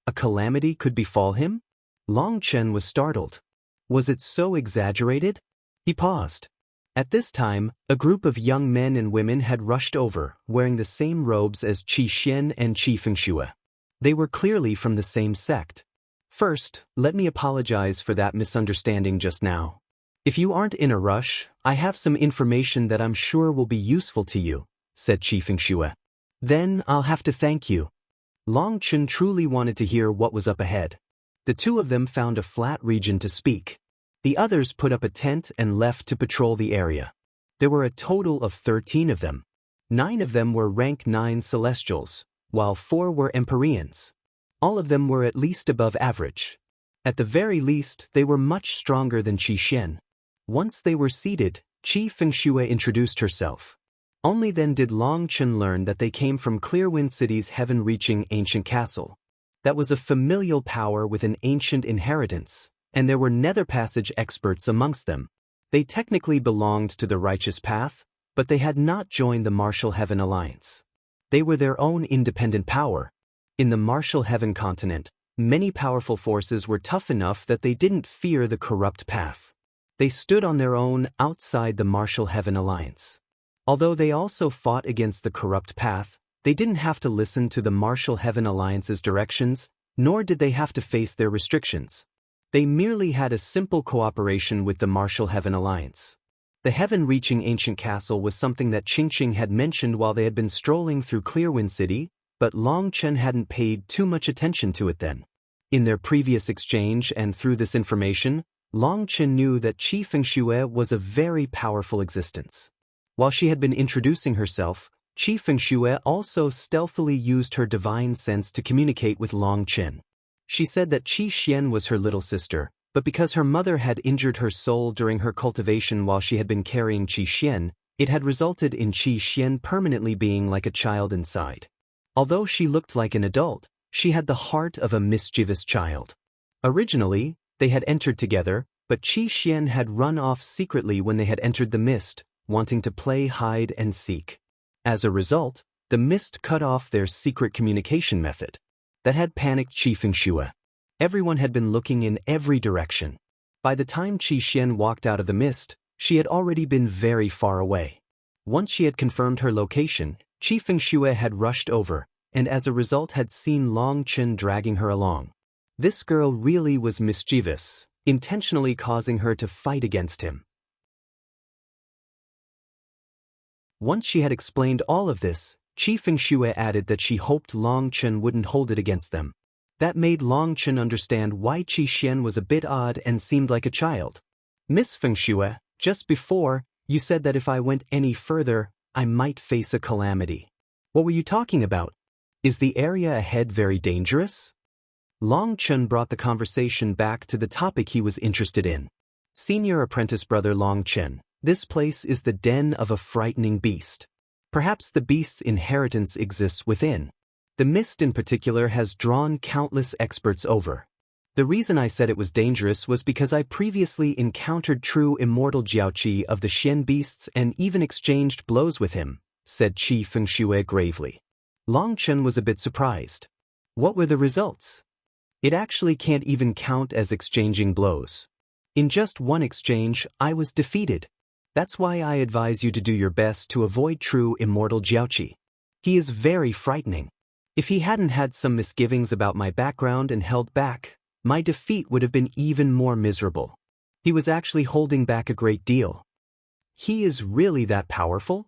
A calamity could befall him? Long Chen was startled. Was it so exaggerated? He paused. At this time, a group of young men and women had rushed over, wearing the same robes as Qi Xian and Qi Fengxue. They were clearly from the same sect. "First, let me apologize for that misunderstanding just now. If you aren't in a rush, I have some information that I'm sure will be useful to you, said Qi Fengxue. Then I'll have to thank you. Long Chen truly wanted to hear what was up ahead. The two of them found a flat region to speak. The others put up a tent and left to patrol the area. There were a total of 13 of them. 9 of them were rank 9 celestials, while 4 were Empyreans. All of them were at least above average. At the very least, they were much stronger than Qi Xian. Once they were seated, Qi Fengxue introduced herself. Only then did Long Chen learn that they came from Clearwind City's heaven-reaching ancient castle. That was a familial power with an ancient inheritance, and there were nether passage experts amongst them. They technically belonged to the righteous path, but they had not joined the Martial Heaven Alliance. They were their own independent power. In the Martial Heaven continent, many powerful forces were tough enough that they didn't fear the corrupt path. They stood on their own outside the Martial Heaven Alliance. Although they also fought against the corrupt path, they didn't have to listen to the Martial Heaven Alliance's directions, nor did they have to face their restrictions. They merely had a simple cooperation with the Martial Heaven Alliance. The heaven-reaching ancient castle was something that Qingqing had mentioned while they had been strolling through Clearwind City, but Long Chen hadn't paid too much attention to it then. In their previous exchange and through this information, Long Chen knew that Qi Fengxue was a very powerful existence. While she had been introducing herself, Qi Fengxue also stealthily used her divine sense to communicate with Long Chen. She said that Qi Xian was her little sister, but because her mother had injured her soul during her cultivation while she had been carrying Qi Xian, it had resulted in Qi Xian permanently being like a child inside. Although she looked like an adult, she had the heart of a mischievous child. Originally, they had entered together, but Qi Xian had run off secretly when they had entered the mist, wanting to play hide and seek. As a result, the mist cut off their secret communication method. That had panicked Qi Fengxue. Everyone had been looking in every direction. By the time Qi Xian walked out of the mist, she had already been very far away. Once she had confirmed her location, Qi Fengxue had rushed over, and as a result had seen Long Chen dragging her along. This girl really was mischievous, intentionally causing her to fight against him. Once she had explained all of this, Qi Fengxue added that she hoped Long Chen wouldn't hold it against them. That made Long Chen understand why Qi Xian was a bit odd and seemed like a child. Miss Fengxue, just before, you said that if I went any further, I might face a calamity. What were you talking about? Is the area ahead very dangerous? Long Chen brought the conversation back to the topic he was interested in. Senior apprentice brother Long Chen, this place is the den of a frightening beast. Perhaps the beast's inheritance exists within. The mist in particular has drawn countless experts over. The reason I said it was dangerous was because I previously encountered true immortal Jiaoqi of the Xian beasts and even exchanged blows with him, said Qi Fengxue gravely. Long Chen was a bit surprised. What were the results? It actually can't even count as exchanging blows. In just one exchange, I was defeated. That's why I advise you to do your best to avoid true immortal Jiaoqi. He is very frightening. If he hadn't had some misgivings about my background and held back, my defeat would have been even more miserable. He was actually holding back a great deal. He is really that powerful?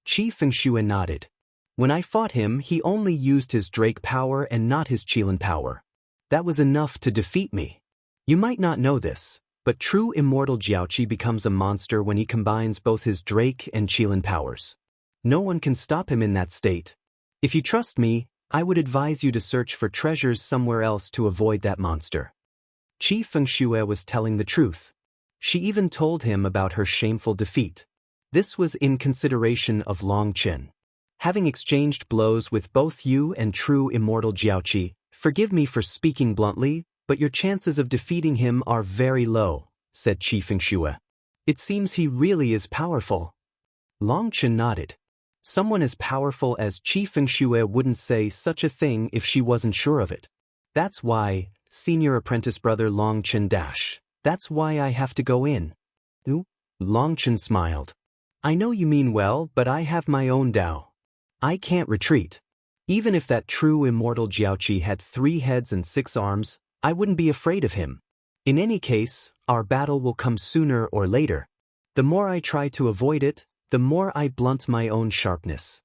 Qi Fengxue nodded. When I fought him, he only used his Drake power and not his Qilin power. That was enough to defeat me. You might not know this, but true immortal Jiaoqi becomes a monster when he combines both his Drake and Qilin powers. No one can stop him in that state. If you trust me, I would advise you to search for treasures somewhere else to avoid that monster. Qi Fengxue was telling the truth. She even told him about her shameful defeat. This was in consideration of Long Chen. Having exchanged blows with both you and true immortal Jiaoqi, forgive me for speaking bluntly, but your chances of defeating him are very low, said Qi Fengxue. It seems he really is powerful. Long Chen nodded. Someone as powerful as Qi Fengxue wouldn't say such a thing if she wasn't sure of it. That's why, senior apprentice brother Long Chen dash. That's why I have to go in. Ooh? Long Chen smiled. I know you mean well, but I have my own Dao. I can't retreat. Even if that true immortal Jiaoqi had 3 heads and 6 arms, I wouldn't be afraid of him. In any case, our battle will come sooner or later. The more I try to avoid it, the more I blunt my own sharpness.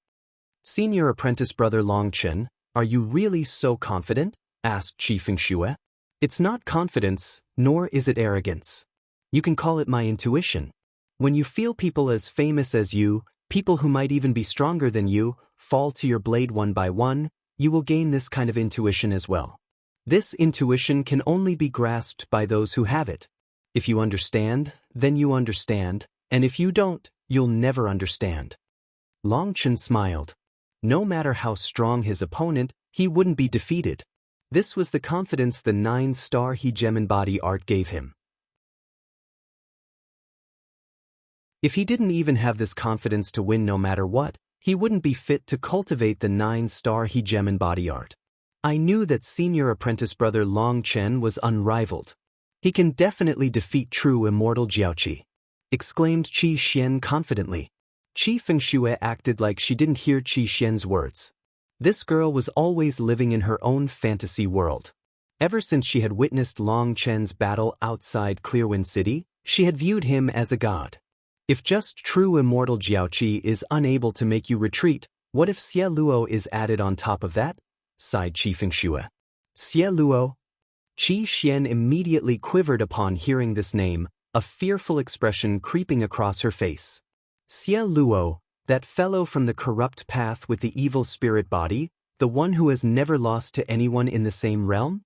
Senior apprentice brother Long Chen, are you really so confident? Asked Qi Fengxue. It's not confidence, nor is it arrogance. You can call it my intuition. When you feel people as famous as you, people who might even be stronger than you, fall to your blade one by one, you will gain this kind of intuition as well. This intuition can only be grasped by those who have it. If you understand, then you understand, and if you don't, you'll never understand. Long Chen smiled. No matter how strong his opponent, he wouldn't be defeated. This was the confidence the 9-star He Gem Embody art gave him. If he didn't even have this confidence to win no matter what, he wouldn't be fit to cultivate the 9-star He Gem Embody art. I knew that senior apprentice brother Long Chen was unrivaled. He can definitely defeat true immortal Jiaoqi, exclaimed Qi Xian confidently. Qi Fengxue acted like she didn't hear Qi Xian's words. This girl was always living in her own fantasy world. Ever since she had witnessed Long Chen's battle outside Clearwind City, she had viewed him as a god. If just true immortal Jiaoqi is unable to make you retreat, what if Xie Luo is added on top of that? Sighed Qi Fengxue. Xie Luo? Qi Xian immediately quivered upon hearing this name, a fearful expression creeping across her face. Xie Luo, that fellow from the corrupt path with the evil spirit body, the one who has never lost to anyone in the same realm?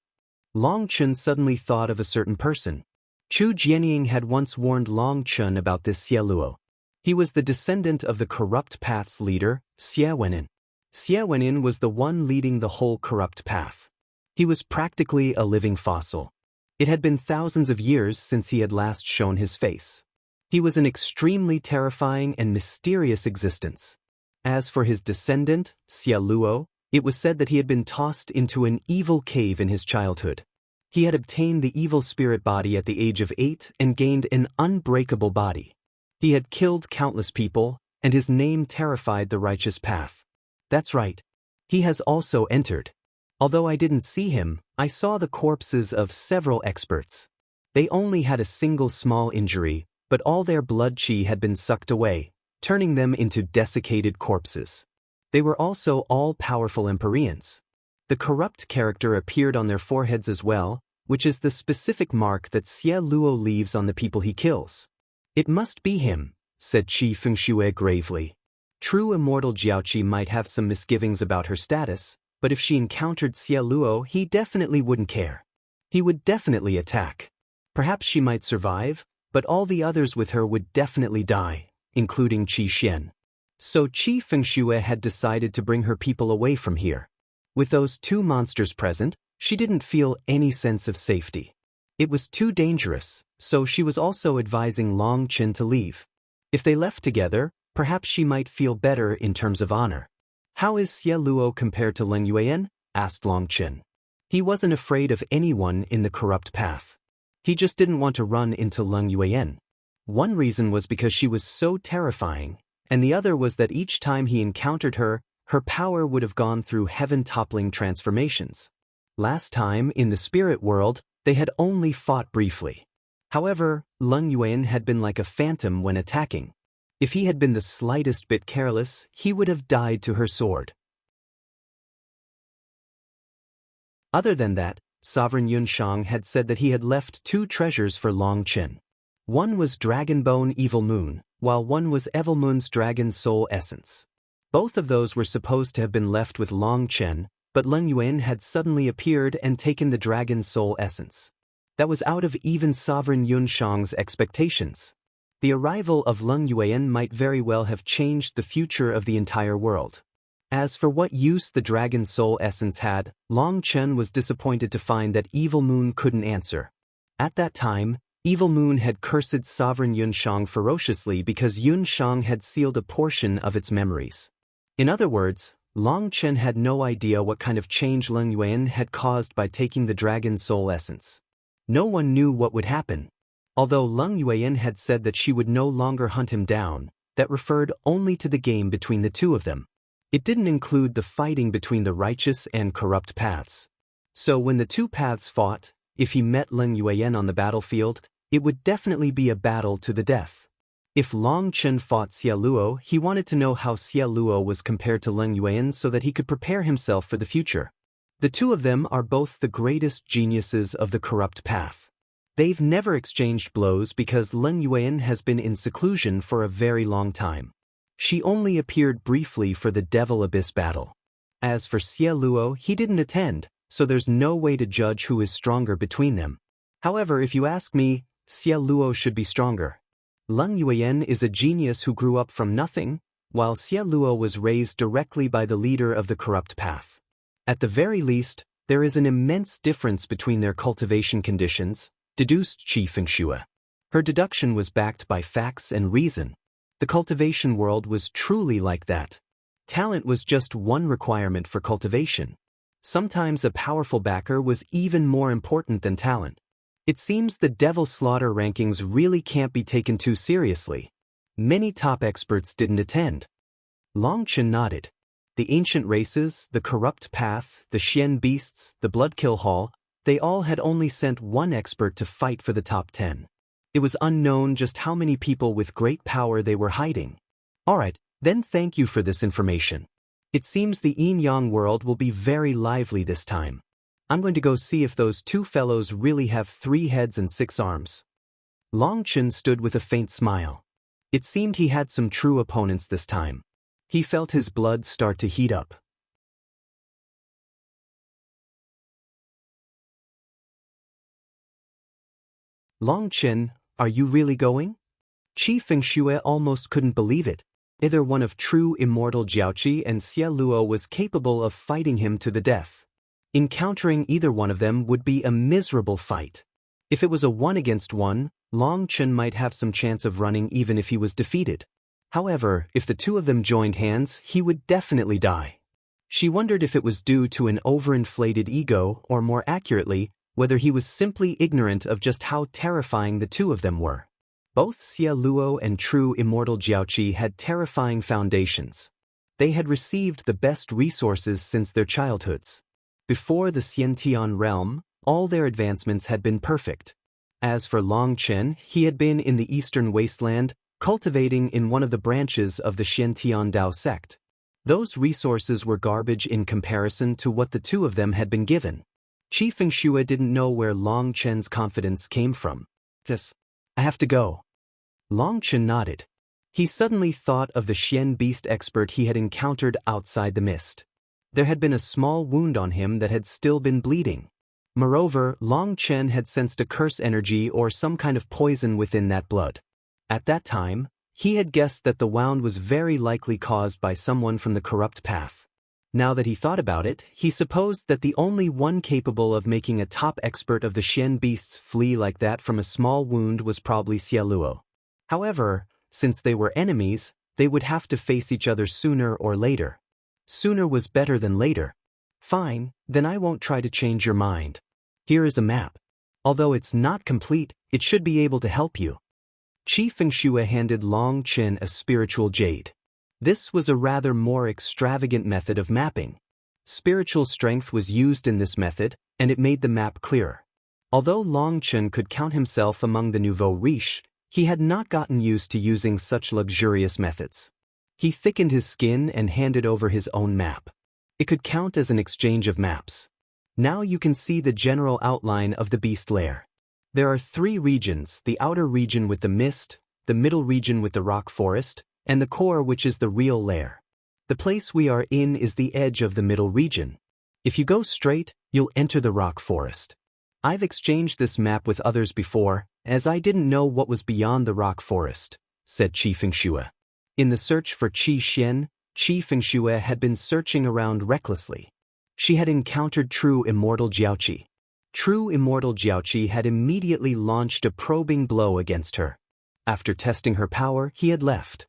Long Chen suddenly thought of a certain person. Chu Jianying had once warned Long Chen about this Xie Luo. He was the descendant of the corrupt path's leader, Xie Wenin. Xie Wenin was the one leading the whole corrupt path. He was practically a living fossil. It had been thousands of years since he had last shown his face. He was an extremely terrifying and mysterious existence. As for his descendant, Xie Luo, it was said that he had been tossed into an evil cave in his childhood. He had obtained the evil spirit body at the age of 8 and gained an unbreakable body. He had killed countless people, and his name terrified the righteous path. That's right. He has also entered. Although I didn't see him, I saw the corpses of several experts. They only had a single small injury, but all their blood qi had been sucked away, turning them into desiccated corpses. They were also all powerful Empyreans. The corrupt character appeared on their foreheads as well, which is the specific mark that Xie Luo leaves on the people he kills. It must be him, said Qi Fengxue gravely. True immortal Jiaoqi might have some misgivings about her status, but if she encountered Xie Luo, he definitely wouldn't care. He would definitely attack. Perhaps she might survive, but all the others with her would definitely die, including Qi Xian. So Qi Fengxue had decided to bring her people away from here. With those two monsters present, she didn't feel any sense of safety. It was too dangerous, so she was also advising Long Chen to leave. If they left together, perhaps she might feel better in terms of honor. How is Xie Luo compared to Leng Yuan? Asked Long Chen. He wasn't afraid of anyone in the corrupt path. He just didn't want to run into Leng Yuan. One reason was because she was so terrifying, and the other was that each time he encountered her, her power would have gone through heaven-toppling transformations. Last time, in the spirit world, they had only fought briefly. However, Leng Yuan had been like a phantom when attacking. If he had been the slightest bit careless, he would have died to her sword. Other than that, Sovereign Yunshang had said that he had left 2 treasures for Long Chen. One was Dragonbone Evil Moon, while one was Evil Moon's Dragon Soul Essence. Both of those were supposed to have been left with Long Chen, but Leng Yuan had suddenly appeared and taken the Dragon Soul Essence. That was out of even Sovereign Yunshang's expectations. The arrival of Leng Yuan might very well have changed the future of the entire world. As for what use the Dragon Soul Essence had, Long Chen was disappointed to find that Evil Moon couldn't answer. At that time, Evil Moon had cursed Sovereign Yunshang ferociously because Yunshang had sealed a portion of its memories. In other words, Long Chen had no idea what kind of change Leng Yuan had caused by taking the Dragon Soul Essence. No one knew what would happen. Although Leng Yuan had said that she would no longer hunt him down, that referred only to the game between the two of them. It didn't include the fighting between the righteous and corrupt paths. So when the two paths fought, If he met Leng Yueyan on the battlefield, it would definitely be a battle to the death. If Long Chen fought Xie Luo, he wanted to know how Xie Luo was compared to Leng Yueyan so that he could prepare himself for the future. The two of them are both the greatest geniuses of the corrupt path. They've never exchanged blows because Leng Yueyan has been in seclusion for a very long time. She only appeared briefly for the Devil Abyss battle. As for Xie Luo, he didn't attend, so there's no way to judge who is stronger between them. However, if you ask me, Xie Luo should be stronger. Leng Yueyan is a genius who grew up from nothing, while Xie Luo was raised directly by the leader of the corrupt path. At the very least, there is an immense difference between their cultivation conditions, deduced Qi Fengxue. Her deduction was backed by facts and reason. The cultivation world was truly like that. Talent was just one requirement for cultivation. Sometimes a powerful backer was even more important than talent. It seems the Devil Slaughter rankings really can't be taken too seriously. Many top experts didn't attend. Long Chen nodded. The ancient races, the corrupt path, the Xian beasts, the Bloodkill Hall, they all had only sent one expert to fight for the top 10. It was unknown just how many people with great power they were hiding. Alright, then thank you for this information. It seems the yin-yang world will be very lively this time. I'm going to go see if those two fellows really have 3 heads and 6 arms. Long Chen stood with a faint smile. It seemed he had some true opponents this time. He felt his blood start to heat up. Long Chen, are you really going? Qi Fengxue almost couldn't believe it. Either one of true immortal Jiaoqi and Xie Luo was capable of fighting him to the death. Encountering either one of them would be a miserable fight. If it was a 1-against-1, Long Chen might have some chance of running even if he was defeated. However, if the two of them joined hands, he would definitely die. She wondered if it was due to an overinflated ego or more accurately, whether he was simply ignorant of just how terrifying the two of them were. Both Xie Luo and true immortal Jiaoqi had terrifying foundations. They had received the best resources since their childhoods. Before the Xiantian realm, all their advancements had been perfect. As for Long Chen, he had been in the eastern wasteland, cultivating in one of the branches of the Xiantian Dao sect. Those resources were garbage in comparison to what the two of them had been given. Qi Fengxue didn't know where Long Chen's confidence came from. Yes, I have to go. Long Chen nodded. He suddenly thought of the Xian beast expert he had encountered outside the mist. There had been a small wound on him that had still been bleeding. Moreover, Long Chen had sensed a curse energy or some kind of poison within that blood. At that time, he had guessed that the wound was very likely caused by someone from the corrupt path. Now that he thought about it, he supposed that the only one capable of making a top expert of the Xian beasts flee like that from a small wound was probably Xie Luo. However, since they were enemies, they would have to face each other sooner or later. Sooner was better than later. Fine, then I won't try to change your mind. Here is a map. Although it's not complete, it should be able to help you. Qi Fengxue handed Long Chen a spiritual jade. This was a rather more extravagant method of mapping. Spiritual strength was used in this method, and it made the map clearer. Although Long Chen could count himself among the nouveau riche, he had not gotten used to using such luxurious methods. He thickened his skin and handed over his own map. It could count as an exchange of maps. Now you can see the general outline of the beast lair. There are 3 regions, the outer region with the mist, the middle region with the rock forest, and the core which is the real lair. The place we are in is the edge of the middle region. If you go straight, you'll enter the rock forest. I've exchanged this map with others before, as I didn't know what was beyond the rock forest, said Qi Fengxue. In the search for Qi Xian, Qi Fengxue had been searching around recklessly. She had encountered true immortal Jiaoqi. True immortal Jiaoqi had immediately launched a probing blow against her. After testing her power, he had left.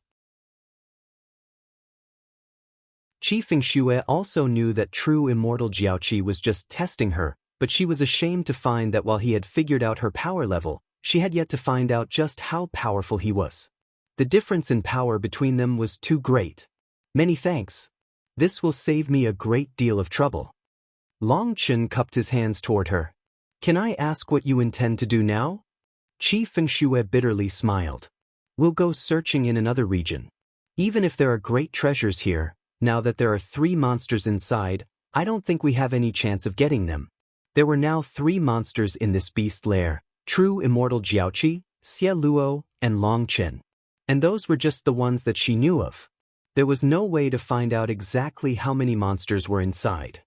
Qi Fengxue also knew that true immortal Jiaoqi was just testing her, but she was ashamed to find that while he had figured out her power level, she had yet to find out just how powerful he was. The difference in power between them was too great. Many thanks. This will save me a great deal of trouble. Long Chen cupped his hands toward her. Can I ask what you intend to do now? Qi Fengxue bitterly smiled. We'll go searching in another region. Even if there are great treasures here, now that there are 3 monsters inside, I don't think we have any chance of getting them. There were now 3 monsters in this beast lair, true immortal Jiaoqi, Xie Luo, and Long Chen. And those were just the ones that she knew of. There was no way to find out exactly how many monsters were inside.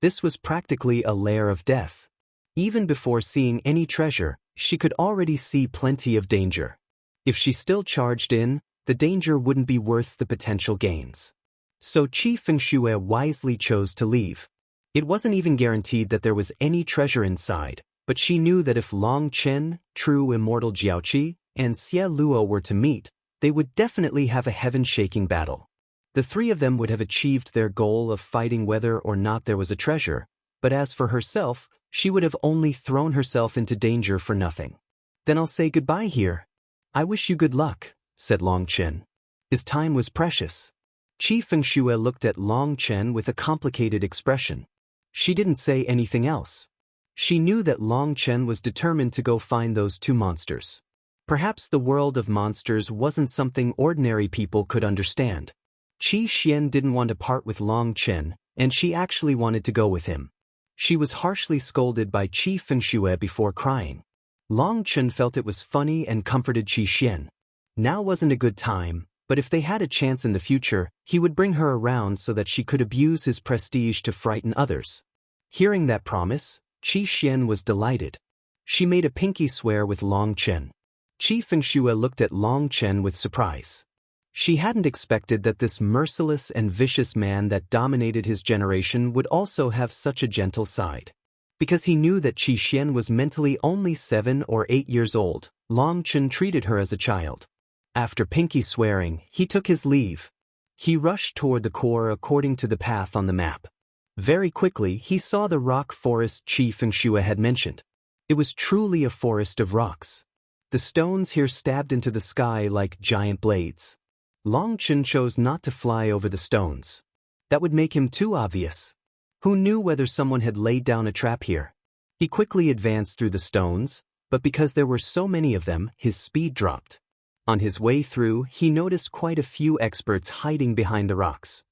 This was practically a lair of death. Even before seeing any treasure, she could already see plenty of danger. If she still charged in, the danger wouldn't be worth the potential gains. So Qi Fengxue wisely chose to leave. It wasn't even guaranteed that there was any treasure inside, but she knew that if Long Chen, true immortal Jiaoqi, and Xie Luo were to meet, they would definitely have a heaven-shaking battle. The 3 of them would have achieved their goal of fighting whether or not there was a treasure, but as for herself, she would have only thrown herself into danger for nothing. Then I'll say goodbye here. I wish you good luck, said Long Chen. His time was precious. Qi Fengxue looked at Long Chen with a complicated expression. She didn't say anything else. She knew that Long Chen was determined to go find those 2 monsters. Perhaps the world of monsters wasn't something ordinary people could understand. Qi Xian didn't want to part with Long Chen, and she actually wanted to go with him. She was harshly scolded by Qi Fengxue before crying. Long Chen felt it was funny and comforted Qi Xian. Now wasn't a good time, but if they had a chance in the future, he would bring her around so that she could abuse his prestige to frighten others. Hearing that promise, Qi Xian was delighted. She made a pinky swear with Long Chen. Qi Fengxue looked at Long Chen with surprise. She hadn't expected that this merciless and vicious man that dominated his generation would also have such a gentle side. Because he knew that Qi Xian was mentally only 7 or 8 years old, Long Chen treated her as a child. After pinky swearing, he took his leave. He rushed toward the core according to the path on the map. Very quickly, he saw the rock forest Qi Fengxue had mentioned. It was truly a forest of rocks. The stones here stabbed into the sky like giant blades. Long Chen chose not to fly over the stones. That would make him too obvious. Who knew whether someone had laid down a trap here? He quickly advanced through the stones, but because there were so many of them, his speed dropped. On his way through, he noticed quite a few experts hiding behind the rocks.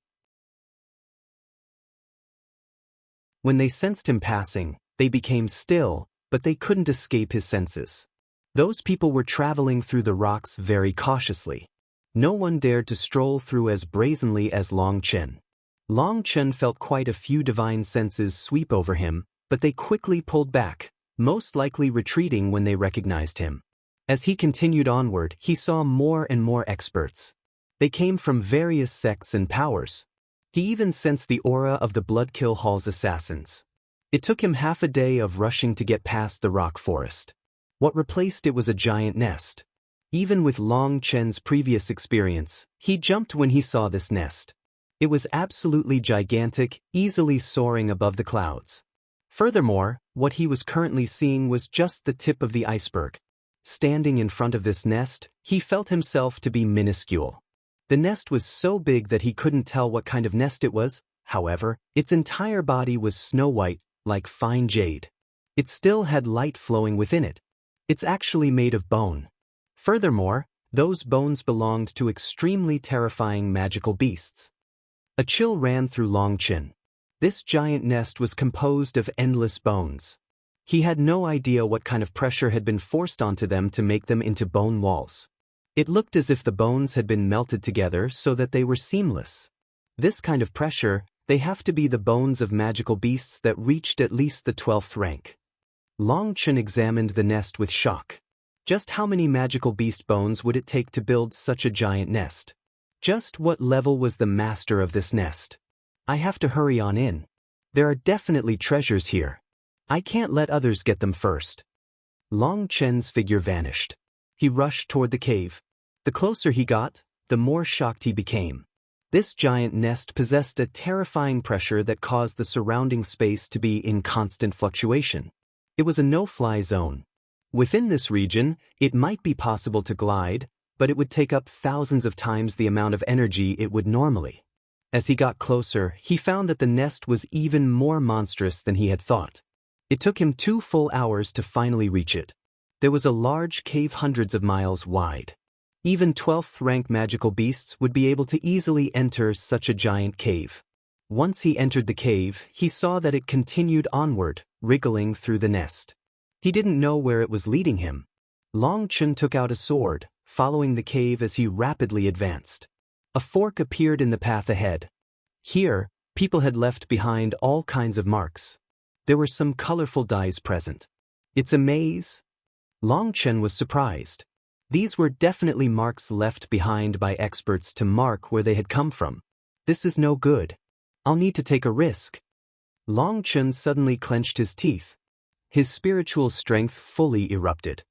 When they sensed him passing, they became still, but they couldn't escape his senses. Those people were traveling through the rocks very cautiously. No one dared to stroll through as brazenly as Long Chen. Long Chen felt quite a few divine senses sweep over him, but they quickly pulled back, most likely retreating when they recognized him. As he continued onward, he saw more and more experts. They came from various sects and powers. He even sensed the aura of the Bloodkill Hall's assassins. It took him half a day of rushing to get past the rock forest. What replaced it was a giant nest. Even with Long Chen's previous experience, he jumped when he saw this nest. It was absolutely gigantic, easily soaring above the clouds. Furthermore, what he was currently seeing was just the tip of the iceberg. Standing in front of this nest, he felt himself to be minuscule. The nest was so big that he couldn't tell what kind of nest it was. However, its entire body was snow-white, like fine jade. It still had light flowing within it. It's actually made of bone. Furthermore, those bones belonged to extremely terrifying magical beasts. A chill ran through Long Chen. This giant nest was composed of endless bones. He had no idea what kind of pressure had been forced onto them to make them into bone walls. It looked as if the bones had been melted together so that they were seamless. This kind of pressure, they have to be the bones of magical beasts that reached at least the 12th rank. Long Chen examined the nest with shock. Just how many magical beast bones would it take to build such a giant nest? Just what level was the master of this nest? I have to hurry on in. There are definitely treasures here. I can't let others get them first. Long Chen's figure vanished. He rushed toward the cave. The closer he got, the more shocked he became. This giant nest possessed a terrifying pressure that caused the surrounding space to be in constant fluctuation. It was a no-fly zone. Within this region, it might be possible to glide, but it would take up thousands of times the amount of energy it would normally. As he got closer, he found that the nest was even more monstrous than he had thought. It took him 2 full hours to finally reach it. There was a large cave hundreds of miles wide. Even 12th-rank magical beasts would be able to easily enter such a giant cave. Once he entered the cave, he saw that it continued onward, wriggling through the nest. He didn't know where it was leading him. Chen took out a sword, following the cave as he rapidly advanced. A fork appeared in the path ahead. Here, people had left behind all kinds of marks. There were some colorful dyes present. It's a maze? Chen was surprised. These were definitely marks left behind by experts to mark where they had come from. This is no good. I'll need to take a risk. Chen suddenly clenched his teeth. His spiritual strength fully erupted.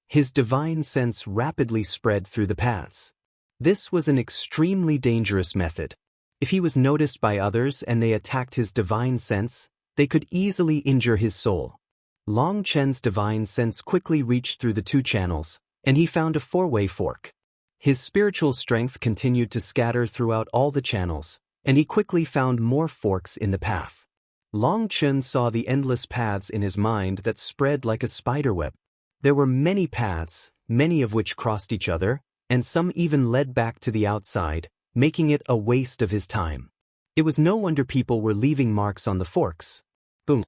His divine sense rapidly spread through the paths. This was an extremely dangerous method. If he was noticed by others and they attacked his divine sense, they could easily injure his soul. Chen's divine sense quickly reached through the 2 channels, and he found a 4-way fork. His spiritual strength continued to scatter throughout all the channels, and he quickly found more forks in the path. Chen saw the endless paths in his mind that spread like a spiderweb. There were many paths, many of which crossed each other, and some even led back to the outside, making it a waste of his time. It was no wonder people were leaving marks on the forks. Boom!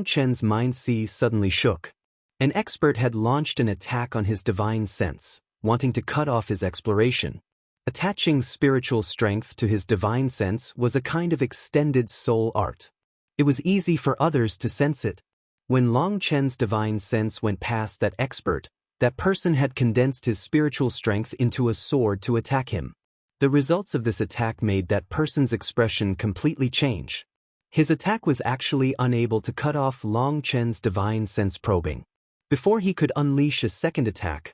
Chen's mind suddenly shook. An expert had launched an attack on his divine sense, wanting to cut off his exploration. Attaching spiritual strength to his divine sense was a kind of extended soul art. It was easy for others to sense it. When Chen's divine sense went past that expert, that person had condensed his spiritual strength into a sword to attack him. The results of this attack made that person's expression completely change. His attack was actually unable to cut off Chen's divine sense probing. Before he could unleash a second attack,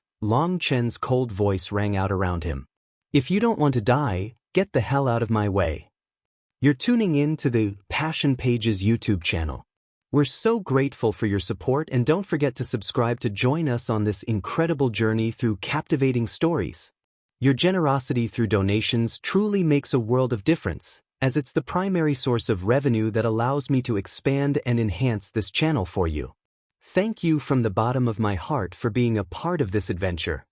Chen's cold voice rang out around him. If you don't want to die, get the hell out of my way. You're tuning in to the Passion Pages YouTube channel. We're so grateful for your support, and don't forget to subscribe to join us on this incredible journey through captivating stories. Your generosity through donations truly makes a world of difference, as it's the primary source of revenue that allows me to expand and enhance this channel for you. Thank you from the bottom of my heart for being a part of this adventure.